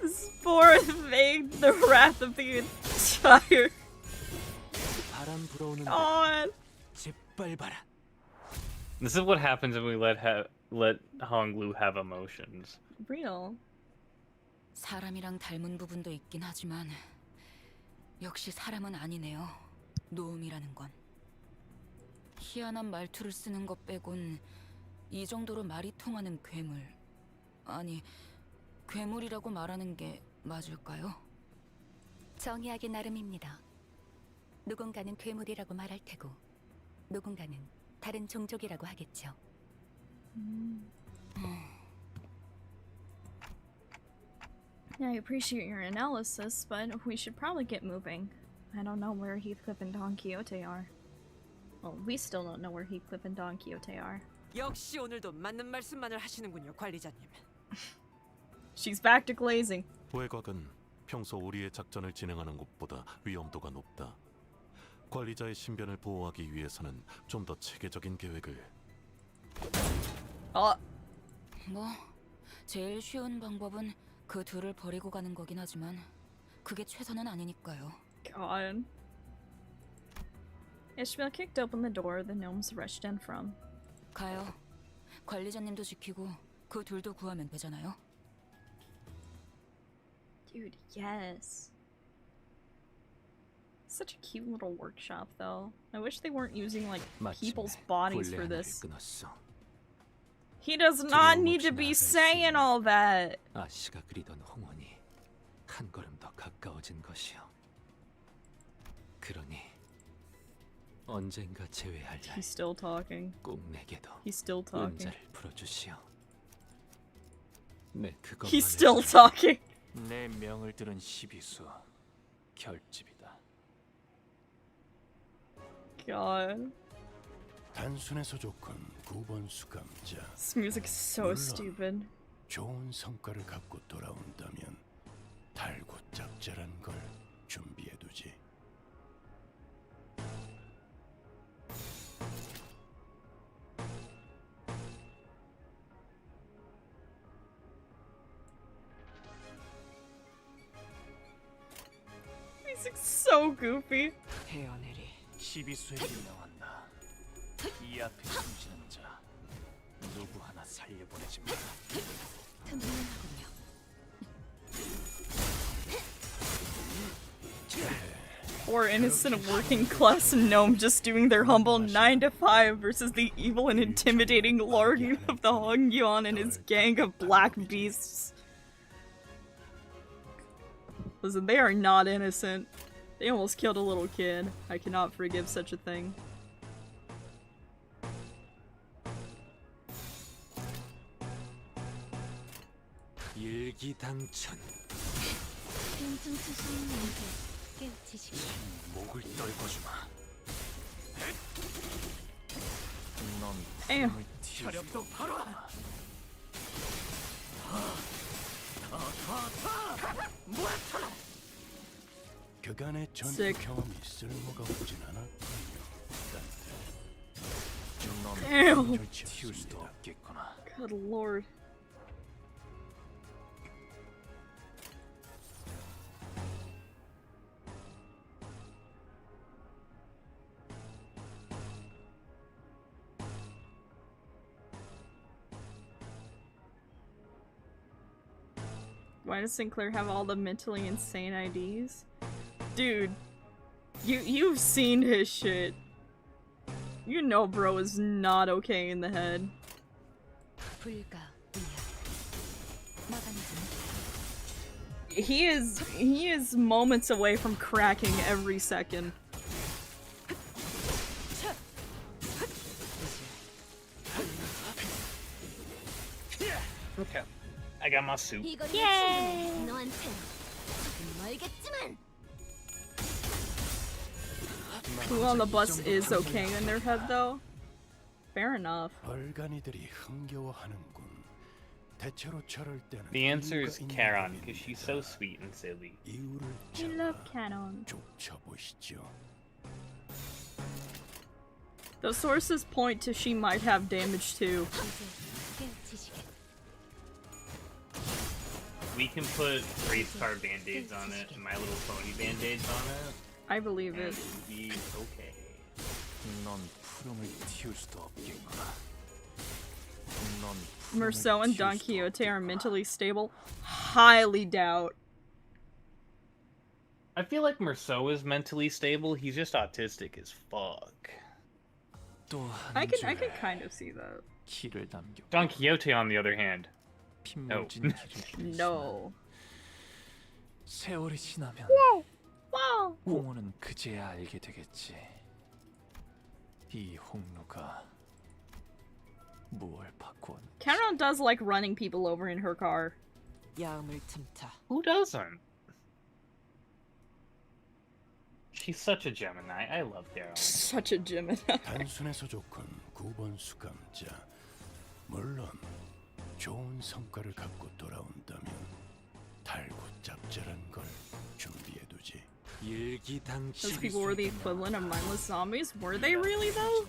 Speaker 1: This poor thing, the wrath of the entire.
Speaker 10: 바람 불어오는
Speaker 1: God.
Speaker 10: 짓밟아라.
Speaker 2: This is what happens when we let Honglu have emotions.
Speaker 1: Real.
Speaker 8: 사람이랑 닮은 부분도 있긴 하지만 역시 사람은 아니네요. 노음이라는 건. 희한한 말투를 쓰는 것 빼곤 이 정도로 말이 통하는 괴물. 아니, 괴물이라고 말하는 게 맞을까요?
Speaker 17: 정의하기 나름입니다. 누군가는 괴물이라고 말할 테고 누군가는 다른 종족이라고 하겠죠.
Speaker 1: Yeah, I appreciate your analysis, but we should probably get moving. I don't know where Heathcliff and Don Quixote are. Well, we still don't know where Heathcliff and Don Quixote are.
Speaker 5: 역시 오늘도 맞는 말씀만을 하시는군요, 관리자님.
Speaker 1: She's back to glazing.
Speaker 16: 외곽은 평소 우리의 작전을 진행하는 곳보다 위험도가 높다. 관리자의 신변을 보호하기 위해서는 좀 더 체계적인 계획을.
Speaker 8: 뭐 제일 쉬운 방법은 그 둘을 버리고 가는 거긴 하지만 그게 최선은 아니니까요.
Speaker 1: God. Ishmael kicked open the door the gnomes rushed in from.
Speaker 8: 가요. 관리자님도 지키고 그 둘도 구하면 되잖아요.
Speaker 1: Dude, yes. Such a cute little workshop, though. I wish they weren't using, like, people's bodies for this. He does not need to be saying all that!
Speaker 10: 아씨가 그리던 홍원이 한 걸음 더 가까워진 것이요. 그러니 언젠가 재회할 날
Speaker 1: He's still talking.
Speaker 10: 꼭 내게도
Speaker 1: He's still talking.
Speaker 10: 은자를 풀어주시오. 네, 그것만을
Speaker 1: He's still talking.
Speaker 11: 내 명을 들은 시비수 결집이다.
Speaker 1: God.
Speaker 15: 단순해서 좋건 9번 수감자.
Speaker 1: This music is so stupid.
Speaker 15: 좋은 성과를 갖고 돌아온다면 달고 짭짤한 걸 준비해두지.
Speaker 1: Music's so goofy.
Speaker 11: 헤어내리 시비수에게 명한다. 이 앞에 숨지는 자 누구 하나 살려보내지 마라.
Speaker 1: Poor innocent working class gnome just doing their humble 9 to 5 versus the evil and intimidating lord of the Hongyuan and his gang of black beasts. Listen, they are not innocent. They almost killed a little kid. I cannot forgive such a thing.
Speaker 10: 일기당천. 목을 떨궈주마. 넌
Speaker 1: Damn.
Speaker 11: 혈압도 바로.
Speaker 15: 그간의 전투
Speaker 1: Sick.
Speaker 15: 경험이 쓸모가 없진 않았군요.
Speaker 1: Damn.
Speaker 11: 튀울 수도 없겠구나.
Speaker 1: Good lord. Why does Sinclair have all the mentally insane IDs? Dude, you've seen his shit. You know bro is not okay in the head. He is moments away from cracking every second.
Speaker 2: Okay. I got my suit.
Speaker 1: Yay! Who on the bus is okay in their head though? Fair enough.
Speaker 15: 얼간이들이 흥겨워하는군. 대체로 저럴 때는
Speaker 2: The answer is
Speaker 15: 이유가
Speaker 2: Charon,
Speaker 15: 있는
Speaker 2: because she's so sweet and silly.
Speaker 15: 이유를
Speaker 1: I love Canon.
Speaker 15: 좁혀보시죠.
Speaker 1: The sources point to she might have damage too.
Speaker 2: We can put race car band-aids on it and My Little Pony band-aids on it.
Speaker 1: I believe it.
Speaker 2: And be okay.
Speaker 11: 넌 푸름을 튀울 수도 없겠구나. 넌
Speaker 1: Merceau and Don Quixote are mentally stable? Highly doubt.
Speaker 2: I feel like Merceau is mentally stable, he's just autistic as fuck.
Speaker 1: I can kind of see that.
Speaker 11: 길을 남겨.
Speaker 2: Don Quixote, on the other hand. No.
Speaker 1: No.
Speaker 11: 세월이 지나면
Speaker 1: Wow.
Speaker 11: 홍우는 그제야 알게 되겠지. 이 홍루가 무얼 바꾸었.
Speaker 1: Cameron does like running people over in her car.
Speaker 5: 야음을 틈타.
Speaker 2: Who doesn't? She's such a Gemini. I love Daryl.
Speaker 1: Such a Gemini.
Speaker 15: 단순해서 좋건 9번 수감자. 물론 좋은 성과를 갖고 돌아온다면 달고 짭짤한 걸 준비해두지.
Speaker 1: Those people were the equivalent of mindless zombies. Were they really though?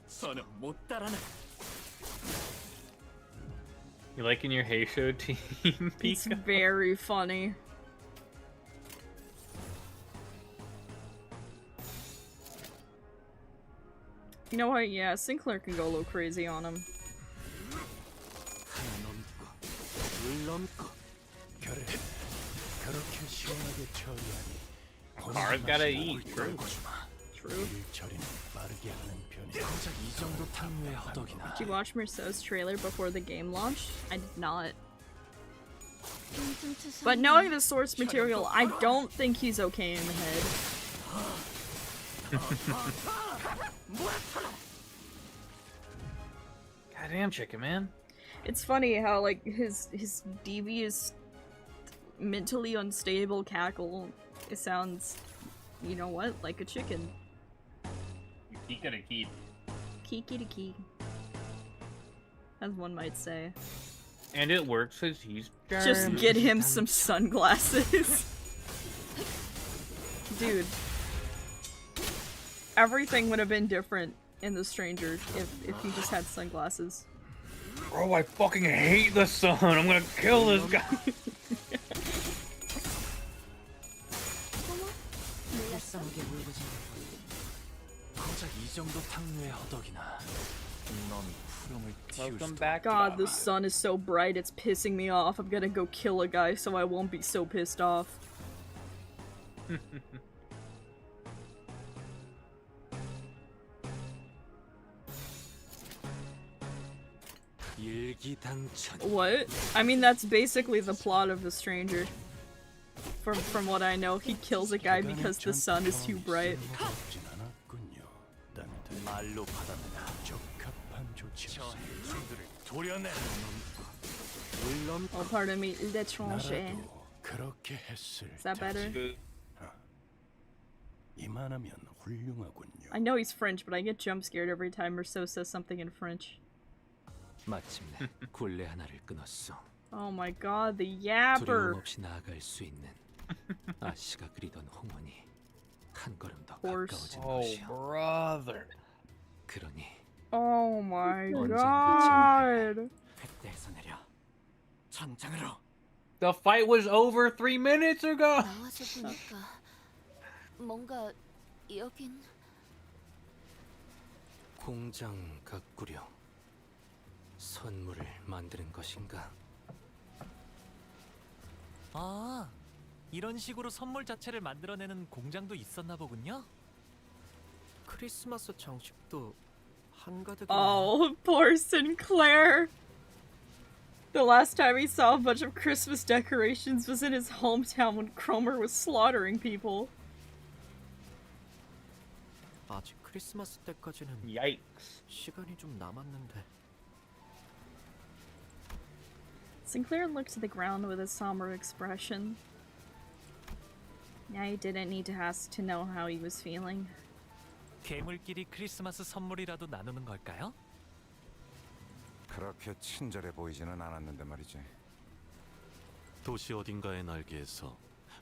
Speaker 11: 선은 못 따라나.
Speaker 2: You liking your Heisho team,
Speaker 1: It's
Speaker 2: PIKO?
Speaker 1: very funny. You know what? Yeah, Sinclair can go a little crazy on him.
Speaker 2: Mara's gotta eat. True.
Speaker 1: True. Did you watch Merceau's trailer before the game launched? I did not. But knowing the source material, I don't think he's okay in the head.
Speaker 2: Goddamn chicken, man.
Speaker 1: It's funny how like his devious, mentally unstable cackle, it sounds, you know what, like a chicken.
Speaker 2: Kika to keep.
Speaker 1: Kiki to key. As one might say.
Speaker 2: And it works because he's
Speaker 1: Just
Speaker 2: German.
Speaker 1: get him some sunglasses. Dude. Everything would have been different in The Stranger if he just had sunglasses.
Speaker 2: Bro, I fucking hate the sun. I'm gonna kill this guy. Welcome back.
Speaker 1: God, the sun is so bright, it's pissing me off. I'm gonna go kill a guy so I won't be so pissed off. What? I mean, that's basically the plot of The Stranger. From what I know, he kills a guy because the sun is too bright. Oh, pardon me, l'étranger. Is that better? I know he's French, but I get jump scared every time Merceau says something in French.
Speaker 10: 마침내 굴레 하나를 끊었어.
Speaker 1: Oh my god, the yapper!
Speaker 10: 두려움 없이 나아갈 수 있는 아씨가 그리던 홍원이 한 걸음 더
Speaker 1: Horse.
Speaker 10: 가까워진
Speaker 2: Oh,
Speaker 10: 것이야.
Speaker 2: brother.
Speaker 10: 그러니
Speaker 1: Oh my
Speaker 10: 언젠가
Speaker 1: god!
Speaker 9: 그때에서 내려 전장으로.
Speaker 2: The fight was over 3 minutes ago.
Speaker 4: 나와서 보니까 뭔가 여긴
Speaker 10: 공장 가꾸려 선물을 만드는 것인가?
Speaker 11: 아, 이런 식으로 선물 자체를 만들어내는 공장도 있었나 보군요.
Speaker 14: 크리스마스 장식도 한가득.
Speaker 1: Oh, poor Sinclair! The last time he saw a bunch of Christmas decorations was in his hometown when Cromer was slaughtering people.
Speaker 14: 아직 크리스마스 때까지는
Speaker 2: Yikes.
Speaker 14: 시간이 좀 남았는데.
Speaker 1: Sinclair looked to the ground with a somber expression. I didn't need to ask to know how he was feeling.
Speaker 11: 괴물끼리 크리스마스 선물이라도 나누는 걸까요?
Speaker 7: 그렇게 친절해 보이지는 않았는데 말이지.
Speaker 16: 도시 어딘가의 날개에서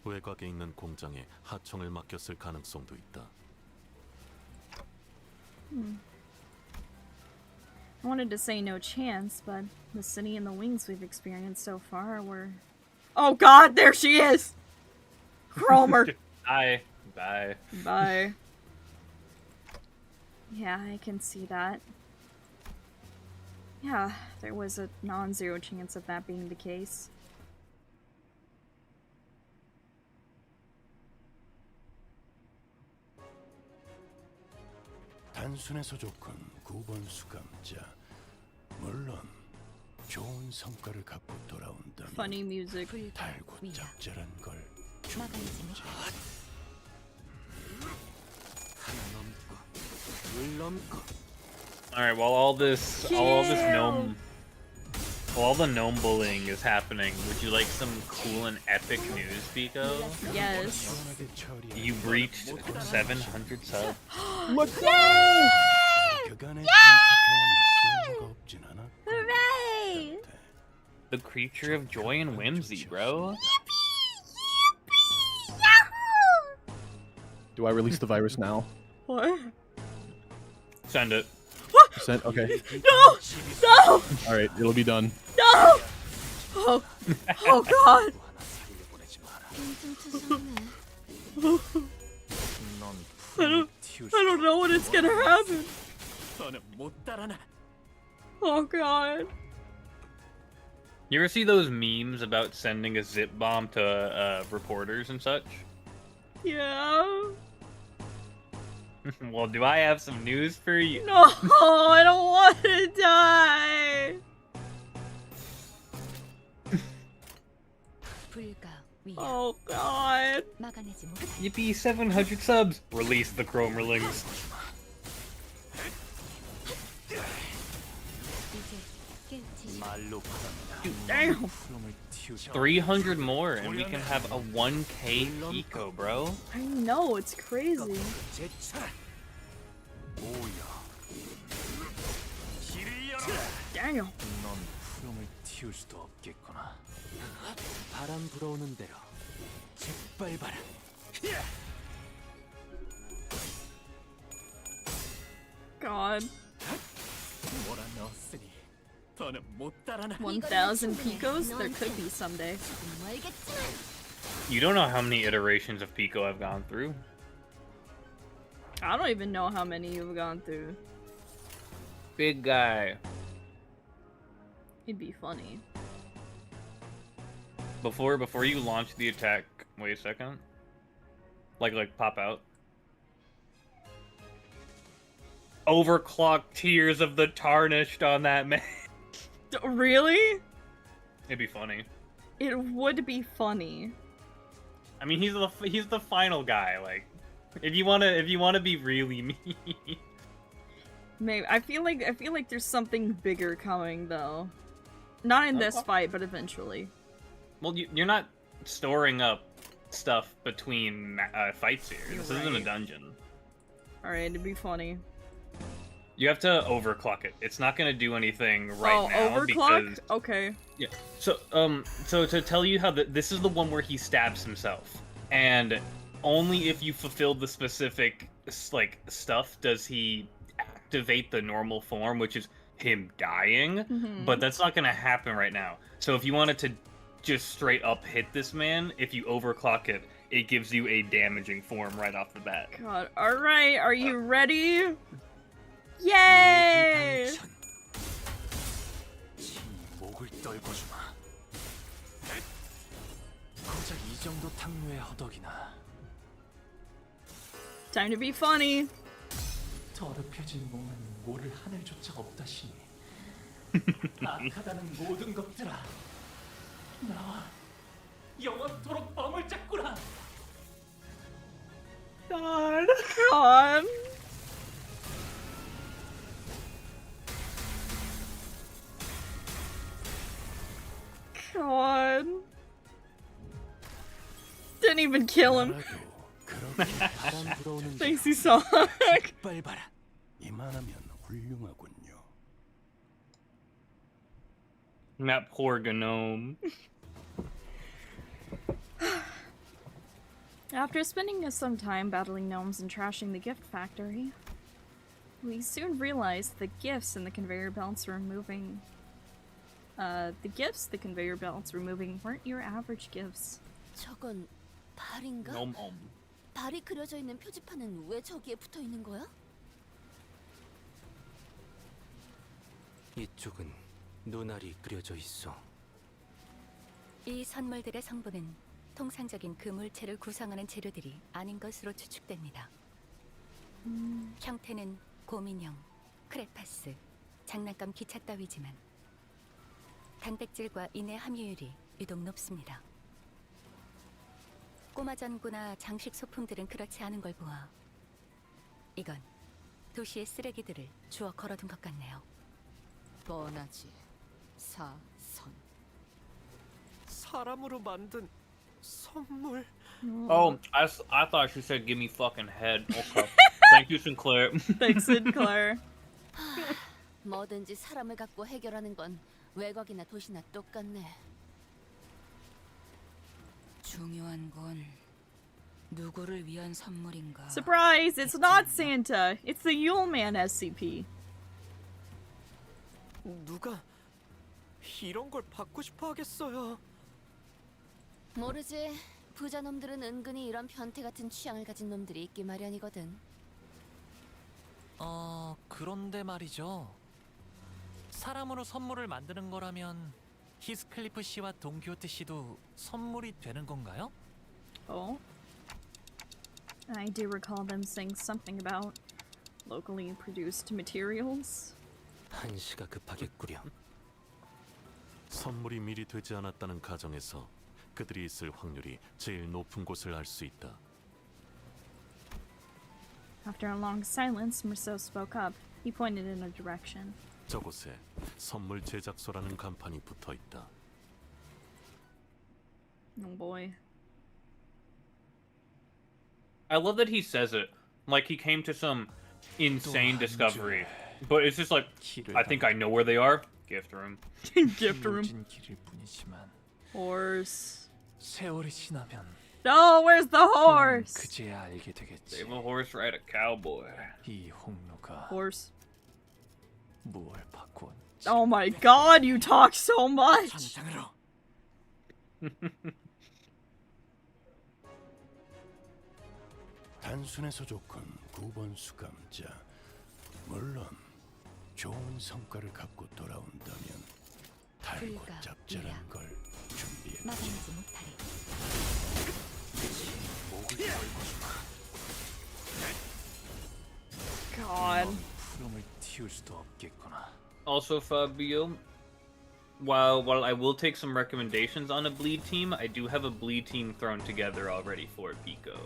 Speaker 16: 외곽에 있는 공장에 하청을 맡겼을 가능성도 있다.
Speaker 1: I wanted to say no chance, but the city and the wings we've experienced so far were... Oh god, there she is! Cromer!
Speaker 2: Bye. Bye.
Speaker 1: Bye. Yeah, I can see that. Yeah, there was a non-zero chance of that being the case.
Speaker 15: 단순해서 좋군 9번 수감자. 물론 좋은 성과를 갖고 돌아온다면
Speaker 1: Funny music.
Speaker 15: 달고 짭짤한 걸
Speaker 2: Alright, while all the gnome bullying is happening, would you like some cool and epic news, PIKO?
Speaker 1: Yes.
Speaker 2: You reached 700 subs.
Speaker 1: Let's go! Hooray!
Speaker 2: The creature of joy and whimsy, bro.
Speaker 18: Do I release the virus now?
Speaker 1: What?
Speaker 2: Send it.
Speaker 1: Woo!
Speaker 3: Sent. Okay.
Speaker 1: No! No!
Speaker 3: All right, it'll be done.
Speaker 1: No! Oh, oh God! I don't know when it's gonna happen. Oh God.
Speaker 2: You ever see those memes about sending a zip bomb to reporters and such?
Speaker 1: Yeah.
Speaker 2: Well, do I have some news for you?
Speaker 1: No, I don't want to die. Oh God.
Speaker 2: Yippee, 700 subs! Release the Chromerlings.
Speaker 1: Damn.
Speaker 2: 300 more and we can have a 1k PIKO, bro.
Speaker 1: I know, it's crazy. Damn.
Speaker 10: 바람 불어오는 대로 짓밟아라.
Speaker 1: God. 1,000 PIKOs? There could be someday.
Speaker 2: You don't know how many iterations of PIKO I've gone through.
Speaker 1: I don't even know how many you've gone through.
Speaker 2: Big guy.
Speaker 1: It'd be funny.
Speaker 2: Before you launch the attack, wait a second. Like pop out. Overclock Tears of the Tarnished on that man.
Speaker 1: Really?
Speaker 2: It'd be funny.
Speaker 1: It would be funny.
Speaker 2: I mean, he's the final guy. Like, if you wanna be really mean.
Speaker 1: Maybe I feel like there's something bigger coming though. Not in this fight, but eventually.
Speaker 2: Well, you're not storing up stuff between fights here. This isn't a dungeon.
Speaker 1: Alright, it'd be funny.
Speaker 2: You have to overclock it. It's not gonna do anything right now.
Speaker 1: Overclock?
Speaker 2: Because...
Speaker 1: Okay.
Speaker 2: Yeah. So to tell you how this is the one where he stabs himself, and only if you fulfill the specific stuff does he activate the normal form, which is him dying.
Speaker 1: Mm-hmm.
Speaker 2: But that's not gonna happen right now. So if you wanted to just straight up hit this man, if you overclock it, it gives you a damaging form right off the bat.
Speaker 1: God. Alright, are you ready? Yay!
Speaker 11: 목을 떨궈주마. 고작 이 정도 탕류의 허덕이나.
Speaker 1: Time to be funny.
Speaker 11: 더럽혀진 몸은 모를 하늘조차 없다시니. 악하다는 모든 것들아. 나와 영원토록 밤을 짰구나.
Speaker 1: God. God. God. Didn't even kill him. Thanks, Isaac.
Speaker 15: 이만하면 훌륭하군요.
Speaker 2: That poor gnome.
Speaker 1: After spending some time battling gnomes and trashing the gift factory, we soon realized the gifts in the conveyor belts were moving. The conveyor belts were moving weren't your average gifts.
Speaker 4: 저건 발인가? 발이 그려져 있는 표지판은 왜 저기에 붙어 있는 거야?
Speaker 10: 이쪽은 눈알이 그려져 있어.
Speaker 17: 이 선물들의 성분은 통상적인 그 물체를 구성하는 재료들이 아닌 것으로 추측됩니다. 형태는 곰인형, 크레파스, 장난감 기차 따위지만 단백질과 인의 함유율이 유독 높습니다. 꼬마 전구나 장식 소품들은 그렇지 않은 걸 보아 이건 도시의 쓰레기들을 주워 걸어둔 것 같네요.
Speaker 5: 뻔하지. 사선. 사람으로 만든 선물.
Speaker 2: Oh, I thought she said give me fucking head. Okay. Thank you, Sinclair.
Speaker 1: Thanks, Sinclair.
Speaker 4: 뭐든지 사람을 갖고 해결하는 건 외곽이나 도시나 똑같네.
Speaker 8: 중요한 건 누구를 위한 선물인가?
Speaker 1: Surprise! It's not Santa. It's the Yule Man SCP.
Speaker 14: 누가 이런 걸 받고 싶어 하겠어요?
Speaker 4: 모르지. 부자 놈들은 은근히 이런 변태 같은 취향을 가진 놈들이 있기 마련이거든.
Speaker 11: 그런데 말이죠. 사람으로 선물을 만드는 거라면 히스클리프 씨와 돈키호테 씨도 선물이 되는 건가요?
Speaker 1: Oh. I do recall them saying something about locally produced materials.
Speaker 10: 한시가 급하겠구려.
Speaker 16: 선물이 미리 되지 않았다는 가정에서 그들이 있을 확률이 제일 높은 곳을 알 수 있다.
Speaker 1: After a long silence, Merceau spoke up. He pointed in a direction.
Speaker 16: 저곳에 선물 제작소라는 간판이 붙어 있다.
Speaker 1: Oh boy.
Speaker 2: I love that he says it like he came to some insane discovery, but it's just like, I think I know where they are. Gift room.
Speaker 1: Gift room.
Speaker 11: 길일 뿐이지만
Speaker 1: Horse.
Speaker 11: 세월이 지나면
Speaker 1: No, where's the horse?
Speaker 11: 그제야 알게 되겠지.
Speaker 2: Save a horse, ride a cowboy.
Speaker 11: 이 홍로가
Speaker 1: Horse.
Speaker 11: 무엇을 바꾸었?
Speaker 1: Oh my god, you talk so much!
Speaker 15: 단순해서 좋군 9번 수감자. 물론 좋은 성과를 갖고 돌아온다면 달고
Speaker 17: 불가,
Speaker 15: 짭짤한 걸 준비해.
Speaker 17: 막아내지 못하리.
Speaker 11: 목을 걸고
Speaker 1: God.
Speaker 11: 푸름을 틔울 수도 없겠구나.
Speaker 2: Also, Fabio, while I will take some recommendations on a bleed team, I do have a bleed team thrown together already for PIKO.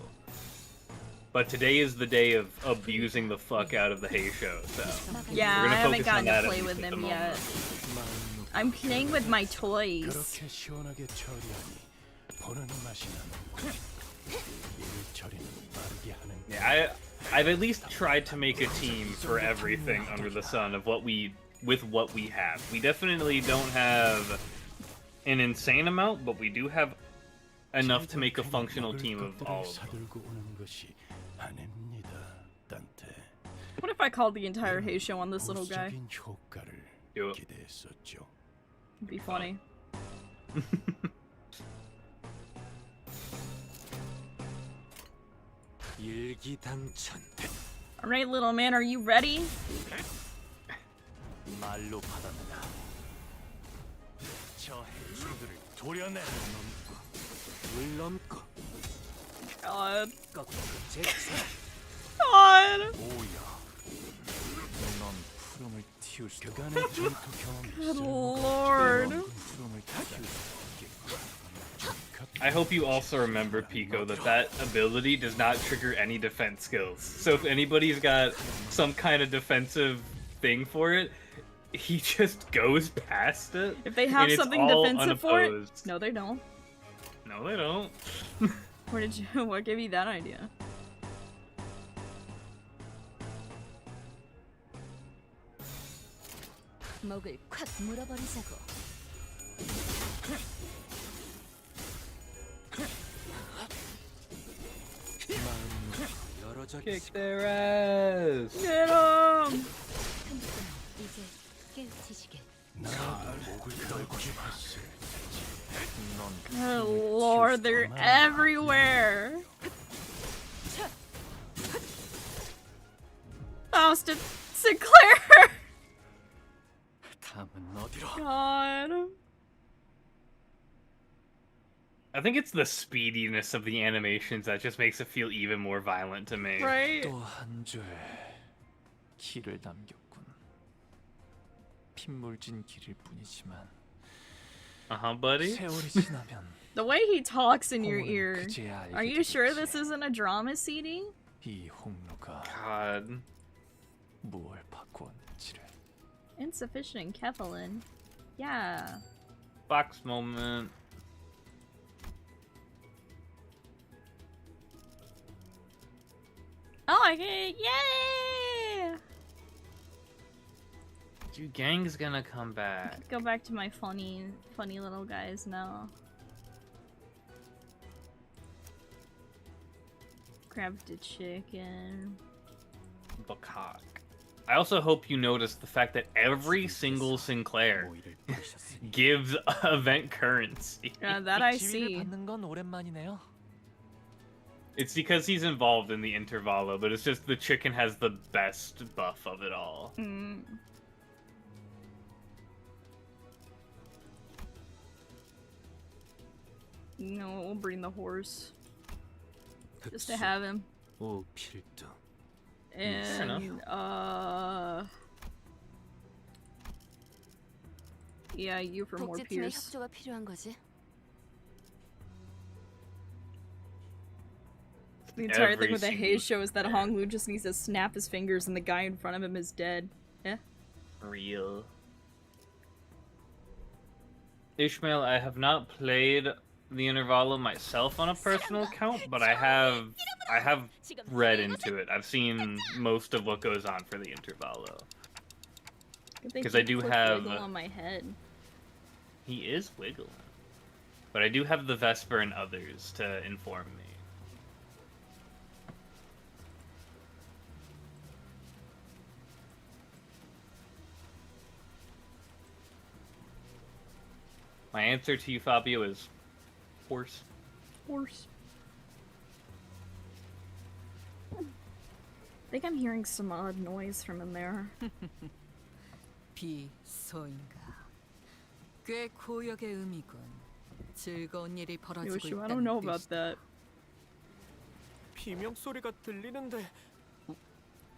Speaker 2: But today is the day of abusing the fuck out of the Hay Show, so
Speaker 1: Yeah,
Speaker 2: we're
Speaker 1: I
Speaker 2: gonna
Speaker 1: haven't
Speaker 2: focus on
Speaker 1: gotten to
Speaker 2: that at
Speaker 1: play
Speaker 2: least
Speaker 1: with
Speaker 2: at the
Speaker 1: them
Speaker 2: moment.
Speaker 1: yet. I'm playing with my toys.
Speaker 15: 그렇게 시원하게 처리하니 보는 맛이 나는. 일 처리는 빠르게 하는.
Speaker 2: Yeah, I've at least tried to make a team for everything under the sun of what we have. We definitely don't have an insane amount, but we do have enough to make a functional team of all of them.
Speaker 1: What if I called the entire Hay Show on this little guy?
Speaker 2: Do it.
Speaker 1: It'd be funny.
Speaker 10: 일기당천.
Speaker 1: Alright, little man, are you ready?
Speaker 11: 말로 받았다. 저 해충들을 도려내.
Speaker 10: 물넘고.
Speaker 1: God.
Speaker 11: 꺾고 제차.
Speaker 1: God.
Speaker 11: 오야. 넌 푸름을 틔울 수
Speaker 15: 그간의 전투 경험이
Speaker 1: Good Lord.
Speaker 11: 푸름을 틔울 수
Speaker 2: I hope you also remember, PIKO, that ability does not trigger any defense skills. So if anybody's got some kind of defensive thing for it, he just goes past it.
Speaker 1: If they have
Speaker 2: and it's
Speaker 1: something
Speaker 2: all
Speaker 1: defensive for it?
Speaker 2: unopposed.
Speaker 1: No, they don't.
Speaker 2: No, they don't.
Speaker 1: Where did you? What gave you that idea?
Speaker 17: 목을 콱 물어버리자고.
Speaker 2: Kick their ass.
Speaker 1: Get him!
Speaker 17: 이제 깨우치시게.
Speaker 1: Oh Lord, they're everywhere. Austin Sinclair.
Speaker 11: 다음은 어디로?
Speaker 1: God.
Speaker 2: I think it's the speediness of the animations that just makes it feel even more violent to me.
Speaker 1: Right?
Speaker 11: 또 한 줄 길을 남겼군. 핏물진 길일 뿐이지만.
Speaker 2: Buddy.
Speaker 11: 세월이 지나면
Speaker 1: The way he talks in your ear.
Speaker 11: 그제야 알게
Speaker 1: Are you sure
Speaker 11: 되겠지.
Speaker 1: this isn't a drama CD?
Speaker 11: 이 홍로가
Speaker 2: God.
Speaker 11: 무엇을 바꾸었는지를.
Speaker 1: Insufficient Kefalin. Yeah.
Speaker 2: Fox moment.
Speaker 1: Oh, I get it. Yay!
Speaker 2: Dude, gang's gonna come back.
Speaker 1: Go back to my funny little guys now. Grab the chicken.
Speaker 2: Bakak. I also hope you notice the fact that every single Sinclair gives event currency.
Speaker 1: Yeah, that I
Speaker 11: 지위를
Speaker 1: see.
Speaker 11: 받는 건 오랜만이네요.
Speaker 2: It's because he's involved in the intervallo, but it's just the chicken has the best buff of it all.
Speaker 1: Mm. No, we'll bring the horse. Just to have him.
Speaker 10: 오 필드.
Speaker 1: And, yeah, you for more
Speaker 17: 복제팀의
Speaker 1: Pierce.
Speaker 17: 협조가 필요한 거지.
Speaker 1: The entire
Speaker 2: Every
Speaker 1: thing with the
Speaker 2: single
Speaker 1: haze show is that Honglu just needs to snap his fingers and the guy in front of him is dead. Eh?
Speaker 2: Real. Ishmael, I have not played the Intervallo myself on a personal account, but I have read into it. I've seen most of what goes on for the Intervallo. Because I do have
Speaker 1: Wiggle on my head.
Speaker 2: He is wiggling. But I do have the Vesper and others to inform me. My answer to you, Fabio, is horse.
Speaker 1: Horse. I think I'm hearing some odd noise from in there.
Speaker 5: 비소인가. 꽤 고역의 의미군. 즐거운 일이 벌어지고
Speaker 1: Yoshi, I
Speaker 5: 있다는
Speaker 1: don't know about
Speaker 5: 뜻이다.
Speaker 1: that.
Speaker 14: 비명 소리가 들리는데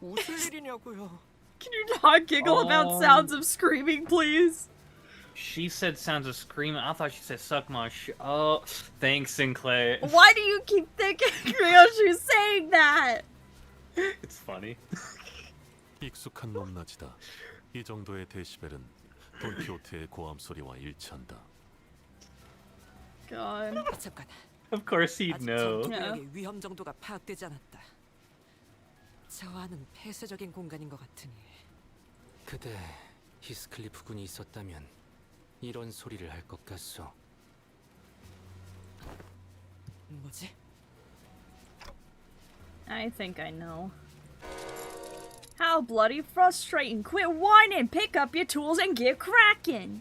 Speaker 14: 웃을 일이냐고요.
Speaker 1: Can you not giggle about sounds of screaming, please?
Speaker 2: She said sounds of screaming. I thought she said suck my sh. Oh, thanks, Sinclair.
Speaker 1: Why do you keep thinking Ryoshi's saying that?
Speaker 2: It's funny.
Speaker 16: 익숙한 높낮이다. 이 정도의 데시벨은 돈키호테의 고함 소리와 일치한다.
Speaker 1: God.
Speaker 5: 잠깐.
Speaker 2: Of course he'd
Speaker 5: 아직
Speaker 2: know.
Speaker 5: 전투구역의 위험 정도가 파악되지 않았다. 저 안은 폐쇄적인 공간인 것 같으니.
Speaker 10: 그대 히스클리프 군이 있었다면 이런 소리를 할 것 같소.
Speaker 5: 뭐지?
Speaker 1: I think I know. How bloody frustrating! Quit whining, pick up your tools and get cracking!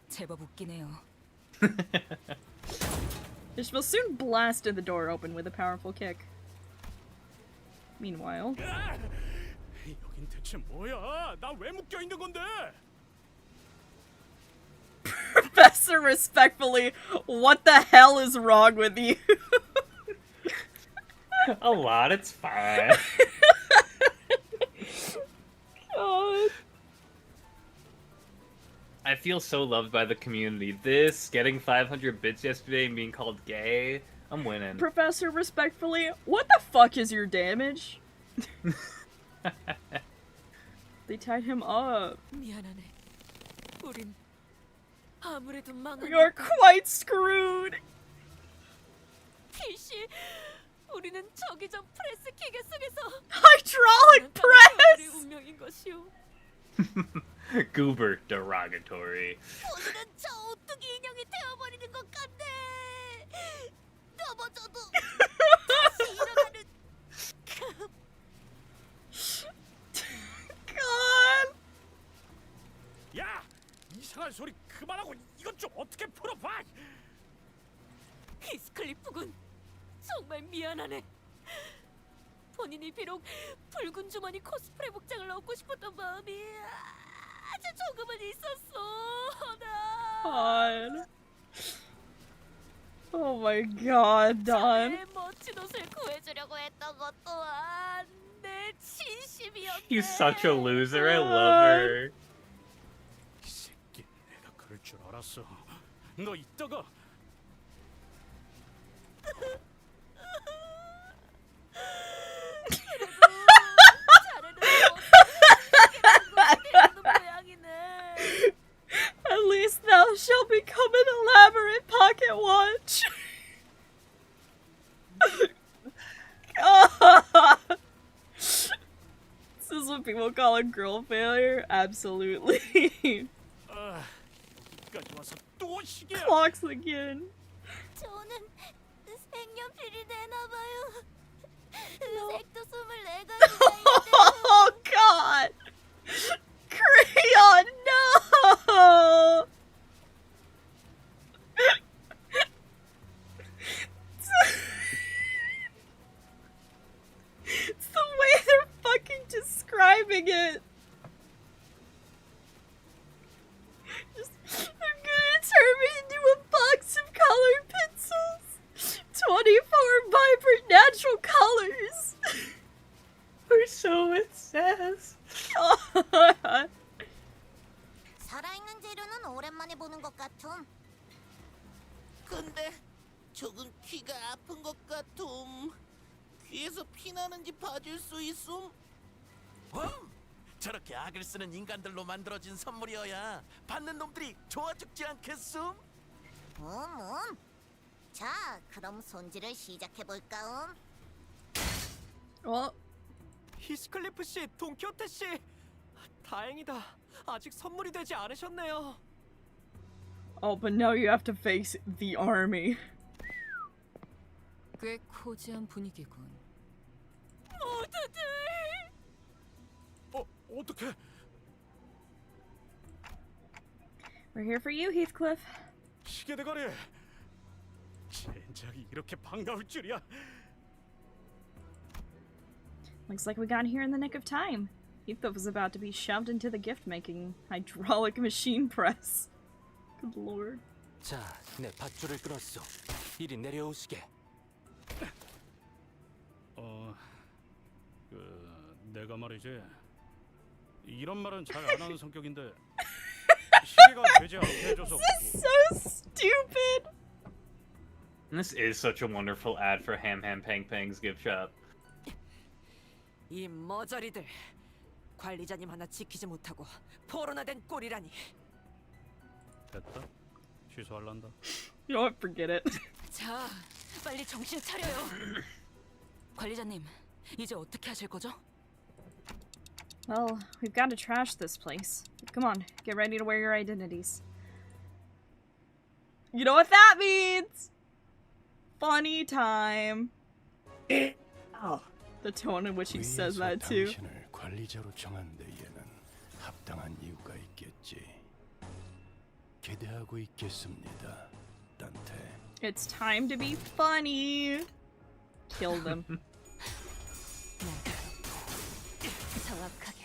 Speaker 8: 제법 웃기네요.
Speaker 1: Ish will soon blast the door open with a powerful kick. Meanwhile...
Speaker 15: 여긴 대체 뭐야? 나 왜 묶여 있는 건데?
Speaker 1: Professor, respectfully, what the hell is wrong with you?
Speaker 2: A lot, it's fine.
Speaker 1: God.
Speaker 2: I feel so loved by the community. This, getting 500 bits yesterday and being called gay, I'm winning.
Speaker 1: Professor, respectfully, what the fuck is your damage? They tied him up.
Speaker 5: 미안하네. 우린 아무래도 망한.
Speaker 1: We are quite screwed.
Speaker 4: 필시, 우리는 저기 저 프레스 기계 속에서
Speaker 1: hydraulic press.
Speaker 4: 운명인 것이오.
Speaker 2: Goober derogatory.
Speaker 4: 오늘은 저 오뚜기 인형이 되어버리는 것 같네. 넘어져도 다시 일어나는.
Speaker 1: God.
Speaker 15: 야, 이상한 소리 그만하고 이것 좀 어떻게 풀어봐.
Speaker 4: 히스클리프군, 정말 미안하네. 본인이 비록 붉은 주머니 코스프레 복장을 얻고 싶었던 마음이 아주 조금은 있었어.
Speaker 1: God. Oh my God, Don.
Speaker 4: 내 멋진 옷을 구해주려고 했던 것 또한 내 진심이었네.
Speaker 2: He's such a loser. I love her.
Speaker 15: 이 새끼, 내가 그럴 줄 알았어. 너 이따가.
Speaker 1: At least thou shalt become an elaborate pocket watch. God. This is what people call a girl failure? Absolutely. Clocks again.
Speaker 4: 저는 색연필이 되나봐요. 색도 24가지가
Speaker 1: Oh God.
Speaker 9: 조금 귀가 아픈 것 같음. 귀에서 피 나는지 봐줄 수 있음? 저렇게 악을 쓰는 인간들로 만들어진 선물이어야 받는 놈들이 좋아 죽지 않겠음?
Speaker 13: 자, 그럼 손질을 시작해볼까?
Speaker 14: 히스클리프 씨, 돈키호테 씨, 다행이다. 아직 선물이 되지 않으셨네요.
Speaker 18: Oh, but now you have to face the army.
Speaker 8: 꽤 코지한 분위기군.
Speaker 4: 모두들
Speaker 15: 어떡해?
Speaker 18: We're here for you, Heathcliff.
Speaker 15: 시계 대가리. 젠장이 이렇게 반가울 줄이야.
Speaker 18: Looks like we got here in the nick of time. Heathcliff was about to be shoved into the gift-making hydraulic machine press. Good lord.
Speaker 10: 자, 내 밧줄을 끊었어. 이리 내려오시게.
Speaker 12: 내가 말이지. 이런 말은 잘 안 하는 성격인데 시계가 되지 않게 해줘서.
Speaker 18: This is so stupid.
Speaker 2: This is such a wonderful ad for Ham Ham Pang Pang's gift shop.
Speaker 5: 이 머저리들, 관리자님 하나 지키지 못하고 포로나 된 꼴이라니.
Speaker 12: 됐다. 취소할란다.
Speaker 18: You know what? Forget it.
Speaker 8: 자, 빨리 정신 차려요. 관리자님, 이제 어떻게 하실 거죠?
Speaker 18: Well, we've got to trash this place. Come on, get ready to wear your identities. You know what that means? Funny time. The tone in which he says that too.
Speaker 15: 당신을 관리자로 정한 데에는 합당한 이유가 있겠지. 기대하고 있겠습니다, 단테.
Speaker 18: It's time to be funny. Kill them.
Speaker 17: 정확하게.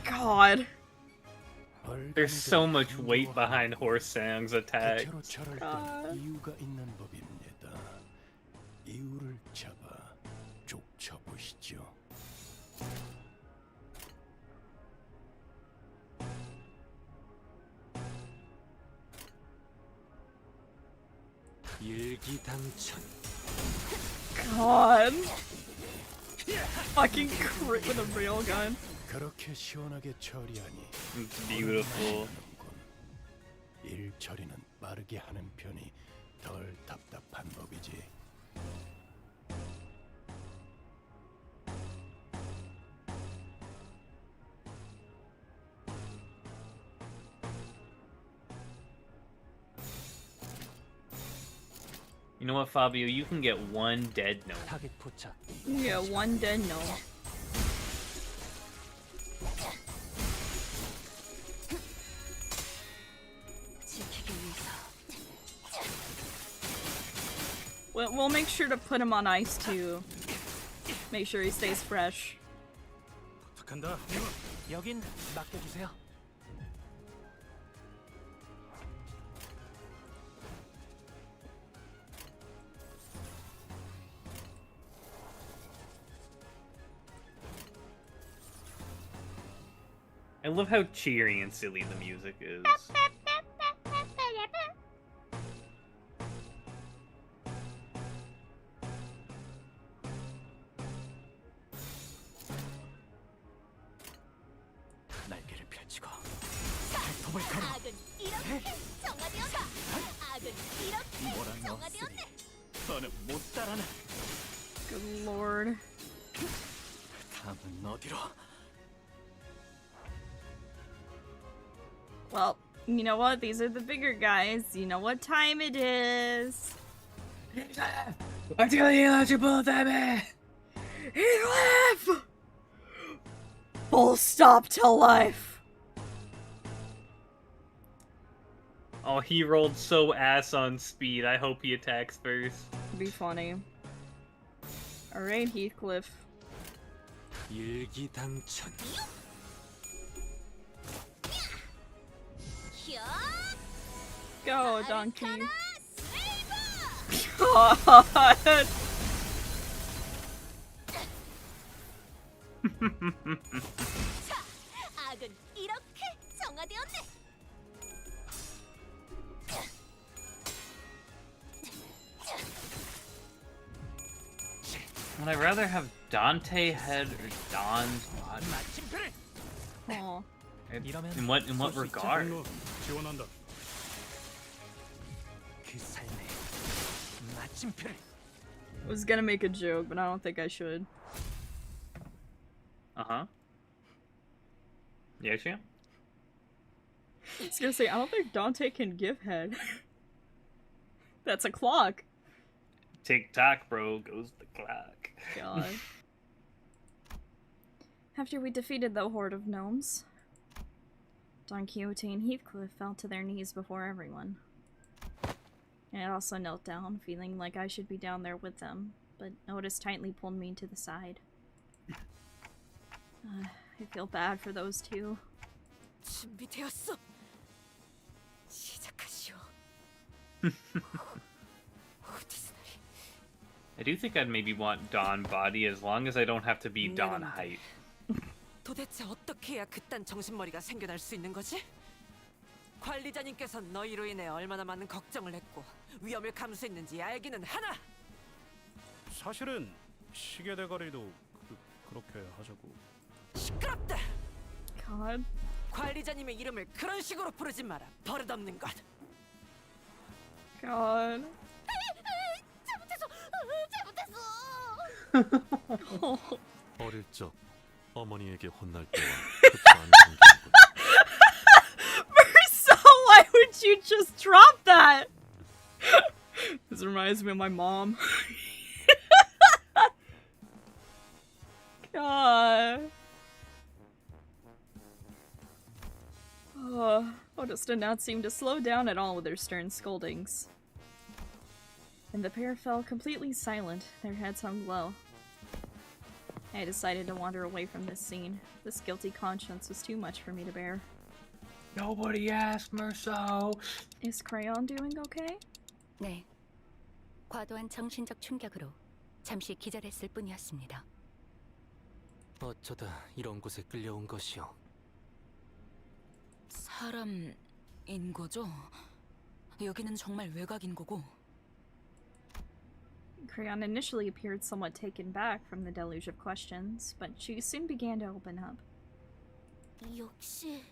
Speaker 18: God.
Speaker 2: There's so much weight behind Horse Sang's attacks.
Speaker 15: 이유가 있는 법입니다. 이유를 잡아 족쳐보시죠.
Speaker 10: 일기당천.
Speaker 18: God. Fucking crit with a railgun.
Speaker 15: 그렇게 시원하게 처리하니.
Speaker 2: It's beautiful.
Speaker 15: 일 처리는 빠르게 하는 편이 덜 답답한 법이지.
Speaker 2: You know what, Fabio? You can get one dead note.
Speaker 10: 타겟 포착.
Speaker 18: Yeah, one dead note. We'll make sure to put him on ice too. Make sure he stays fresh.
Speaker 11: 부탁한다. 여긴 맡겨주세요.
Speaker 2: I love how cheery and silly the music is.
Speaker 14: 날개를 펼치고
Speaker 4: 악은 이렇게 정화되었다. 악은 이렇게
Speaker 14: 뭐랑
Speaker 4: 정화되었네.
Speaker 14: 너는 못 따라나.
Speaker 18: Good lord.
Speaker 14: 다음은 어디로?
Speaker 18: Well, you know what? These are the bigger guys. You know what time it is.
Speaker 19: Until you let your bullet at me!
Speaker 18: Heathcliff! Full stop to life.
Speaker 2: Oh, he rolled so ass on speed. I hope he attacks first.
Speaker 18: Be funny. Alright, Heathcliff.
Speaker 10: 일기당천.
Speaker 18: Go, donkey. God.
Speaker 4: 자, 악은 이렇게 정화되었네.
Speaker 2: Would I rather have Dante head or Don's body?
Speaker 18: Aw.
Speaker 2: In what regard?
Speaker 12: 지원한다.
Speaker 9: 그 삶의 마침표를.
Speaker 18: I was gonna make a joke, but I don't think I should.
Speaker 2: Uh-huh. Yeah, yeah.
Speaker 18: I was gonna say, I don't think Dante can give head. That's a clock.
Speaker 2: Tick-tock, bro, goes the clock.
Speaker 18: God. After we defeated the horde of gnomes, Don Quixote and Heathcliff fell to their knees before everyone. And I also knelt down, feeling like I should be down there with them, but Otis tightly pulled me to the side. I feel bad for those two.
Speaker 5: 준비되었어. 시작하시오.
Speaker 2: I do think I'd maybe want Don body as long as I don't have to be Don height.
Speaker 5: 도대체 어떻게 해야 그딴 정신머리가 생겨날 수 있는 거지? 관리자님께서 너희로 인해 얼마나 많은 걱정을 했고 위험을 감수했는지 알기는 하나.
Speaker 12: 사실은 시계 대가리도 그렇게 하자고.
Speaker 5: 시끄럽다.
Speaker 18: God.
Speaker 5: 관리자님의 이름을 그런 식으로 부르지 마라. 버릇없는 것.
Speaker 18: God.
Speaker 4: 잘못했어.
Speaker 16: 어릴 적 어머니에게 혼날 때와 흡사한 광경이군.
Speaker 18: Marcel, why would you just drop that? This reminds me of my mom. God. Otis did not seem to slow down at all with their stern scoldings. And the pair fell completely silent, their heads hung low. I decided to wander away from this scene. This guilty conscience was too much for me to bear.
Speaker 2: Nobody asked, Merceau.
Speaker 18: Is Crayon doing okay?
Speaker 17: 네. 과도한 정신적 충격으로 잠시 기절했을 뿐이었습니다.
Speaker 10: 어쩌다 이런 곳에 끌려온 것이오.
Speaker 8: 사람인 거죠? 여기는 정말 외곽인 거고.
Speaker 18: Crayon initially appeared somewhat taken back from the deluge of questions, but she soon began to open up.
Speaker 13: 역시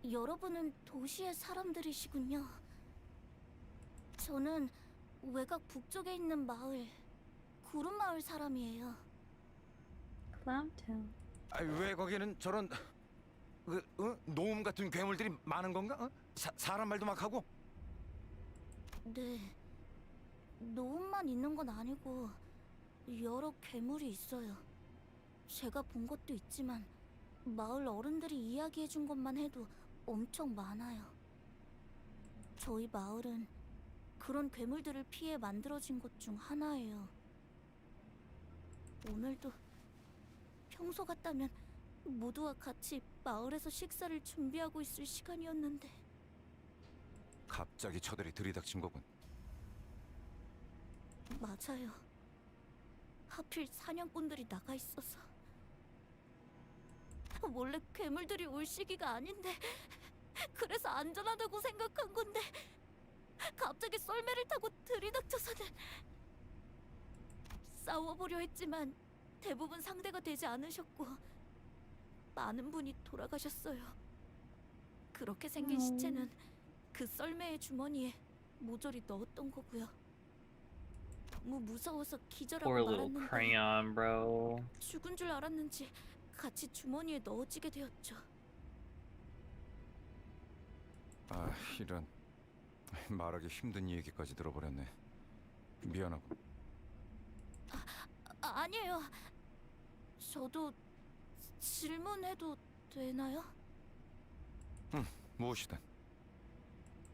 Speaker 13: 여러분은 도시의 사람들이시군요. 저는 외곽 북쪽에 있는 마을, 구름마을 사람이에요.
Speaker 18: Cloudtown.
Speaker 7: 아, 왜 거기는 저런 노움 같은 괴물들이 많은 건가? 사람 말도 막 하고?
Speaker 13: 네. 노움만 있는 건 아니고 여러 괴물이 있어요. 제가 본 것도 있지만 마을 어른들이 이야기해준 것만 해도 엄청 많아요. 저희 마을은 그런 괴물들을 피해 만들어진 것 중 하나예요. 오늘도 평소 같다면 모두와 같이 마을에서 식사를 준비하고 있을 시간이었는데
Speaker 7: 갑자기 저들이 들이닥친 거군.
Speaker 13: 맞아요. 하필 사냥꾼들이 나가 있어서. 원래 괴물들이 올 시기가 아닌데 그래서 안전하다고 생각한 건데 갑자기 썰매를 타고 들이닥쳐서는 싸워보려 했지만 대부분 상대가 되지 않으셨고 많은 분이 돌아가셨어요. 그렇게 생긴 시체는 그 썰매의 주머니에 모조리 넣었던 거고요. 너무 무서워서 기절하고
Speaker 2: Poor little
Speaker 13: 말았는데
Speaker 2: Crayon, bro.
Speaker 13: 죽은 줄 알았는지 같이 주머니에 넣어지게 되었죠.
Speaker 7: 아, 이런 말하기 힘든 얘기까지 들어버렸네. 미안하고.
Speaker 13: 아니에요. 저도 질문해도 되나요?
Speaker 7: 응, 무엇이든.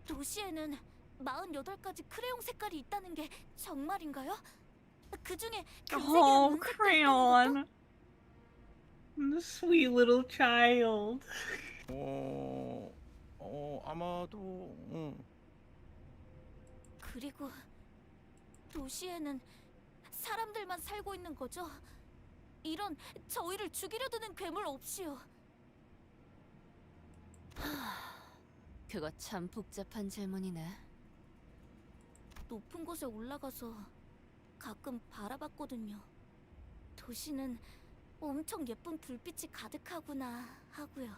Speaker 13: 도시에는 48가지 크레용 색깔이 있다는 게 정말인가요? 그 중에
Speaker 18: Oh, Crayon.
Speaker 2: Sweet little child.
Speaker 7: 아마도.
Speaker 13: 그리고 도시에는 사람들만 살고 있는 거죠? 이런 저희를 죽이려 드는 괴물 없이요.
Speaker 4: 그거 참 복잡한 질문이네.
Speaker 13: 높은 곳에 올라가서 가끔 바라봤거든요. 도시는 엄청 예쁜 불빛이 가득하구나 하고요.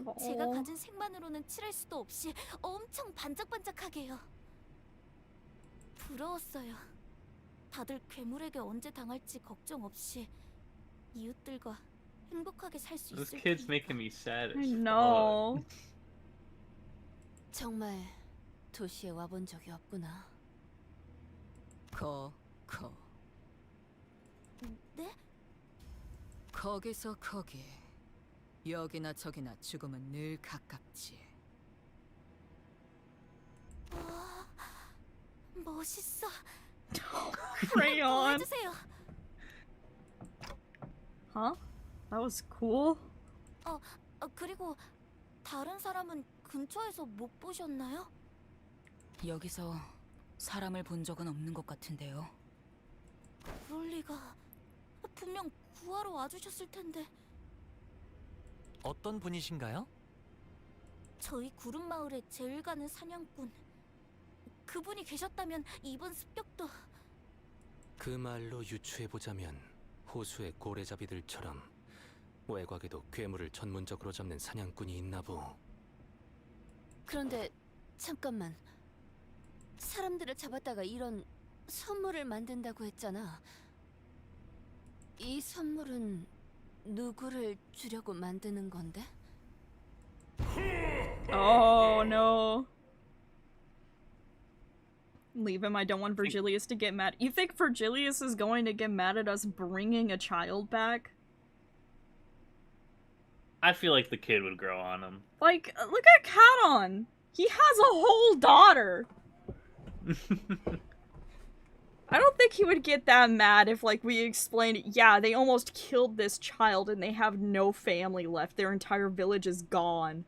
Speaker 18: 어.
Speaker 13: 제가 가진 색만으로는 칠할 수도 없이 엄청 반짝반짝하게요. 부러웠어요. 다들 괴물에게 언제 당할지 걱정 없이 이웃들과 행복하게 살 수
Speaker 2: This
Speaker 13: 있을
Speaker 2: kid's
Speaker 13: 테니까.
Speaker 2: making me sad as
Speaker 18: I
Speaker 2: fuck.
Speaker 18: know.
Speaker 13: 정말 도시에 와본 적이 없구나. 네?
Speaker 8: 거기서 거기. 여기나 저기나 죽음은 늘 가깝지.
Speaker 13: 멋있어.
Speaker 18: Crayon.
Speaker 13: 해주세요.
Speaker 18: Huh? That was cool.
Speaker 13: 그리고 다른 사람은 근처에서 못 보셨나요?
Speaker 8: 여기서 사람을 본 적은 없는 것 같은데요.
Speaker 13: 그럴 리가. 분명 구하러 와주셨을 텐데.
Speaker 11: 어떤 분이신가요?
Speaker 13: 저희 구름 마을에 제일 가는 사냥꾼. 그분이 계셨다면 이번 습격도.
Speaker 10: 그 말로 유추해보자면 호수의 고래잡이들처럼 외곽에도 괴물을 전문적으로 잡는 사냥꾼이 있나보.
Speaker 13: 그런데 잠깐만. 사람들을 잡았다가 이런 선물을 만든다고 했잖아. 이 선물은 누구를 주려고 만드는 건데?
Speaker 18: Oh no. Leave him. I don't want Virgilius to get mad. You think Virgilius is going to get mad at us bringing a child back?
Speaker 2: I feel like the kid would grow on him.
Speaker 18: Like, look at Caton. He has a whole daughter. I don't think he would get that mad if, like, we explained, yeah, they almost killed this child and they have no family left. Their entire village is gone.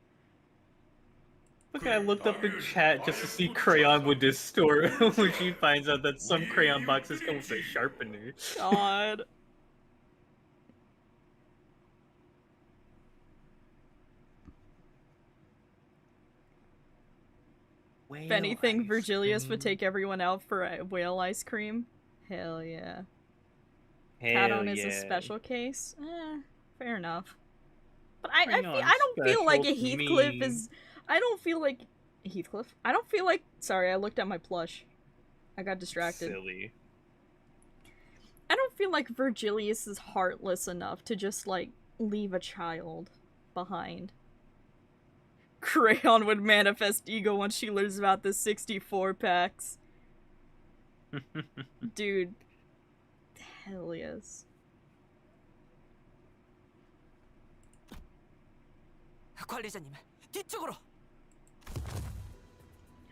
Speaker 2: Look, I looked up in chat just to see Crayon would distort when she finds out that some crayon boxes come with a sharpener.
Speaker 18: God. If anything, Virgilius would take everyone out for a whale ice cream. Hell yeah. Caton is a special case? Fair enough. But I don't feel like a Heathcliff is... I don't feel like... Heathcliff? I don't feel like... Sorry, I looked at my plush. I got distracted.
Speaker 2: Silly.
Speaker 18: I don't feel like Virgilius is heartless enough to just, like, leave a child behind. Crayon would manifest ego once she learns about the 64 packs. Dude. Hell yes.
Speaker 5: 관리자님, 뒤쪽으로.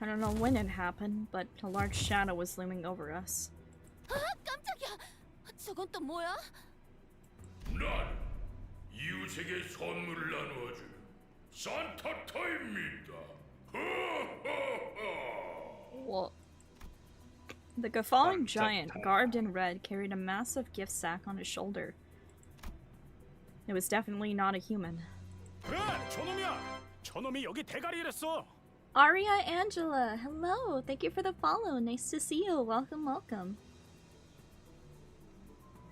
Speaker 18: I don't know when it happened, but a large shadow was looming over us.
Speaker 13: 깜짝이야. 저건 또 뭐야?
Speaker 6: 난 이웃에게 선물을 나누어줄 산타타입니다.
Speaker 18: Well, the guffawing giant, garbed in red, carried a massive gift sack on his shoulder. It was definitely not a human.
Speaker 15: 그래, 저놈이야. 저놈이 여기 대가리를 했어.
Speaker 18: Aria Angela, hello! Thank you for the follow. Nice to see you. Welcome, welcome.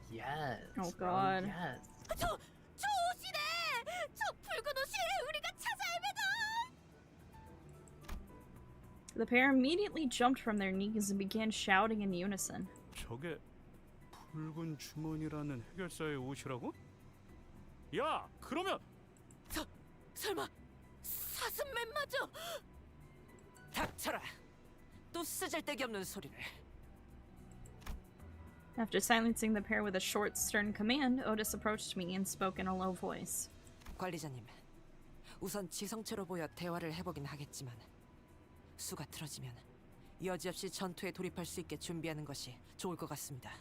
Speaker 2: Yes.
Speaker 18: Oh god.
Speaker 2: Yes.
Speaker 13: 저 옷이네. 저 붉은 옷이 우리가 찾아 헤매다.
Speaker 18: The pair immediately jumped from their knees and began shouting in unison.
Speaker 12: 저게 붉은 주머니라는 해결사의 옷이라고? 야, 그러면
Speaker 5: 설마 사슴맨 맞아? 닥쳐라. 또 쓰잘데기 없는 소리를.
Speaker 18: After silencing the pair with a short, stern command, Otis approached me and spoke in a low voice.
Speaker 5: 관리자님, 우선 지성체로 보여 대화를 해보긴 하겠지만 수가 틀어지면 여지없이 전투에 돌입할 수 있게 준비하는 것이 좋을 것 같습니다.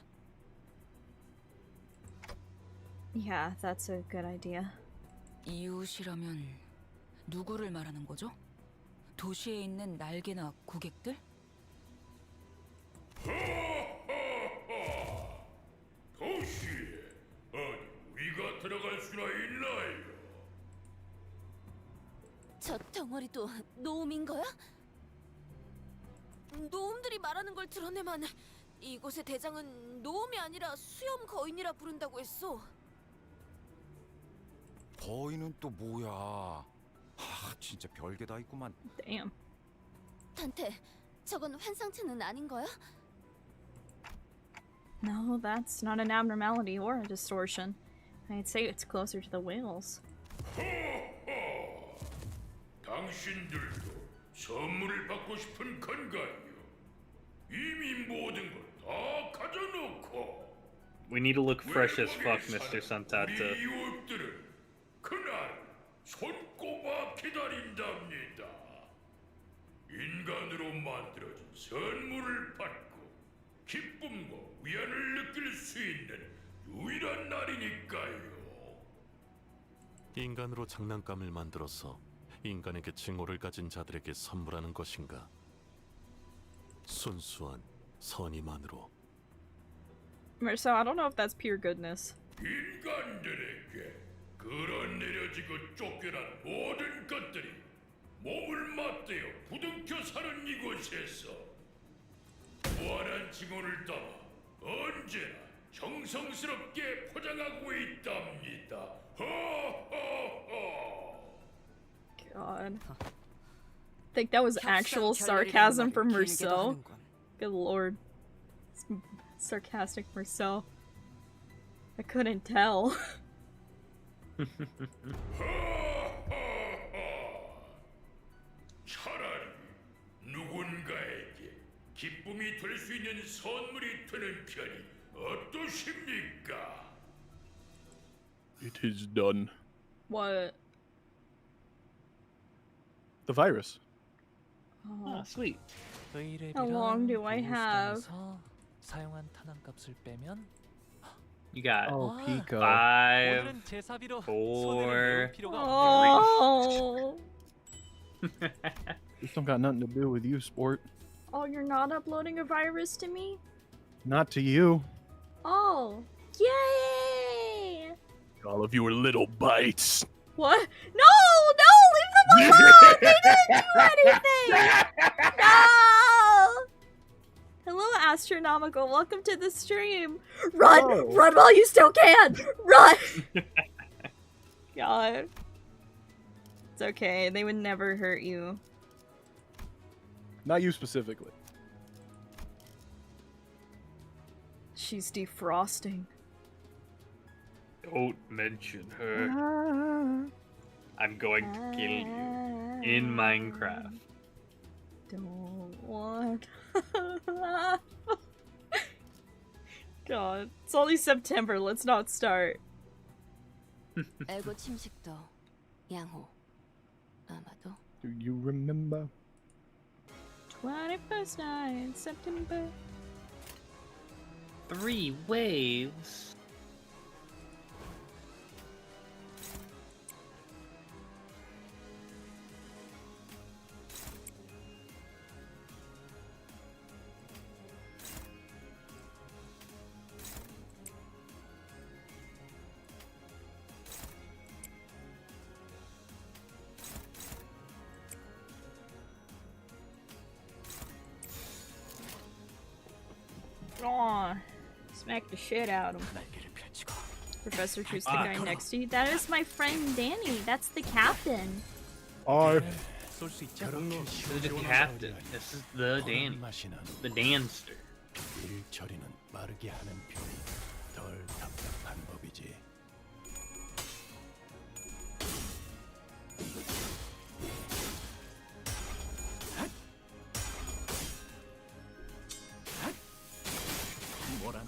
Speaker 18: Yeah, that's a good idea.
Speaker 8: 이웃이라면 누구를 말하는 거죠? 도시에 있는 날개나 고객들?
Speaker 6: 도시에 어디 우리가 들어갈 수나 있나요?
Speaker 13: 저 덩어리도 노움인 거야? 노움들이 말하는 걸 드러내면
Speaker 4: 이곳의 대장은 노움이 아니라 수염 거인이라 부른다고 했어.
Speaker 7: 거인은 또 뭐야? 하, 진짜 별게 다 있구만.
Speaker 18: Damn.
Speaker 13: 단테, 저건 환상체는 아닌 거야?
Speaker 18: No, that's not an abnormality or a distortion. I'd say it's closer to the whales.
Speaker 6: 당신들도 선물을 받고 싶은 건가요? 이미 모든 걸 다 가져놓고
Speaker 2: We need to look fresh as fuck, Mr.
Speaker 6: 우리
Speaker 2: Santata.
Speaker 6: 유업들은 그날 손꼽아 기다린답니다. 인간으로 만들어진 선물을 받고 기쁨과 위안을 느낄 수 있는 유일한 날이니까요.
Speaker 16: 인간으로 장난감을 만들어서 인간에게 징후를 가진 자들에게 선물하는 것인가? 순수한 선의만으로.
Speaker 18: So I don't know if that's pure goodness.
Speaker 6: 인간들에게 그런 내려지고 쫓겨난 모든 것들이 몸을 맞대어 부둥켜 사는 이곳에서 무한한 징후를 담아 언제나 정성스럽게 포장하고 있답니다.
Speaker 18: God. I think that was actual sarcasm from Rousseau. Good lord. Sarcastic Rousseau. I couldn't tell.
Speaker 6: 차라리 누군가에게 기쁨이 될 수 있는 선물이 되는 편이 어떠십니까?
Speaker 3: It is done.
Speaker 18: What?
Speaker 3: The virus.
Speaker 18: Oh,
Speaker 2: sweet.
Speaker 18: How long do I have?
Speaker 11: 사용한 탄환값을 빼면
Speaker 2: You got
Speaker 3: PIKO.
Speaker 2: 5,
Speaker 11: 오늘은 제사비로
Speaker 2: 4.
Speaker 11: 손해를 내올 필요가
Speaker 18: Oh.
Speaker 3: This don't got nothing to do with you, sport.
Speaker 18: Oh, you're not uploading a virus to me?
Speaker 3: Not to you.
Speaker 18: Oh. Yay!
Speaker 3: All of your little bites.
Speaker 18: What? No! No! Leave them alone! They didn't do anything! No! Hello, Astronomical. Welcome to the stream. Run!
Speaker 3: Oh.
Speaker 18: Run while you still can! Run! God. It's okay. They would never hurt you.
Speaker 3: Not you specifically.
Speaker 18: She's defrosting.
Speaker 2: Don't mention her. I'm going to kill you in Minecraft.
Speaker 18: Don't want. God, it's only September. Let's not start.
Speaker 17: 에고 침식도 양호. 아마도.
Speaker 3: Do you remember?
Speaker 18: 21st night, September.
Speaker 2: 3 waves.
Speaker 18: Aw, smack the shit out of him. Professor Truth's the guy next to you. That is my friend Danny. That's the captain.
Speaker 2: This is the captain. This is the Danny. The Danster.
Speaker 15: 일 처리는 빠르게 하는 편이 덜 답답한 법이지.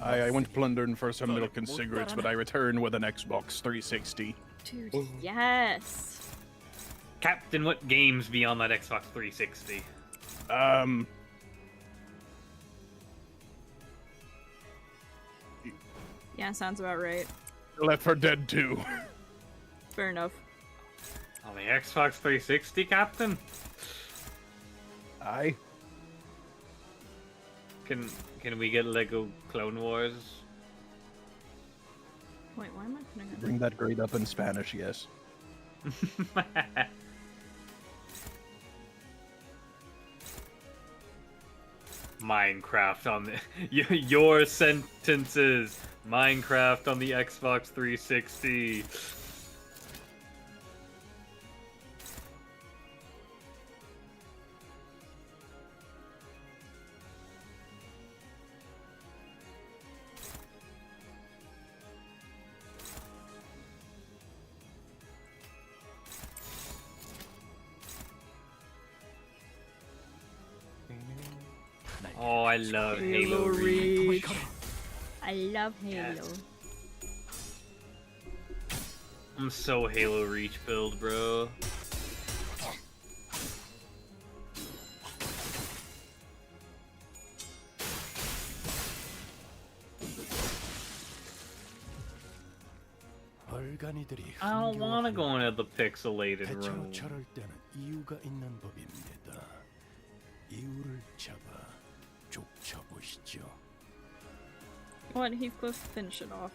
Speaker 3: I went plundering for some milk and cigarettes, but I returned with an Xbox 360.
Speaker 18: Dude, yes.
Speaker 2: Captain, what games be on that Xbox 360?
Speaker 18: Yeah, sounds about right.
Speaker 3: Left 4 Dead 2.
Speaker 18: Fair enough.
Speaker 2: On the Xbox 360, Captain?
Speaker 3: Aye.
Speaker 2: Can we get Lego Clone Wars?
Speaker 18: Wait, why am I putting it?
Speaker 3: Bring that grade up in Spanish, yes.
Speaker 2: Minecraft on the your sentences. Minecraft on the Xbox 360. Oh, I love Halo Reach.
Speaker 18: I love Halo.
Speaker 2: Yes. I'm so Halo Reach build, bro. I don't want to go into the pixelated room.
Speaker 15: 저럴 때는 이유가 있는 법입니다. 이유를 잡아 쫓아보시죠.
Speaker 18: What, Heathcliff? Finish it off.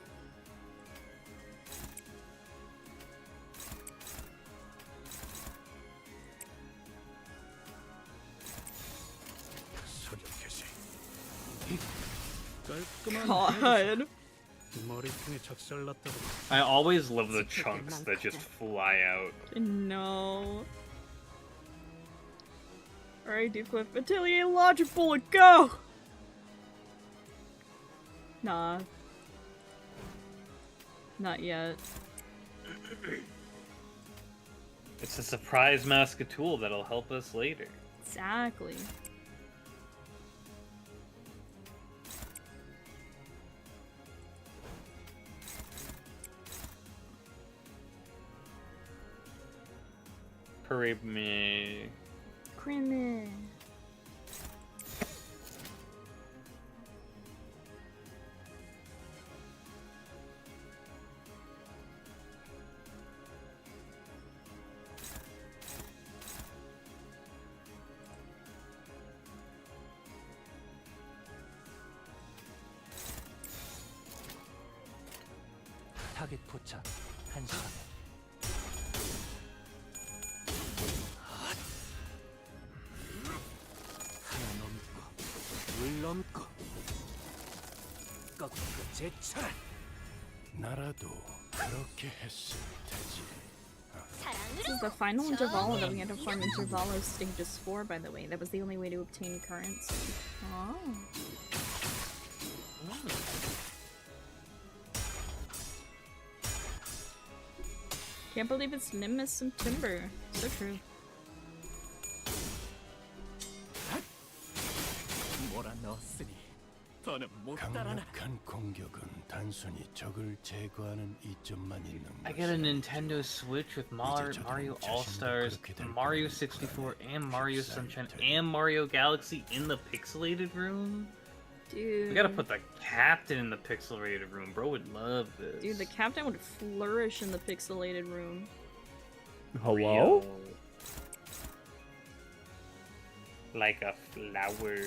Speaker 18: God.
Speaker 2: I always love the chunks that just fly out.
Speaker 18: No. Alright, Heathcliff. Atelier logic bullet, go! Nah. Not yet.
Speaker 2: It's a surprise mask tool that'll help us later.
Speaker 18: Exactly.
Speaker 2: Parade me.
Speaker 18: Creamy.
Speaker 11: 타겟 포착 1시간에. 하나 넘고 물 넘고 꺾고 제쳐라.
Speaker 15: 나라도 그렇게 했을 테지.
Speaker 18: This is the final intervalo that we had to farm intervalo stages 4, by the way. That was the only way to obtain currency. Oh. Can't believe it's Limbus and Timber. So true.
Speaker 14: 몰아넣었으니 더는 못 따라나.
Speaker 15: 강력한 공격은 단순히 적을 제거하는 이점만 있는
Speaker 2: I get a Nintendo Switch with Mario All-Stars, Mario 64, and Mario Sunshine, and Mario Galaxy in the pixelated room?
Speaker 18: Dude.
Speaker 2: We gotta put the captain in the pixelated room. Bro would love this.
Speaker 18: Dude, the captain would flourish in the pixelated room.
Speaker 3: Hello?
Speaker 2: Like a flower.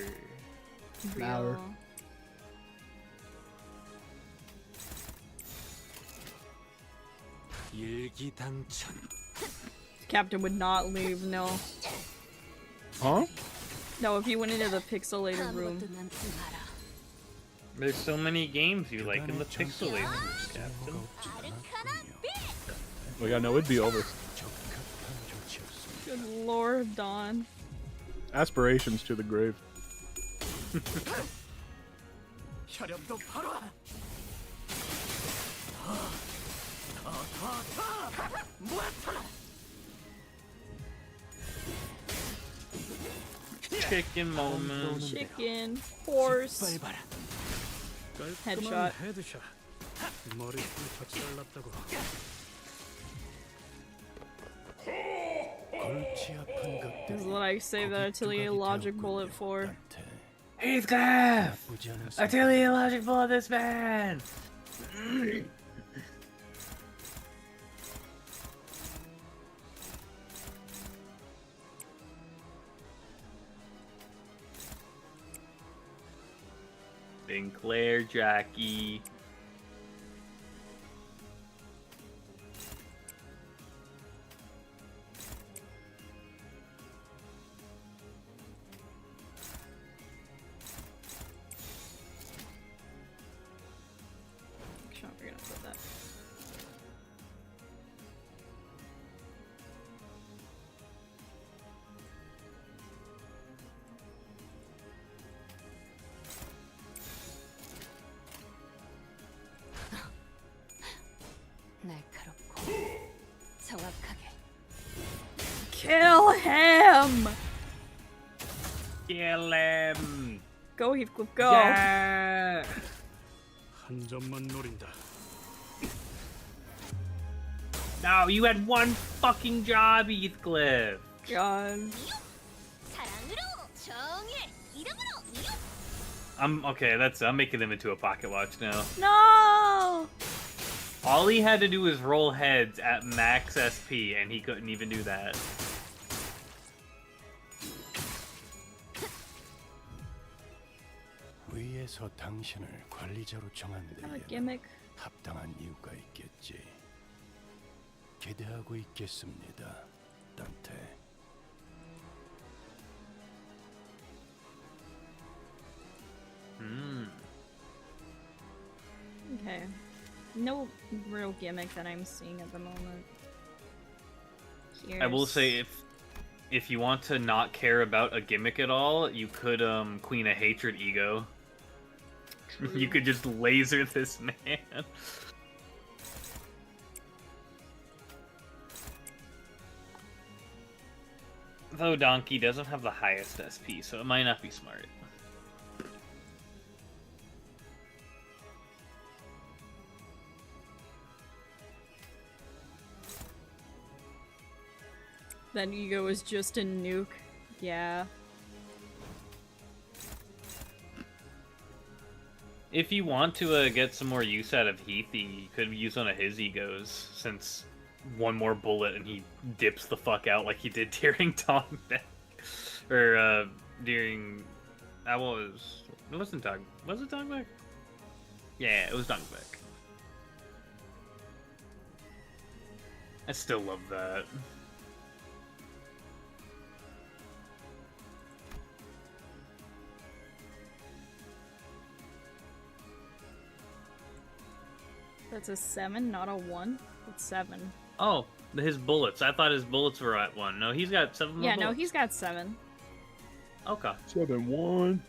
Speaker 3: Flower.
Speaker 11: 일기당천.
Speaker 18: Captain would not leave, no.
Speaker 3: Huh?
Speaker 18: No, if you went into the pixelated room.
Speaker 2: There's so many games you like in the pixelated room, Captain.
Speaker 3: Well, yeah, no, it'd be over.
Speaker 18: Good lord, Don.
Speaker 3: Aspirations to the grave.
Speaker 14: 혈염도 바로.
Speaker 2: Chicken moment.
Speaker 18: Chicken. Horse. Headshot. This is what I save that Atelier logic bullet for.
Speaker 2: Heathcliff! Atelier logic bullet this man! Sinclair, Jackie.
Speaker 18: Kill him!
Speaker 2: Kill him!
Speaker 18: Go, Heathcliff, go!
Speaker 2: Yeah.
Speaker 12: 한 점만 노린다.
Speaker 2: No, you had one fucking job, Heathcliff.
Speaker 18: God.
Speaker 2: I'm I'm making them into a pocket watch now.
Speaker 18: No!
Speaker 2: All he had to do was roll heads at max SP, and he couldn't even do that.
Speaker 15: 위에서 당신을 관리자로 정한 데에는
Speaker 18: gimmick.
Speaker 15: 합당한 이유가 있겠지. 기대하고 있겠습니다, 단테.
Speaker 18: Okay. No real gimmick that I'm seeing at the moment.
Speaker 2: I will say, if you want to not care about a gimmick at all, you could Queen of Hatred ego. You could just laser this man. Though Donkey doesn't have the highest SP, so it might not be smart.
Speaker 18: That ego is just a nuke. Yeah.
Speaker 2: If you want to get some more use out of Heath, you could use one of his egos, since one more bullet and he dips the fuck out like he did during Dogback. Or, during... Was it Dogback? Yeah, it was Dogback. I still love that.
Speaker 18: That's a 7, not a 1. It's 7.
Speaker 2: Oh, his bullets. I thought his bullets were at 1. No, he's got 7 more
Speaker 18: Yeah,
Speaker 2: bullets.
Speaker 18: no, he's got 7.
Speaker 2: Okay.
Speaker 3: 7-1.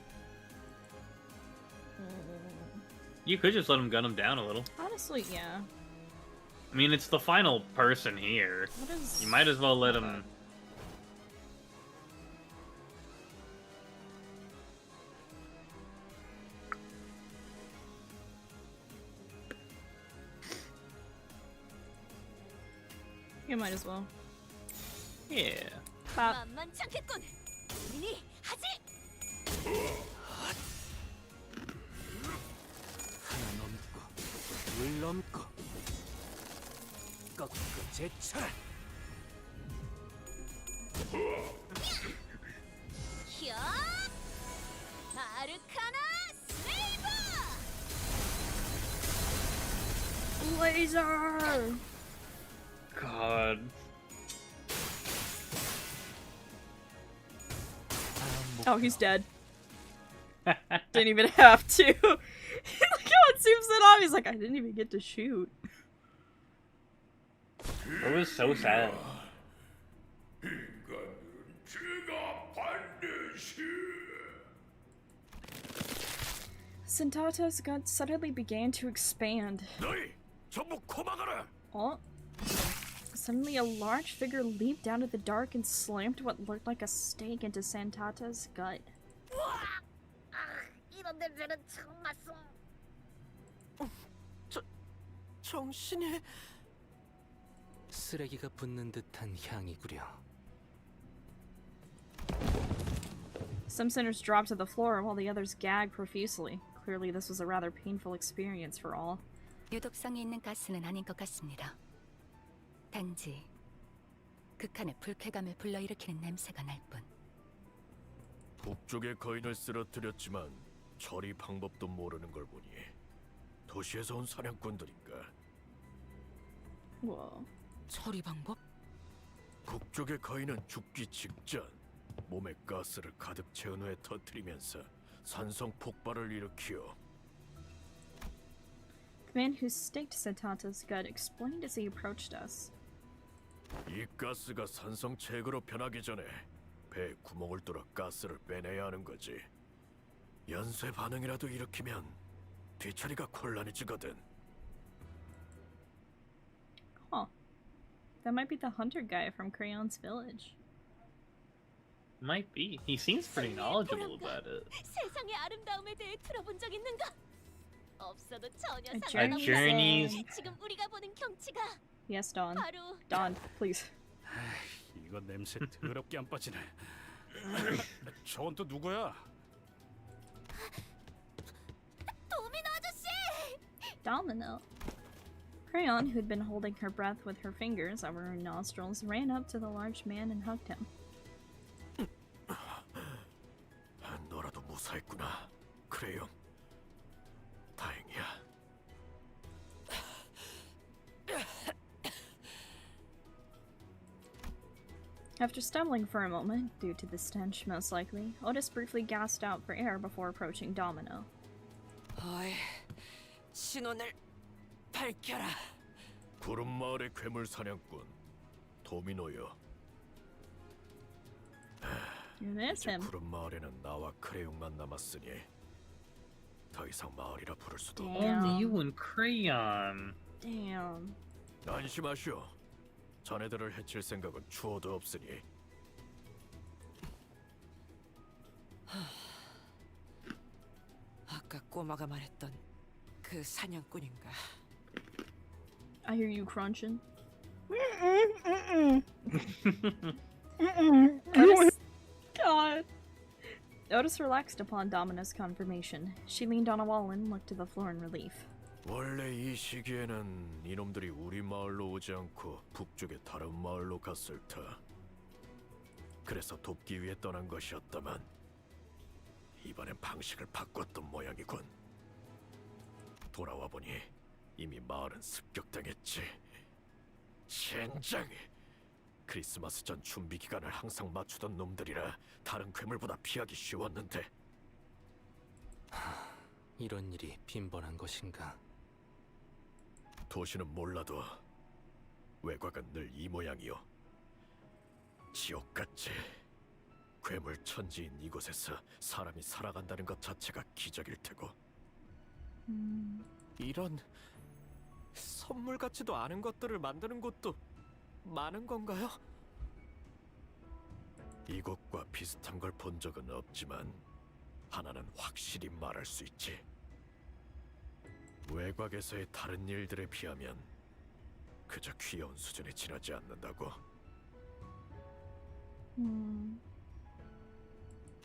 Speaker 2: You could just let him gun him down a little.
Speaker 18: Honestly, yeah.
Speaker 2: I mean, it's the final person here.
Speaker 18: What is...
Speaker 2: You might as well let him...
Speaker 18: You might as well.
Speaker 2: Yeah.
Speaker 18: Pop.
Speaker 14: 하나 넘고 둘 넘고 꺾고 제쳐라.
Speaker 4: 히야! 아르카나 슬레이버!
Speaker 18: Laser!
Speaker 2: God.
Speaker 18: Oh, he's dead. Didn't even have to. Look how it seems it off. He's like, I didn't even get to shoot.
Speaker 2: It was so sad.
Speaker 18: Sentata's gut suddenly began to expand. Oh. Suddenly a large figure leaped out of the dark and slammed what looked like a stake into Santata's gut.
Speaker 4: 이런 냄새는 처음 봤어.
Speaker 5: 정신이...
Speaker 10: 쓰레기가 붙는 듯한 향이구려.
Speaker 18: Some sinners dropped to the floor while the others gagged profusely. Clearly this was a rather painful experience for all.
Speaker 17: 유독성이 있는 가스는 아닌 것 같습니다. 단지 극한의 불쾌감을 불러일으키는 냄새가 날 뿐.
Speaker 6: 북쪽의 거인을 쓰러뜨렸지만 처리 방법도 모르는 걸 보니 도시에서 온 사냥꾼들인가?
Speaker 18: 와.
Speaker 17: 처리 방법?
Speaker 6: 북쪽의 거인은 죽기 직전 몸에 가스를 가득 채운 후에 터뜨리면서 산성 폭발을 일으키어.
Speaker 18: The man who staked Santata's gut explained as he approached us.
Speaker 6: 이 가스가 산성 체그로 변하기 전에 배에 구멍을 뚫어 가스를 빼내야 하는 거지. 연쇄 반응이라도 일으키면 뒤처리가 곤란해지거든.
Speaker 18: Huh. That might be the hunter guy from Crayon's village.
Speaker 2: Might be. He seems pretty knowledgeable about it.
Speaker 13: 세상의 아름다움에 대해 들어본 적 있는가? 없어도 전혀
Speaker 18: A
Speaker 13: 상관없어.
Speaker 2: journey.
Speaker 13: 지금 우리가 보는 경치가
Speaker 18: Yes, Dawn.
Speaker 13: 바로
Speaker 18: Dawn, please.
Speaker 12: 이거 냄새 더럽게 안 빠지네. 저건 또 누구야?
Speaker 13: 도미노 아저씨!
Speaker 18: Domino. Crayon, who'd been holding her breath with her fingers over her nostrils, ran up to the large man and hugged him.
Speaker 15: 너라도 무사했구나, 크레용. 다행이야.
Speaker 18: After stumbling for a moment, due to the stench most likely, Otis briefly gasped out for air before approaching Domino.
Speaker 14: 어이, 신원을 밝혀라.
Speaker 15: 구름 마을의 괴물 사냥꾼 도미노요.
Speaker 18: You miss
Speaker 15: 이제
Speaker 18: him.
Speaker 15: 구름 마을에는 나와 크레용만 남았으니 더 이상 마을이라 부를 수도 없다.
Speaker 2: Only you and Crayon.
Speaker 18: Damn.
Speaker 15: 안심하시오. 자네들을 해칠 생각은 추호도 없으니.
Speaker 5: 아까 꼬마가 말했던 그 사냥꾼인가?
Speaker 18: I hear you crunching. Otis, God. Otis relaxed upon Domino's confirmation. She leaned on a wall and looked to the floor in relief.
Speaker 15: 원래 이 시기에는 이놈들이 우리 마을로 오지 않고 북쪽의 다른 마을로 갔을 터. 그래서 돕기 위해 떠난 것이었다만 이번엔 방식을 바꿨던 모양이군. 돌아와 보니 이미 마을은 습격당했지. 젠장! 크리스마스 전 준비 기간을 항상 맞추던 놈들이라 다른 괴물보다 피하기 쉬웠는데.
Speaker 10: 이런 일이 빈번한 것인가?
Speaker 15: 도시는 몰라도 외곽은 늘 이 모양이요. 지옥같이 괴물 천지인 이곳에서 사람이 살아간다는 것 자체가 기적일 테고.
Speaker 14: 이런 선물 같지도 않은 것들을 만드는 곳도 많은 건가요?
Speaker 15: 이곳과 비슷한 걸 본 적은 없지만 하나는 확실히 말할 수 있지. 외곽에서의 다른 일들에 비하면 그저 귀여운 수준에 지나지 않는다고.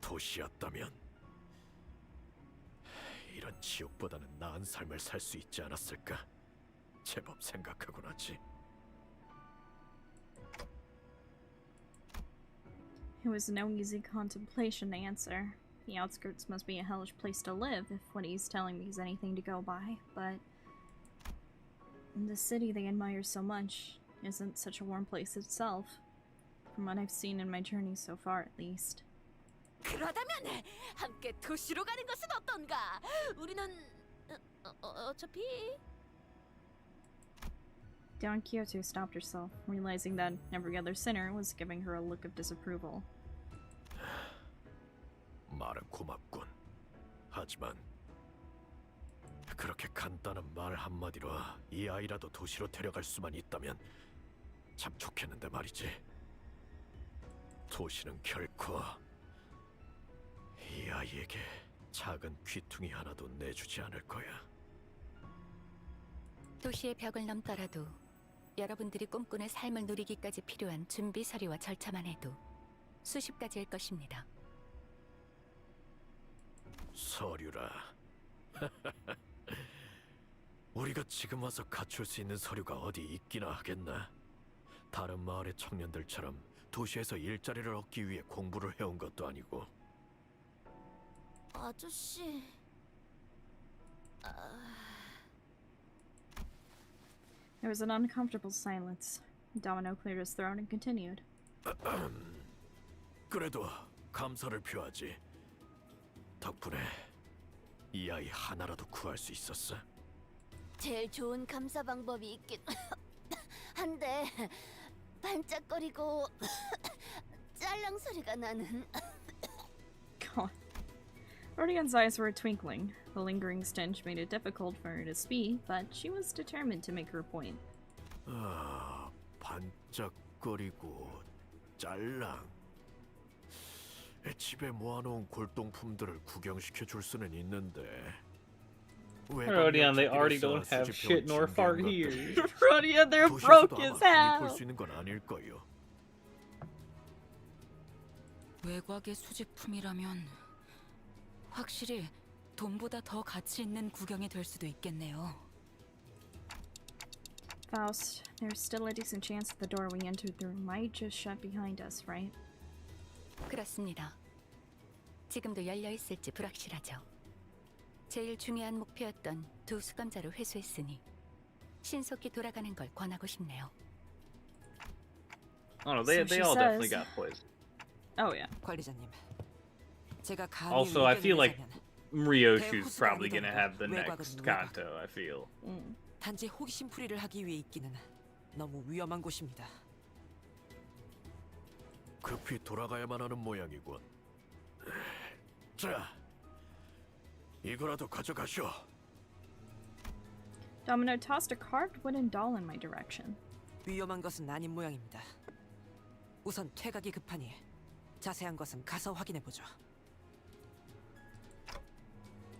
Speaker 15: 도시였다면 이런 지옥보다는 나은 삶을 살 수 있지 않았을까? 제법 생각하곤 하지.
Speaker 18: It was no easy contemplation to answer. The outskirts must be a hellish place to live if what he's telling me is anything to go by, but the city they admire so much isn't such a warm place itself, from what I've seen in my journey so far at least.
Speaker 13: 그러다면 함께 도시로 가는 것은 어떤가? 우리는 어차피
Speaker 18: Don Quixote stopped herself, realizing that every other sinner was giving her a look of disapproval.
Speaker 15: 말은 고맙군. 하지만 그렇게 간단한 말 한마디로 이 아이라도 도시로 데려갈 수만 있다면 참 좋겠는데 말이지. 도시는 결코 이 아이에게 작은 귀퉁이 하나도 내주지 않을 거야.
Speaker 17: 도시의 벽을 넘더라도 여러분들이 꿈꾸는 삶을 누리기까지 필요한 준비 서류와 절차만 해도 수십 가지일 것입니다.
Speaker 15: 서류라. 우리가 지금 와서 갖출 수 있는 서류가 어디 있기나 하겠나. 다른 마을의 청년들처럼 도시에서 일자리를 얻기 위해 공부를 해온 것도 아니고.
Speaker 13: 아저씨.
Speaker 18: There was an uncomfortable silence. Domino cleared his throat and continued.
Speaker 15: 그래도 감사를 표하지. 덕분에 이 아이 하나라도 구할 수 있었어.
Speaker 13: 제일 좋은 감사 방법이 있긴 한데 반짝거리고 짤랑 소리가 나는.
Speaker 18: God. Rodigan's eyes were twinkling. The lingering stench made it difficult for her to speak, but she was determined to make her point.
Speaker 15: 반짝거리고 짤랑. 집에 모아놓은 골동품들을 구경시켜 줄 수는 있는데.
Speaker 2: Rodion, they already don't have shit nor fart here.
Speaker 18: Rodion, they're broke as hell.
Speaker 15: 볼수 있는 건 아닐 거요.
Speaker 8: 외곽의 수집품이라면 확실히 돈보다 더 가치 있는 구경이 될 수도 있겠네요.
Speaker 18: Faust, there's still a decent chance that the door we entered through might just shut behind us, right?
Speaker 17: 그렇습니다. 지금도 열려 있을지 불확실하죠. 제일 중요한 목표였던 두 수감자를 회수했으니 신속히 돌아가는 걸 권하고 싶네요.
Speaker 2: Oh no, they all definitely got poisoned.
Speaker 18: Oh yeah.
Speaker 5: 관리자님, 제가 감히
Speaker 2: Also, I feel like
Speaker 5: 의견을
Speaker 2: Ryoshu's probably gonna have the next Kanto, I feel.
Speaker 5: 단지 호기심풀이를 하기 위해 있기는 너무 위험한 곳입니다.
Speaker 15: 급히 돌아가야만 하는 모양이군. 자, 이거라도 가져가시오.
Speaker 18: Domino tossed a carved wooden doll in my direction.
Speaker 5: 위험한 것은 아닌 모양입니다. 우선 퇴각이 급하니 자세한 것은 가서 확인해 보죠.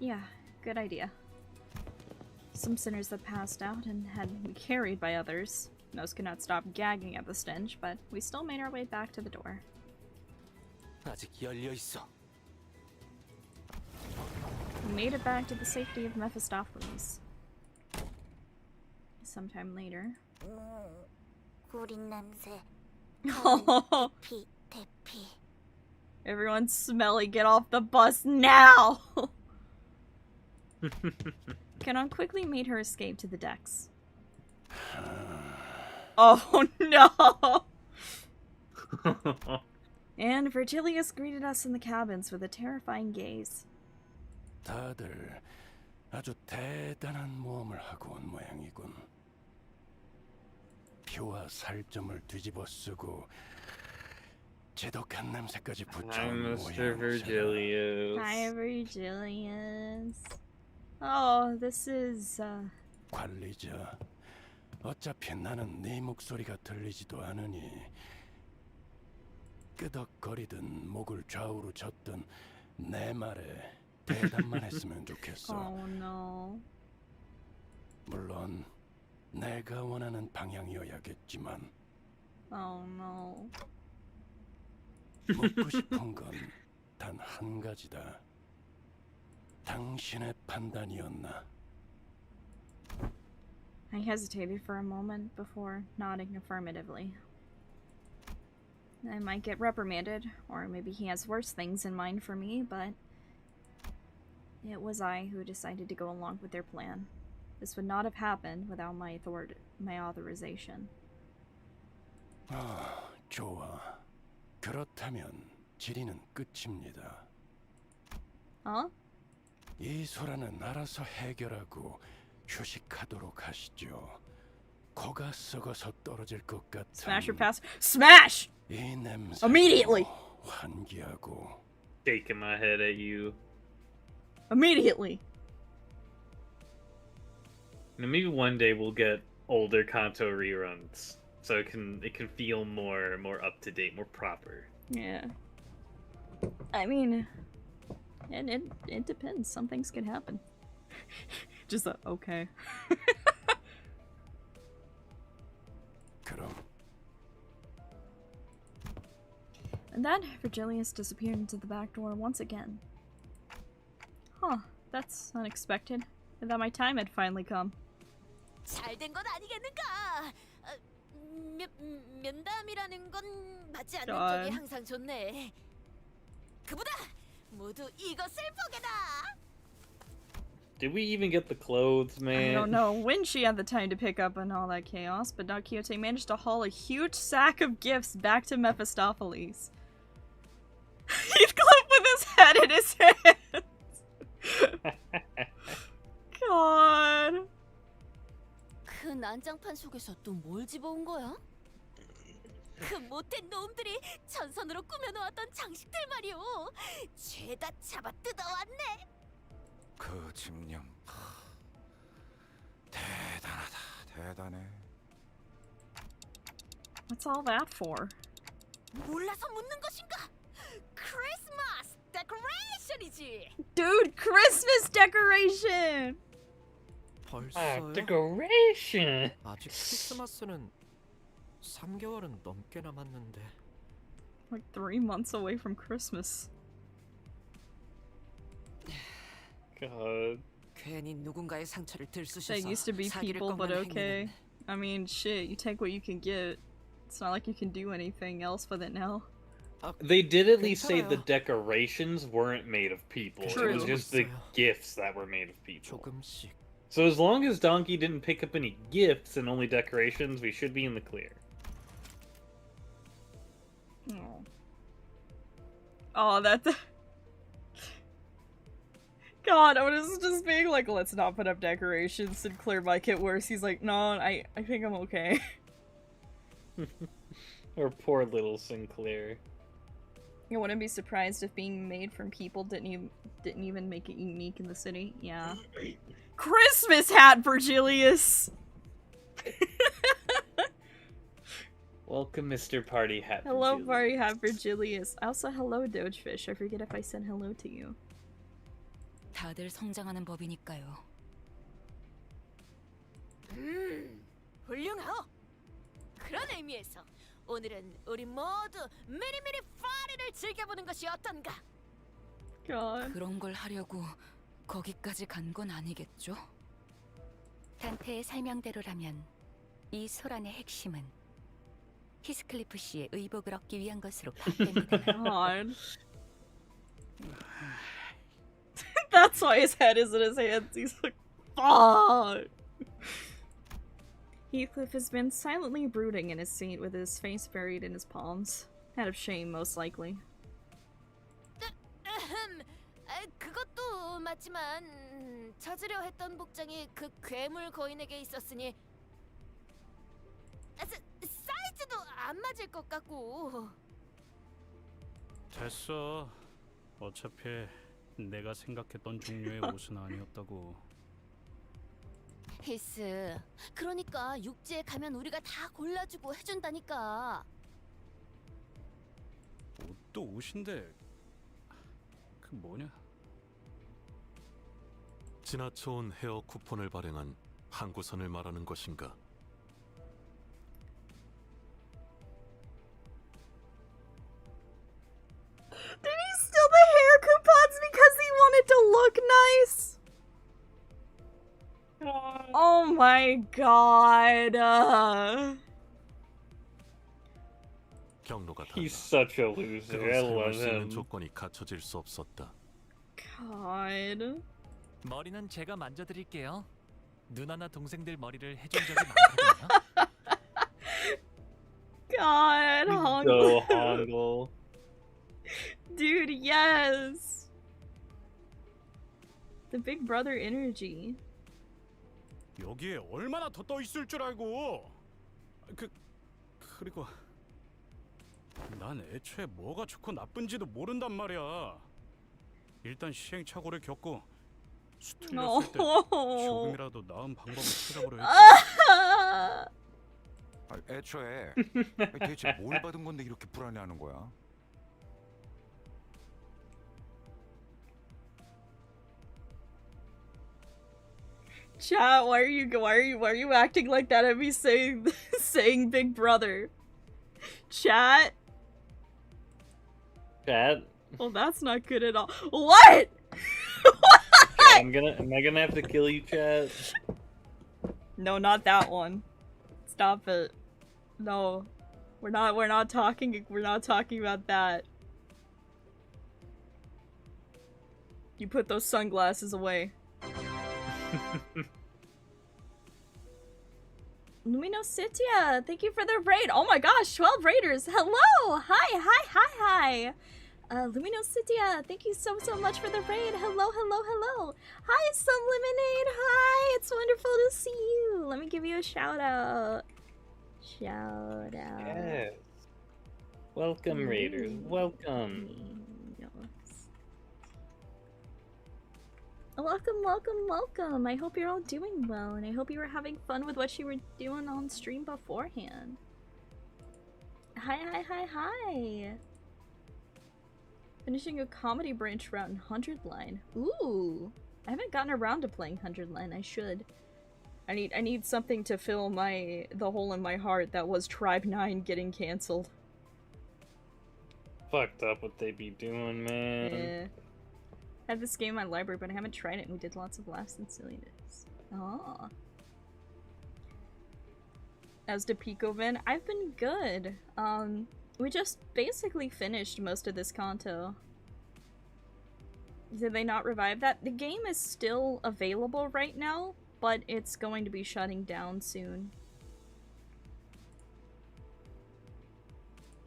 Speaker 18: Yeah, good idea. Some sinners that passed out and had to be carried by others. Most could not stop gagging at the stench, but we still made our way back to the door.
Speaker 10: 아직 열려 있어.
Speaker 18: We made it back to the safety of Mephistopheles. Sometime later.
Speaker 13: 구린 냄새. 대피, 대피.
Speaker 18: Everyone's smelly. Get off the bus now! Canon quickly made her escape to the decks. Oh no! And Virgilius greeted us in the cabins with a terrifying gaze.
Speaker 3: 다들 아주 대단한 모험을 하고 온 모양이군. 피와 살점을 뒤집어 쓰고 지독한 냄새까지 붙여온
Speaker 2: Mr. Virgilius.
Speaker 18: Hi, Virgilius. Oh, this is,
Speaker 3: 관리자, 어차피 나는 네 목소리가 들리지도 않으니 끄덕거리든 목을 좌우로 젓든 내 말에 대답만 했으면 좋겠어.
Speaker 18: Oh no.
Speaker 3: 물론 내가 원하는 방향이어야겠지만.
Speaker 18: Oh no.
Speaker 3: 묻고 싶은 건 단 한 가지다. 당신의 판단이었나?
Speaker 18: I hesitated for a moment before nodding affirmatively. I might get reprimanded, or maybe he has worse things in mind for me, but it was I who decided to go along with their plan. This would not have happened without my authorization.
Speaker 3: 아, 좋아. 그렇다면 질의는 끝입니다.
Speaker 18: Huh?
Speaker 3: 이 소라는 알아서 해결하고 휴식하도록 하시죠. 코가 썩어서 떨어질 것 같은.
Speaker 18: Smash or pass? Smash!
Speaker 3: 이 냄새.
Speaker 18: Immediately!
Speaker 3: 환기하고.
Speaker 2: Shaking my head at you.
Speaker 18: Immediately!
Speaker 2: Now maybe one day we'll get older Kanto reruns, so it can feel more up to date, more proper.
Speaker 18: Yeah. I mean, it depends. Some things could happen. Just okay.
Speaker 3: 그럼.
Speaker 18: And then Virgilius disappeared into the back door once again. Huh, that's unexpected. I thought my time had finally come.
Speaker 4: 잘된 건 아니겠는가? 면담이라는 건 맞지 않는 쪽이 항상 좋네. 그보다 모두 이것을 보게다.
Speaker 2: Did we even get the clothes, man?
Speaker 18: I don't know when she had the time to pick up on all that chaos, but Don Quixote managed to haul a huge sack of gifts back to Mephistopheles. Heathcliff with his head in his hands. God.
Speaker 4: 그 난장판 속에서 또 뭘 집어온 거야? 그 못된 놈들이 전선으로 꾸며놓았던 장식들 말이오. 죄다 잡아 뜯어왔네.
Speaker 7: 그 집념 대단하다. 대단해.
Speaker 18: What's all that for?
Speaker 4: 몰라서 묻는 것인가? 크리스마스 데코레이션이지.
Speaker 18: Dude, Christmas decoration!
Speaker 14: 벌써요?
Speaker 2: decoration.
Speaker 14: 아직 크리스마스는 3개월은 넘게 남았는데.
Speaker 18: Like 3 months away from Christmas.
Speaker 2: God.
Speaker 5: 괜히 누군가의 상처를
Speaker 18: They
Speaker 5: 들쑤셔서
Speaker 18: used to be
Speaker 5: 사기를
Speaker 18: people, but
Speaker 5: 꺾는
Speaker 18: okay.
Speaker 5: 행위는
Speaker 18: I mean, shit, you take what you can get. It's not like you can do anything else with it now.
Speaker 2: They did at least say the
Speaker 18: 괜찮아요.
Speaker 2: decorations weren't made of people.
Speaker 18: True.
Speaker 2: It was just the gifts that were made of people.
Speaker 14: 조금씩.
Speaker 2: So as long as Donkey didn't pick up any gifts and only decorations, we should be in the clear.
Speaker 18: Oh. Oh, that. God, I was just being like, let's not put up decorations and clear my kit worse. He's like, no, I think I'm okay.
Speaker 2: Or poor little Sinclair.
Speaker 18: I wouldn't be surprised if being made from people didn't even make it unique in the city. Yeah. Christmas hat, Virgilius!
Speaker 2: Welcome, Mr. Party Hat.
Speaker 18: Hello, Party Hat Virgilius. Also, hello, Dogefish. I forget if I said hello to you.
Speaker 8: 다들 성장하는 법이니까요.
Speaker 4: 훌륭하오. 그런 의미에서 오늘은 우리 모두 미리미리 파리를 즐겨보는 것이 어떤가?
Speaker 8: 그런 걸 하려고 거기까지 간 건 아니겠죠?
Speaker 17: 단테의 설명대로라면 이 소란의 핵심은 히스클리프 씨의 의복을 얻기 위한 것으로 파악됩니다.
Speaker 18: God. That's why his head is in his hands. He's like, fuck! Heathcliff has been silently brooding in his seat with his face buried in his palms. Out of shame, most likely.
Speaker 4: 그것도 맞지만 찾으려 했던 복장이 그 괴물 거인에게 있었으니 사이즈도 안 맞을 것 같고.
Speaker 12: 됐어. 어차피 내가 생각했던 종류의 옷은 아니었다고.
Speaker 4: 히스, 그러니까 육지에 가면 우리가 다 골라주고 해준다니까.
Speaker 12: 옷도 옷인데 그 뭐냐?
Speaker 16: 지나쳐온 헤어 쿠폰을 발행한 항구선을 말하는 것인가?
Speaker 18: Did he steal the hair coupons because he wanted to look nice? Oh my god.
Speaker 16: 경로가 달라.
Speaker 2: He's such a loser.
Speaker 16: 그걸
Speaker 2: I
Speaker 16: 사용할
Speaker 2: love
Speaker 16: 수 있는
Speaker 2: him.
Speaker 16: 조건이 갖춰질 수 없었다.
Speaker 18: God.
Speaker 11: 머리는 제가 만져드릴게요. 누나나 동생들 머리를 해준 적이 많거든요.
Speaker 18: God,
Speaker 2: So
Speaker 18: Hongle.
Speaker 2: Hongle.
Speaker 18: Dude, yes. The big brother energy.
Speaker 12: 여기에 얼마나 더 떠 있을 줄 알고. 그리고 난 애초에 뭐가 좋고 나쁜지도 모른단 말이야. 일단 시행착오를 겪고 수틀렸을 때 조금이라도 나은 방법을 찾아보려 했지.
Speaker 7: 애초에 대체 뭘 받은 건데 이렇게 불안해하는 거야?
Speaker 18: Chat, why are you acting like that at me saying big brother? Chat?
Speaker 2: Chat?
Speaker 18: Well, that's not good at all. What?
Speaker 2: Am I gonna have to kill you, chat?
Speaker 18: No, not that one. Stop it. No. We're not talking about that. You put those sunglasses away. Luminositia, thank you for the raid. Oh my gosh, 12 raiders. Hello. Hi. Luminositia, thank you so much for the raid. Hello. Hi, Some Lemonade. Hi, it's wonderful to see you. Let me give you a shout out.
Speaker 2: Yes. Welcome, raiders. Welcome.
Speaker 18: Welcome. I hope you're all doing well, and I hope you were having fun with what you were doing on stream beforehand. Hi. Finishing a comedy branch route in 100 Line. Ooh! I haven't gotten around to playing 100 Line. I should. I need something to fill the hole in my heart that was Tribe 9 getting cancelled.
Speaker 2: Fucked up what they be doing, man.
Speaker 18: Yeah. I had this game in my library, but I haven't tried it, and we did lots of laughs and silliness. Oh. As to PIKO Vin, I've been good. We just basically finished most of this Kanto. Did they not revive that? The game is still available right now, but it's going to be shutting down soon.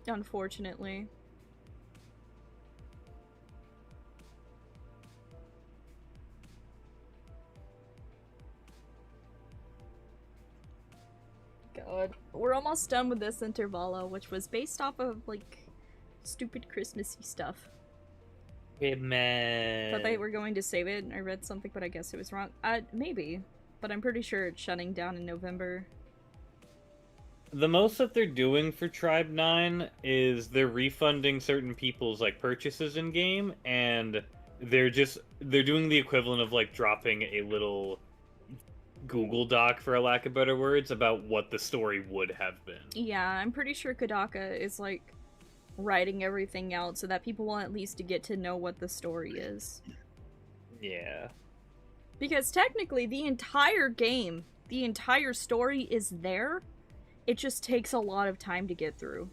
Speaker 18: Unfortunately. God. We're almost done with this Intervalo, which was based off of, like, stupid Christmassy stuff.
Speaker 2: Hey, man.
Speaker 18: Thought they were going to save it. I read something, but I guess it was wrong. Maybe. But I'm pretty sure it's shutting down in November.
Speaker 2: The most that they're doing for Tribe 9 is they're refunding certain people's, like, purchases in game, and they're doing the equivalent of, like, dropping a little Google Doc, for a lack of better words, about what the story would have been.
Speaker 18: Yeah, I'm pretty sure Kodaka is, like, writing everything out so that people will at least get to know what the story is.
Speaker 2: Yeah.
Speaker 18: Because technically, the entire game, the entire story is there. It just takes a lot of time to get through.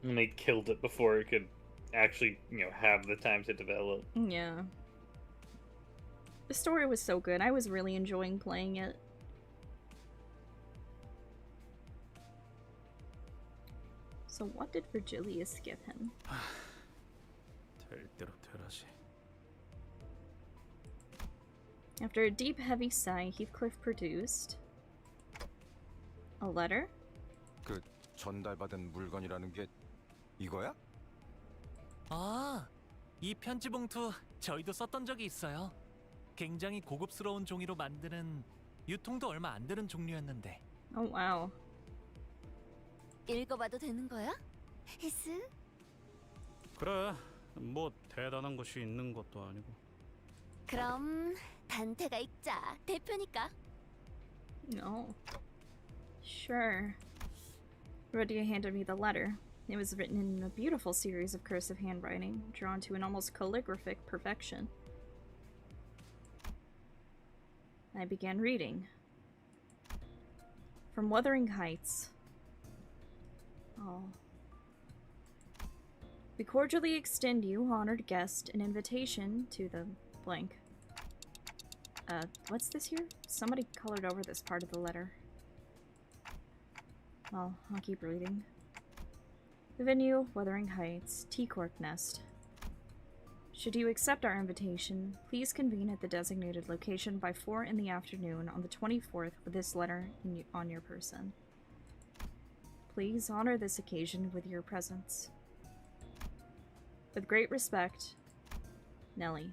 Speaker 2: And they killed it before it could actually, have the time to develop.
Speaker 18: Yeah. The story was so good. I was really enjoying playing it. So what did Virgilius give him? After a deep, heavy sigh, Heathcliff produced a letter?
Speaker 7: 그 전달받은 물건이라는 게 이거야?
Speaker 11: 아, 이 편지 봉투 저희도 썼던 적이 있어요. 굉장히 고급스러운 종이로 만드는 유통도 얼마 안 되는 종류였는데.
Speaker 18: Oh wow.
Speaker 13: 읽어봐도 되는 거야? 히스?
Speaker 12: 그래, 뭐 대단한 것이 있는 것도 아니고.
Speaker 13: 그럼 단테가 읽자. 대표니까.
Speaker 18: No. Sure. Rodia handed me the letter. It was written in a beautiful series of cursive handwriting, drawn to an almost calligraphic perfection. I began reading. From Wuthering Heights. Oh. We cordially extend you, honored guest, an invitation to the blank. What's this here? Somebody colored over this part of the letter. Well, I'll keep reading. The venue, Wuthering Heights, T-Corp Nest. Should you accept our invitation, please convene at the designated location by 4 in the afternoon on the 24th with this letter on your person. Please honor this occasion with your presence. With great respect, Nellie.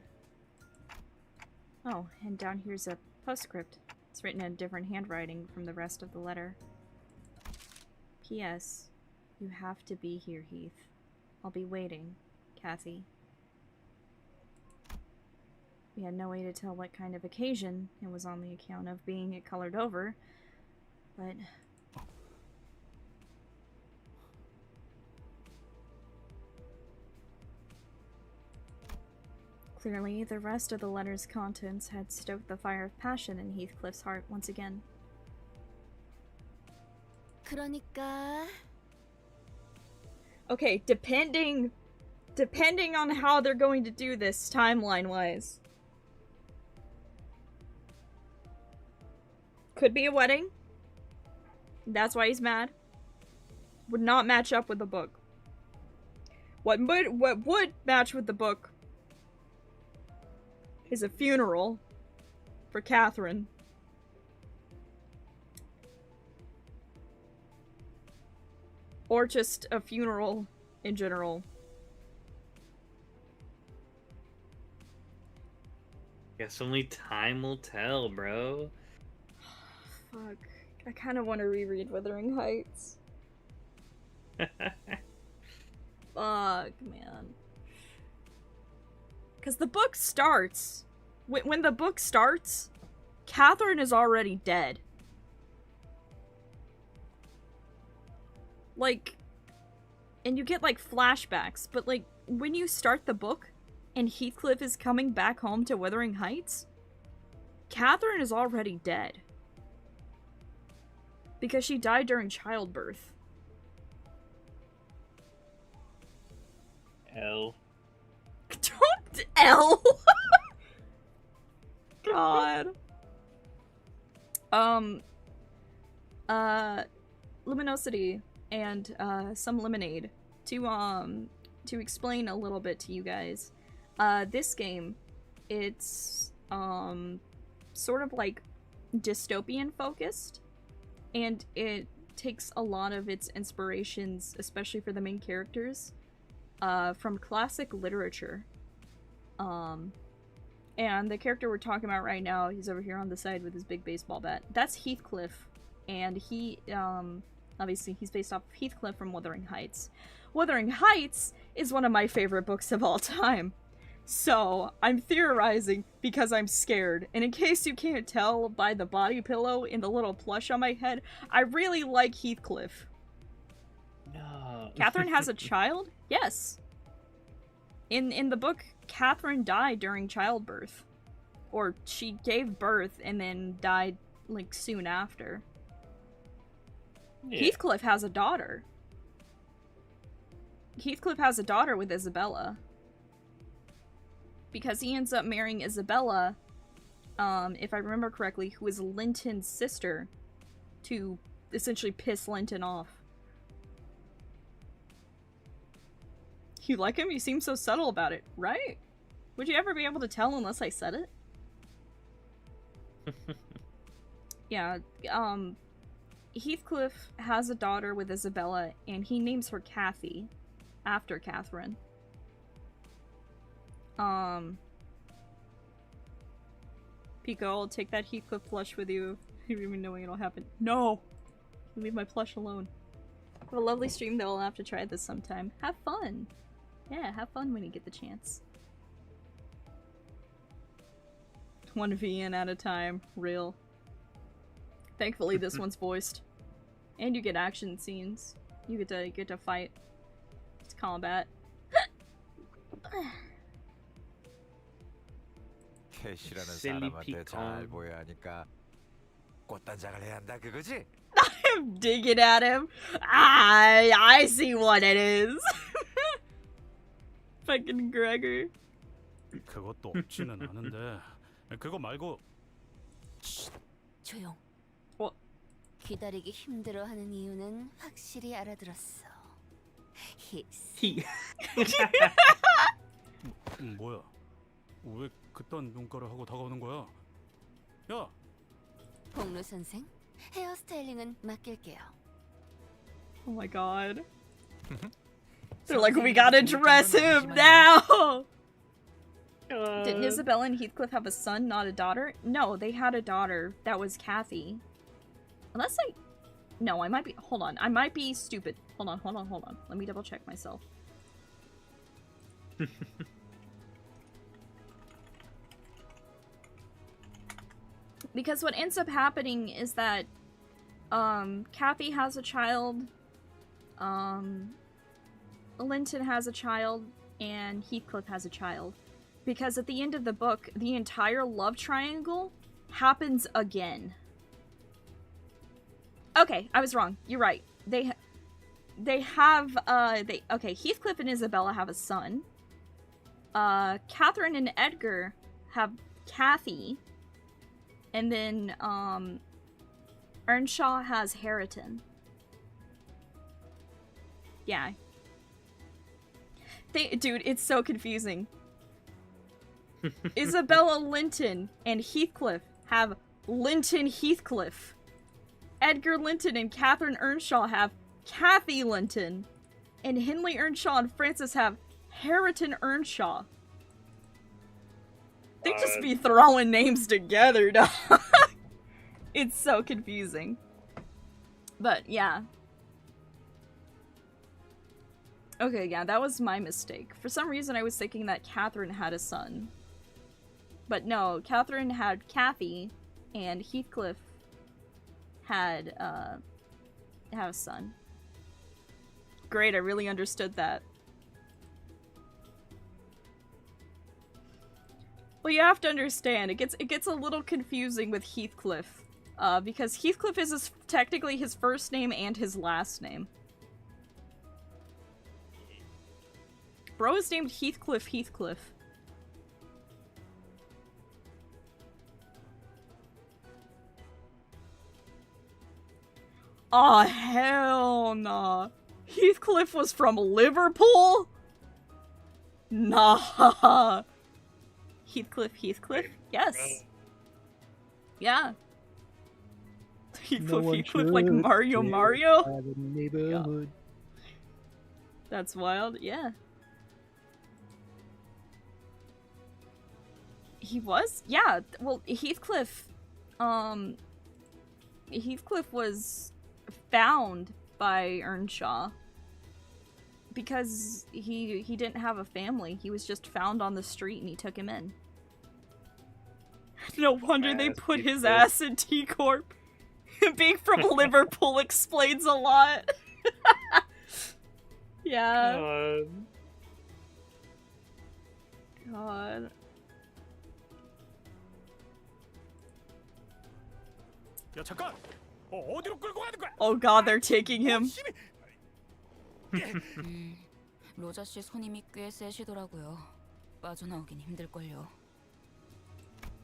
Speaker 18: Oh, and down here's a postscript. It's written in different handwriting from the rest of the letter. P.S. You have to be here, Heath. I'll be waiting, Kathy. We had no way to tell what kind of occasion it was on the account of being it colored over, but... Clearly, the rest of the letter's contents had stoked the fire of passion in Heathcliff's heart once again.
Speaker 13: 그러니까...
Speaker 18: Okay, depending on how they're going to do this timeline-wise. Could be a wedding. That's why he's mad. Would not match up with the book. What would match with the book is a funeral for Catherine. Or just a funeral in general.
Speaker 2: Guess only time will tell, bro.
Speaker 18: Fuck. I kind of want to reread Wuthering Heights. Fuck, man. Because the book starts... When the book starts, Catherine is already dead. Like... And you get, like, flashbacks, but, like, when you start the book, and Heathcliff is coming back home to Wuthering Heights, Catherine is already dead. Because she died during childbirth.
Speaker 2: L.
Speaker 18: Don't L. God. Luminosity and some lemonade to explain a little bit to you guys. This game, it's sort of like dystopian focused, and it takes a lot of its inspirations, especially for the main characters, from classic literature. And the character we're talking about right now, he's over here on the side with his big baseball bat. That's Heathcliff, and he, obviously he's based off of Heathcliff from Wuthering Heights. Wuthering Heights is one of my favorite books of all time. So, I'm theorizing because I'm scared. And in case you can't tell by the body pillow and the little plush on my head, I really like Heathcliff.
Speaker 2: No.
Speaker 18: Catherine has a child? Yes. In the book, Catherine died during childbirth. Or she gave birth and then died, like, soon after. Yeah. Heathcliff has a daughter. Heathcliff has a daughter with Isabella. Because he ends up marrying Isabella, if I remember correctly, who is Linton's sister, to essentially piss Linton off. You like him? You seem so subtle about it, right? Would you ever be able to tell unless I said it? Yeah, Heathcliff has a daughter with Isabella, and he names her Kathy, after Catherine. PIKO, I'll take that Heathcliff plush with you, even knowing it'll happen. No! Leave my plush alone. Have a lovely stream, though. I'll have to try this sometime. Have fun! Yeah, have fun when you get the chance. 1 VN at a time. Real. Thankfully, this one's voiced. And you get action scenes. You get to fight. It's combat.
Speaker 7: 캐시라는 사람한테 잘 보여야 하니까 꽃단장을 해야 한다 그거지?
Speaker 18: I'm digging at him. I see what it is. Fucking Gregor.
Speaker 12: 그것도 없지는 않은데 그거 말고.
Speaker 13: 조용. 기다리기 힘들어하는 이유는 확실히 알아들었어.
Speaker 12: 뭐야? 왜 그딴 눈가를 하고 다가오는 거야? 야!
Speaker 13: 복루 선생, 헤어스타일링은 맡길게요.
Speaker 18: Oh my god. They're like, we gotta dress him now! Didn't Isabella and Heathcliff have a son, not a daughter? No, they had a daughter. That was Kathy. Unless I... No, I might be... Hold on. I might be stupid. Hold on. Let me double check myself. Because what ends up happening is that Kathy has a child, Linton has a child, and Heathcliff has a child. Because at the end of the book, the entire love triangle happens again. Okay, I was wrong. You're right. Okay, Heathcliff and Isabella have a son. Catherine and Edgar have Kathy. And then, Earnshaw has Harriton. Yeah. Dude, it's so confusing. Isabella Linton and Heathcliff have Linton Heathcliff. Edgar Linton and Catherine Earnshaw have Kathy Linton. And Henley Earnshaw and Francis have Harriton Earnshaw. They just be throwing names together, dog. It's so confusing. But, yeah. Okay, yeah, that was my mistake. For some reason, I was thinking that Catherine had a son. But no, Catherine had Kathy, and Heathcliff had a son. Great, I really understood that. Well, you have to understand, it gets a little confusing with Heathcliff, because Heathcliff is technically his first name and his last name. Bro is named Heathcliff. Aw, hell nah. Heathcliff was from Liverpool? Nah. Heathcliff? Yes. Yeah. Heathcliff like Mario?
Speaker 20: Neighborhood.
Speaker 18: That's wild, yeah. He was? Yeah, well, Heathcliff was found by Earnshaw because he didn't have a family. He was just found on the street and he took him in. No wonder they put his ass in T-Corp. Being from Liverpool explains a lot. Yeah. God.
Speaker 15: 야 잠깐. 어디로 끌고 가는 거야?
Speaker 18: Oh god, they're taking him.
Speaker 8: 로자 씨 손님이 꽤 세시더라고요. 빠져나오긴 힘들걸요.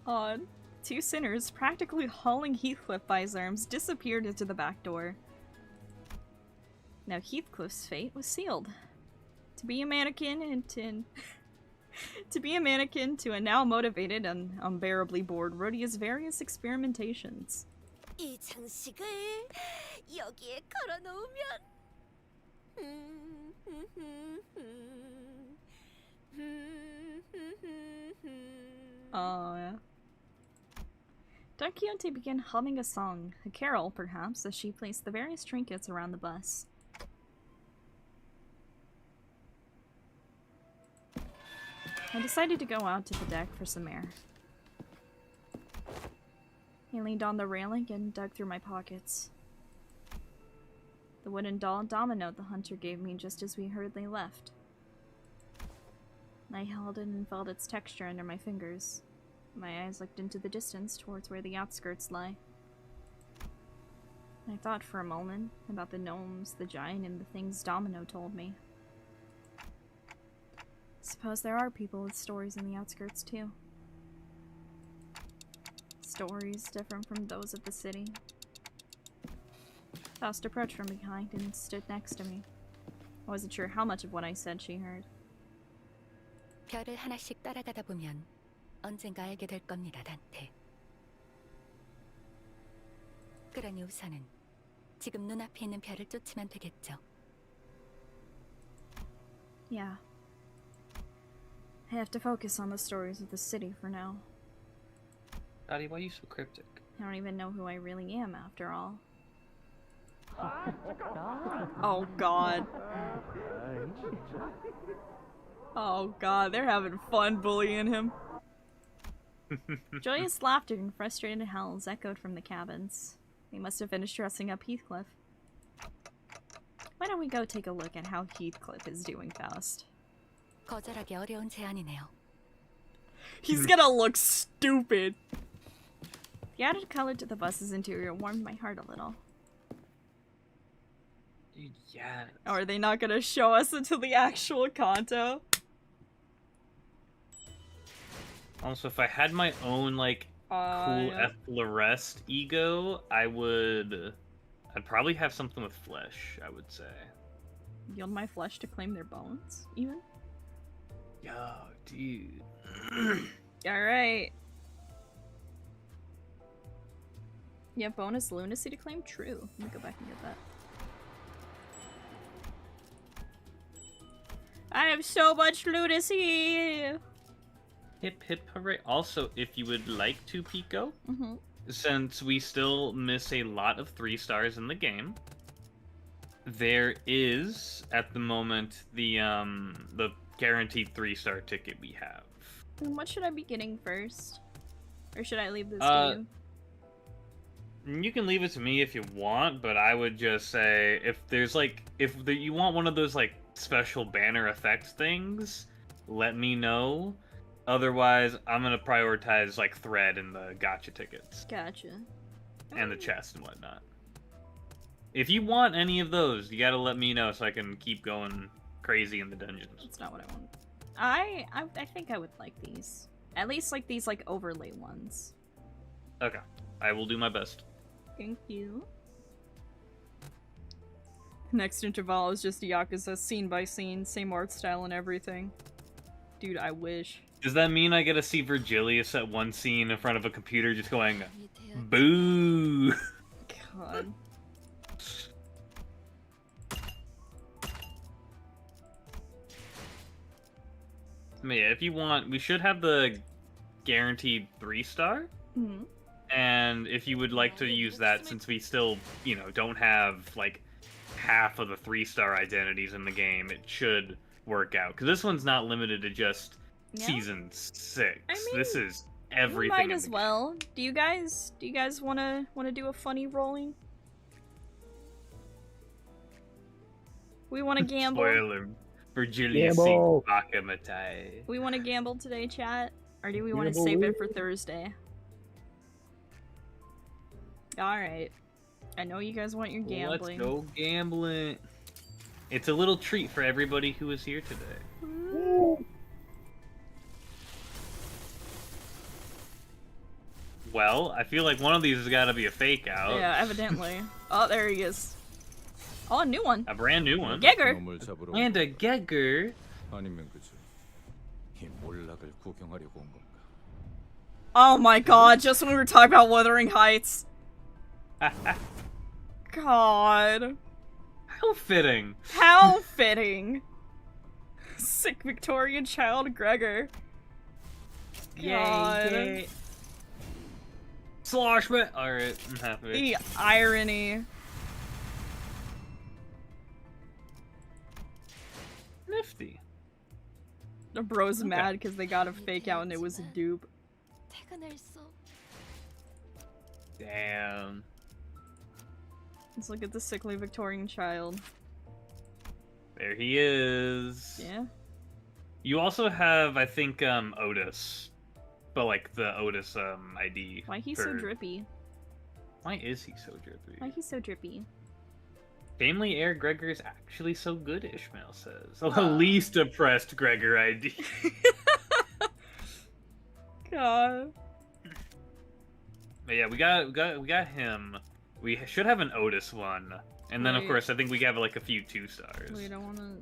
Speaker 18: Odd. Two sinners, practically hauling Heathcliff by his arms, disappeared into the back door. Now Heathcliff's fate was sealed. To be a mannequin to a now motivated and unbearably bored Rhodia's various experimentations.
Speaker 13: 이 장식을 여기에 걸어놓으면
Speaker 18: Oh, yeah. Don Quixote began humming a song, a carol perhaps, as she placed the various trinkets around the bus. I decided to go out to the deck for some air. I leaned on the railing and dug through my pockets. The wooden doll domino the hunter gave me just as we hurriedly left. I held it and felt its texture under my fingers. My eyes looked into the distance towards where the outskirts lie. I thought for a moment about the gnomes, the giant, and the things Domino told me. Suppose there are people with stories in the outskirts too. Stories different from those of the city. Faust approached from behind and stood next to me. I wasn't sure how much of what I said she heard.
Speaker 17: 별을 하나씩 따라가다 보면 언젠가 알게 될 겁니다, 단테. 그러니 우선은 지금 눈앞에 있는 별을 쫓으면 되겠죠.
Speaker 18: Yeah. I have to focus on the stories of the city for now.
Speaker 2: Daddy, why are you so cryptic?
Speaker 18: I don't even know who I really am, after all. Oh god. Oh god, they're having fun bullying him. Joyous laughter and frustrated howls echoed from the cabins. They must have finished dressing up Heathcliff. Why don't we go take a look at how Heathcliff is doing, Faust?
Speaker 17: 거절하기 어려운 제안이네요.
Speaker 18: He's gonna look stupid! The added color to the bus's interior warmed my heart a little.
Speaker 2: Yeah.
Speaker 18: Oh, are they not gonna show us until the actual Kanto?
Speaker 2: Also, if I had my own, like, cool
Speaker 18: yeah.
Speaker 2: Fluorescent ego, I'd probably have something with flesh, I would say.
Speaker 18: Yield my flesh to claim their bones, even?
Speaker 2: Yo, dude.
Speaker 18: Alright. Yeah, bonus lunacy to claim? True. Let me go back and get that. I have so much lunacy!
Speaker 2: Hip hip hooray. Also, if you would like to, PIKO,
Speaker 18: Mm-hmm.
Speaker 2: since we still miss a lot of 3 stars in the game, There is at the moment the guaranteed 3-star ticket we have.
Speaker 18: And what should I be getting first? Or should I leave this to you?
Speaker 2: You can leave it to me if you want, but I would just say if there's like you want one of those like special banner effects things, let me know. Otherwise, I'm gonna prioritize like thread and the gacha tickets.
Speaker 18: Gotcha.
Speaker 2: And the chest and whatnot. If you want any of those, you gotta let me know so I can keep going crazy in the dungeons.
Speaker 18: That's not what I want. I think I would like these. At least like these like overlay ones.
Speaker 2: Okay. I will do my best.
Speaker 18: Thank you. Next interval is just Yakuza scene by scene, same art style and everything. Dude, I wish.
Speaker 2: Does that mean I get to see Virgilius at one scene in front of a computer just going, boo?
Speaker 18: God.
Speaker 2: I mean, if you want, we should have the guaranteed 3-star.
Speaker 18: Mm-hmm.
Speaker 2: And if you would like to use that, since we still, you know, don't have like half of the 3-star identities in the game, it should work out. Because this one's not limited to just season 6.
Speaker 18: I mean,
Speaker 2: this is everything.
Speaker 18: Might as well. Do you guys wanna do a funny rolling? We wanna gamble.
Speaker 2: Spoiler. Virgilius
Speaker 20: Gamble.
Speaker 2: Bakamatai.
Speaker 18: We wanna gamble today, chat? Or do we wanna save it for Thursday? Alright. I know you guys want your gambling.
Speaker 2: Let's go gambling. It's a little treat for everybody who is here today. Well, I feel like one of these has got to be a fake out.
Speaker 18: Yeah, evidently. Oh, there he is. Oh, a new one.
Speaker 2: A brand new one.
Speaker 18: Gegger.
Speaker 2: And a Gegger.
Speaker 18: Oh my god, just when we were talking about Wuthering Heights. God.
Speaker 2: How fitting.
Speaker 18: How fitting. Sick Victorian child Gregor. God.
Speaker 2: Yay. Sloshman. Alright, I'm happy.
Speaker 18: The irony.
Speaker 2: Nifty.
Speaker 18: The bro's mad because they got a fake out and it was a dupe.
Speaker 2: Damn.
Speaker 18: Let's look at the sickly Victorian child.
Speaker 2: There he is.
Speaker 18: Yeah.
Speaker 2: You also have, I think, Otis. But like the Otis ID.
Speaker 18: Why he's so drippy?
Speaker 2: Why is he so drippy?
Speaker 18: Why he's so drippy?
Speaker 2: Family heir Gregor is actually so good, Ishmael says. The least oppressed Gregor ID.
Speaker 18: God.
Speaker 2: But yeah, we got him. We should have an Otis one, and then of
Speaker 18: Wait.
Speaker 2: course I think we have like a few 2-stars.
Speaker 18: Wait, I wanna.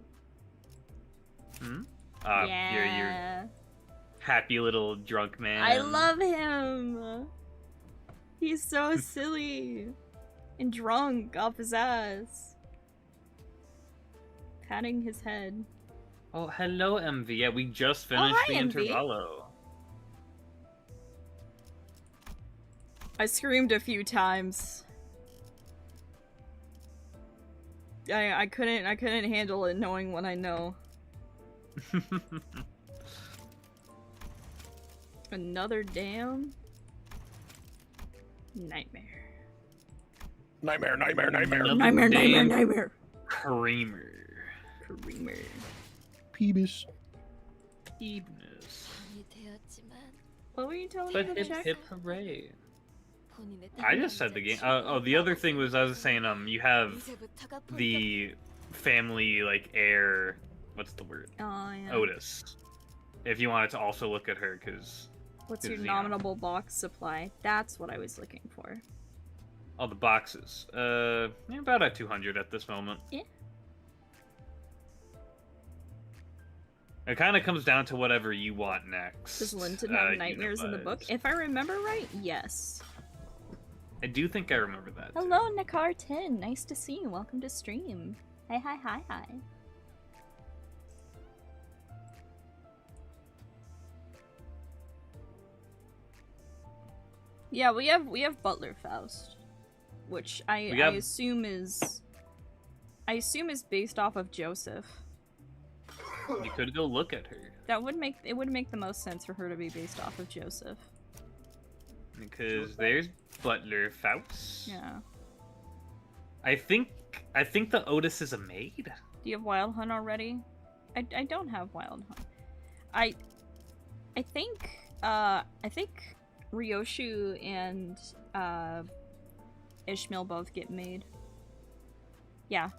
Speaker 2: You're happy little drunk man.
Speaker 18: I love him. He's so silly and drunk off his ass, patting his head.
Speaker 2: Oh, hello, MV. Yeah, we just finished
Speaker 18: hi,
Speaker 2: the
Speaker 18: MV.
Speaker 2: intervallo.
Speaker 18: I screamed a few times. I couldn't handle it knowing what I know. Another damn nightmare.
Speaker 15: Nightmare, nightmare, nightmare.
Speaker 18: Nightmare, nightmare, nightmare.
Speaker 2: Creamer.
Speaker 20: Peebus.
Speaker 2: Ebenus.
Speaker 18: What were you telling
Speaker 2: But
Speaker 18: me to
Speaker 2: hip
Speaker 18: check?
Speaker 2: hip hooray. I just said the game. Oh, the other thing was I was saying you have the family like heir. What's the word?
Speaker 18: Oh, yeah.
Speaker 2: Otis. If you wanted to also look at her, because
Speaker 18: What's your nominal box supply? That's what I was looking for.
Speaker 2: all the boxes. About at 200 at this moment.
Speaker 18: Yeah.
Speaker 2: It kind of comes down to whatever you want next.
Speaker 18: Does Linton have nightmares in the book? If I remember right, yes.
Speaker 2: I do think I remember that.
Speaker 18: Hello, Nakar10. Nice to see you. Welcome to stream. Hi, hi, hi, hi. Yeah, we have Butler Faust, which I assume is I assume is based off of Joseph.
Speaker 2: You could go look at her.
Speaker 18: That would make it would make the most sense for her to be based off of Joseph.
Speaker 2: Because there's Butler Faust.
Speaker 18: Yeah.
Speaker 2: I think the Otis is a maid.
Speaker 18: Do you have Wild Hunt already? I don't have Wild Hunt. I think Ryoshu and Ishmael both get made. Yeah.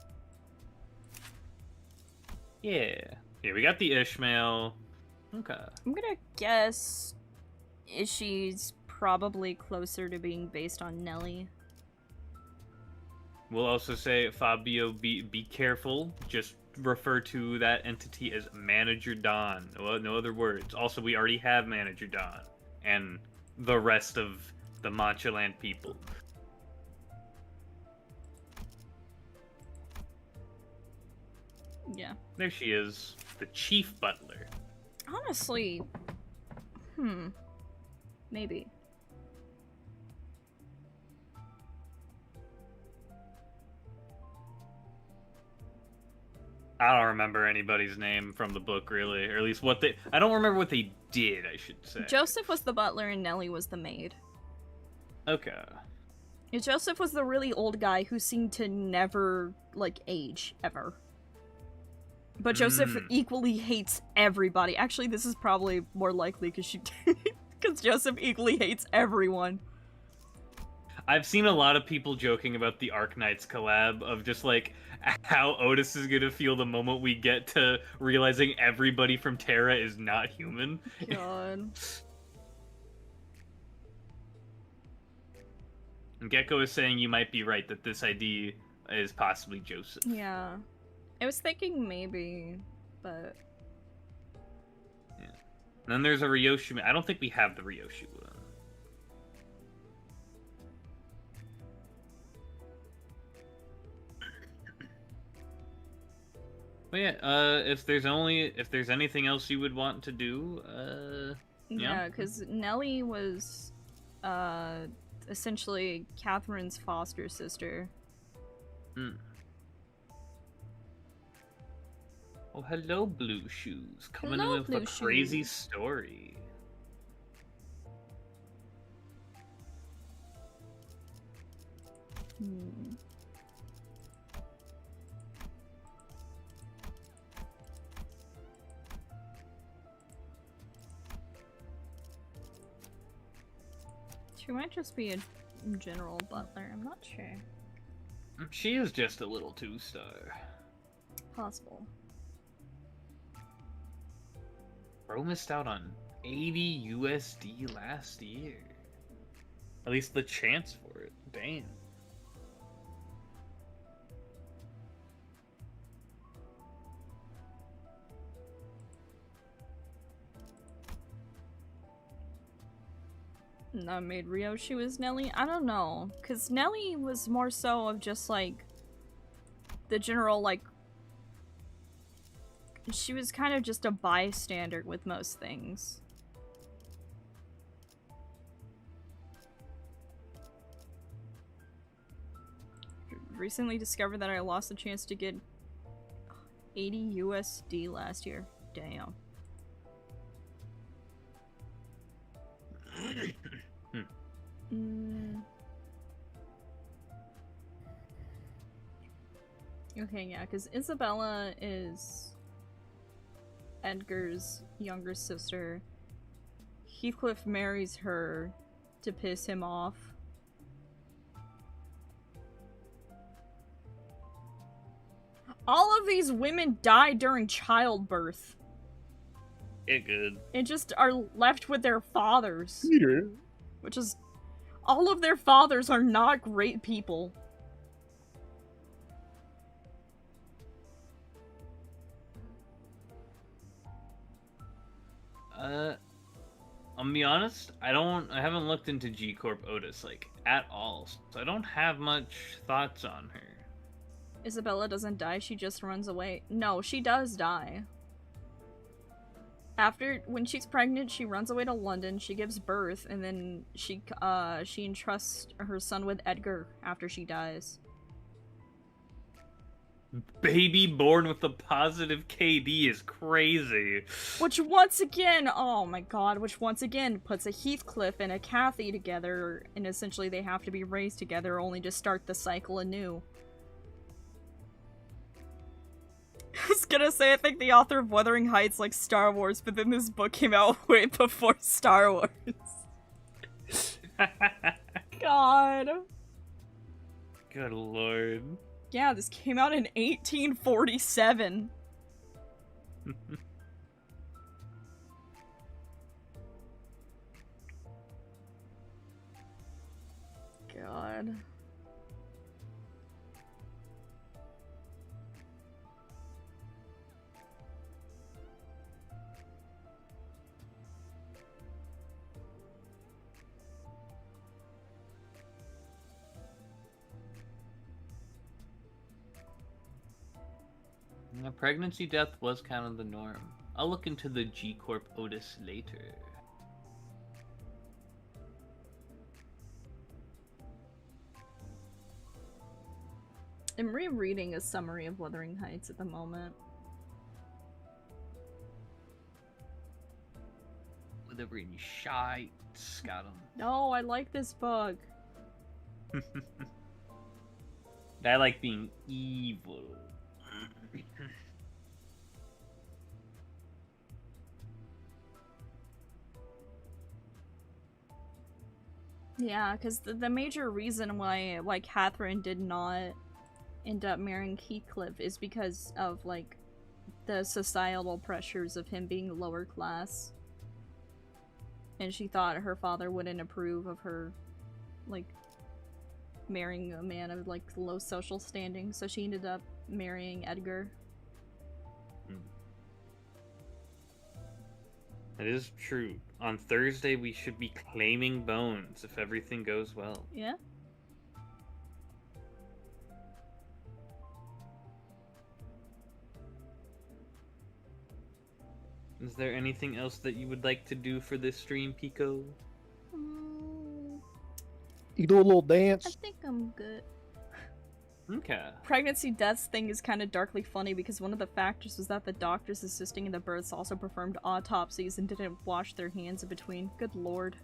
Speaker 2: Yeah. Yeah, we got the Ishmael. Okay.
Speaker 18: I'm gonna guess Ishi's probably closer to being based on Nelly.
Speaker 2: We'll also say, Fabio, be careful. Just refer to that entity as Manager Don. No other words. Also, we already have Manager Don. And the rest of the Manchaland people.
Speaker 18: Yeah.
Speaker 2: There she is. The Chief Butler.
Speaker 18: Honestly, maybe.
Speaker 2: I don't remember anybody's name from the book, really. Or at least what they... I don't remember what they did, I should say.
Speaker 18: Joseph was the butler and Nelly was the maid.
Speaker 2: Okay.
Speaker 18: And Joseph was the really old guy who seemed to never, like, age, ever. But Joseph equally hates everybody. Actually, this is probably more likely because Joseph equally hates everyone.
Speaker 2: I've seen a lot of people joking about the Arknights collab of just, like, how Otis is gonna feel the moment we get to realizing everybody from Terra is not human.
Speaker 18: God.
Speaker 2: And Gecko is saying you might be right that this ID is possibly Joseph.
Speaker 18: Yeah. I was thinking maybe, but...
Speaker 2: Yeah. And then there's a Ryoshu. I don't think we have the Ryoshu one. But yeah, if there's anything else you would want to do,
Speaker 18: Yeah, because Nelly was, essentially Catherine's foster sister.
Speaker 2: Oh, hello, Blue Shoes. Coming
Speaker 18: Hello,
Speaker 2: in with
Speaker 18: Blue
Speaker 2: a crazy
Speaker 18: Shoes.
Speaker 2: story.
Speaker 18: She might just be a general butler, I'm not sure.
Speaker 2: She is just a little 2-star.
Speaker 18: Possible.
Speaker 2: Bro missed out on 80 USD last year. At least the chance for it. Damn.
Speaker 18: That made Ryoshu was Nelly? I don't know. Because Nelly was more so of just, like, the general, like... She was kind of just a bystander with most things. Recently discovered that I lost the chance to get 80 USD last year. Damn. Okay, yeah, because Isabella is Edgar's younger sister. Heathcliff marries her to piss him off. All of these women die during childbirth.
Speaker 2: It good.
Speaker 18: And just are left with their fathers.
Speaker 2: Yeah.
Speaker 18: Which is... All of their fathers are not great people.
Speaker 2: I'll be honest, I haven't looked into G-Corp Otis, like, at all, so I don't have much thoughts on her.
Speaker 18: Isabella doesn't die, she just runs away. No, she does die. When she's pregnant, she runs away to London, she gives birth, and then she entrusts her son with Edgar after she dies.
Speaker 2: baby born with a positive KD is crazy.
Speaker 18: Which once again, oh my god, which once again puts a Heathcliff and a Kathy together, and essentially they have to be raised together only to start the cycle anew. I was gonna say, I think the author of Wuthering Heights likes Star Wars, but then this book came out way before Star Wars. God.
Speaker 2: Good lord.
Speaker 18: Yeah, this came out in 1847. God.
Speaker 2: A pregnancy death was kind of the norm. I'll look into the G Corp Otis later.
Speaker 18: I'm rereading a summary of Wuthering Heights at the moment.
Speaker 2: Wuthering Shites. Got him.
Speaker 18: No, I like this book.
Speaker 2: I like being evil.
Speaker 18: Yeah, because the major reason why Catherine did not end up marrying Heathcliff is because of, like, the societal pressures of him being lower class. And she thought her father wouldn't approve of her, like, marrying a man of, like, low social standing, so she ended up marrying Edgar.
Speaker 2: That is true. On Thursday, we should be claiming bones if everything goes well.
Speaker 18: Yeah?
Speaker 2: Is there anything else that you would like to do for this stream, PIKO?
Speaker 20: You do a little dance.
Speaker 18: I think I'm good.
Speaker 2: Okay.
Speaker 18: Pregnancy deaths thing is kind of darkly funny because one of the factors was that the doctors assisting in the births also performed autopsies and didn't wash their hands in between. Good lord.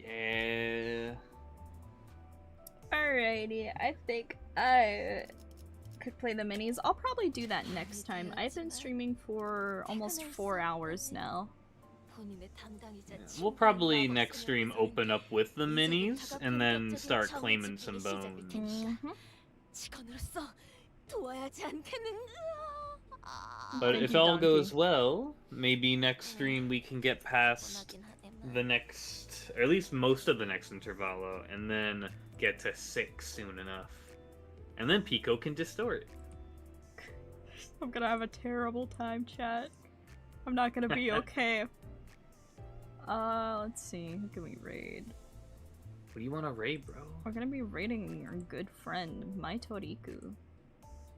Speaker 2: Yeah.
Speaker 18: Alrighty, I think I could play the minis. I'll probably do that next time. I've been streaming for almost 4 hours now.
Speaker 2: Yeah. We'll probably next stream open up with the minis and then start claiming some bones. But if all goes well, maybe next stream we can get past the next, or at least most of the next intervallo, and then get to 6 soon enough. And then PIKO can distort.
Speaker 18: I'm gonna have a terrible time, chat. I'm not gonna be okay. Let's see. Who can we raid?
Speaker 2: What do you want to raid, bro?
Speaker 18: We're gonna be raiding our good friend, Mai Toriku.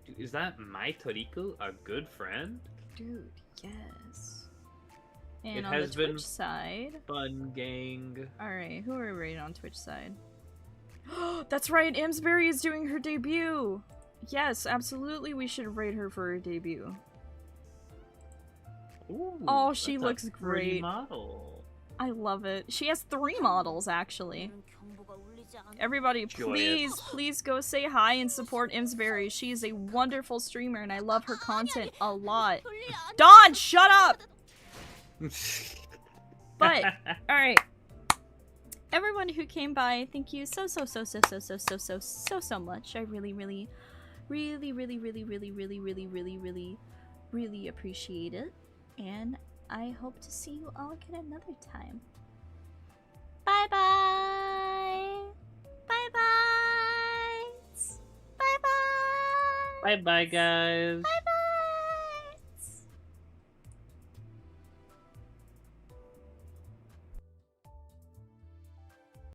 Speaker 2: Dude, is that Mai Toriku a good friend?
Speaker 18: Dude, yes. And
Speaker 2: it
Speaker 18: on
Speaker 2: has
Speaker 18: the Twitch
Speaker 2: been
Speaker 18: side...
Speaker 2: fun, gang.
Speaker 18: Alright, who are we raiding on Twitch side? That's right, Amsbury is doing her debut! Yes, absolutely we should raid her for her debut.
Speaker 2: Ooh,
Speaker 18: oh, she
Speaker 2: that's
Speaker 18: looks
Speaker 2: a pretty
Speaker 18: great.
Speaker 2: model.
Speaker 18: I love it. She has 3 models, actually. Everybody, please, please go say hi and support Imsbury. She is a wonderful streamer and I love her content a lot. Dawn, shut up! But, alright. Everyone who came by, thank you so much. I really appreciate it. And I hope to see you all again another time. Bye bye! Bye bye! Bye bye!
Speaker 2: Bye bye, guys.
Speaker 18: Bye bye!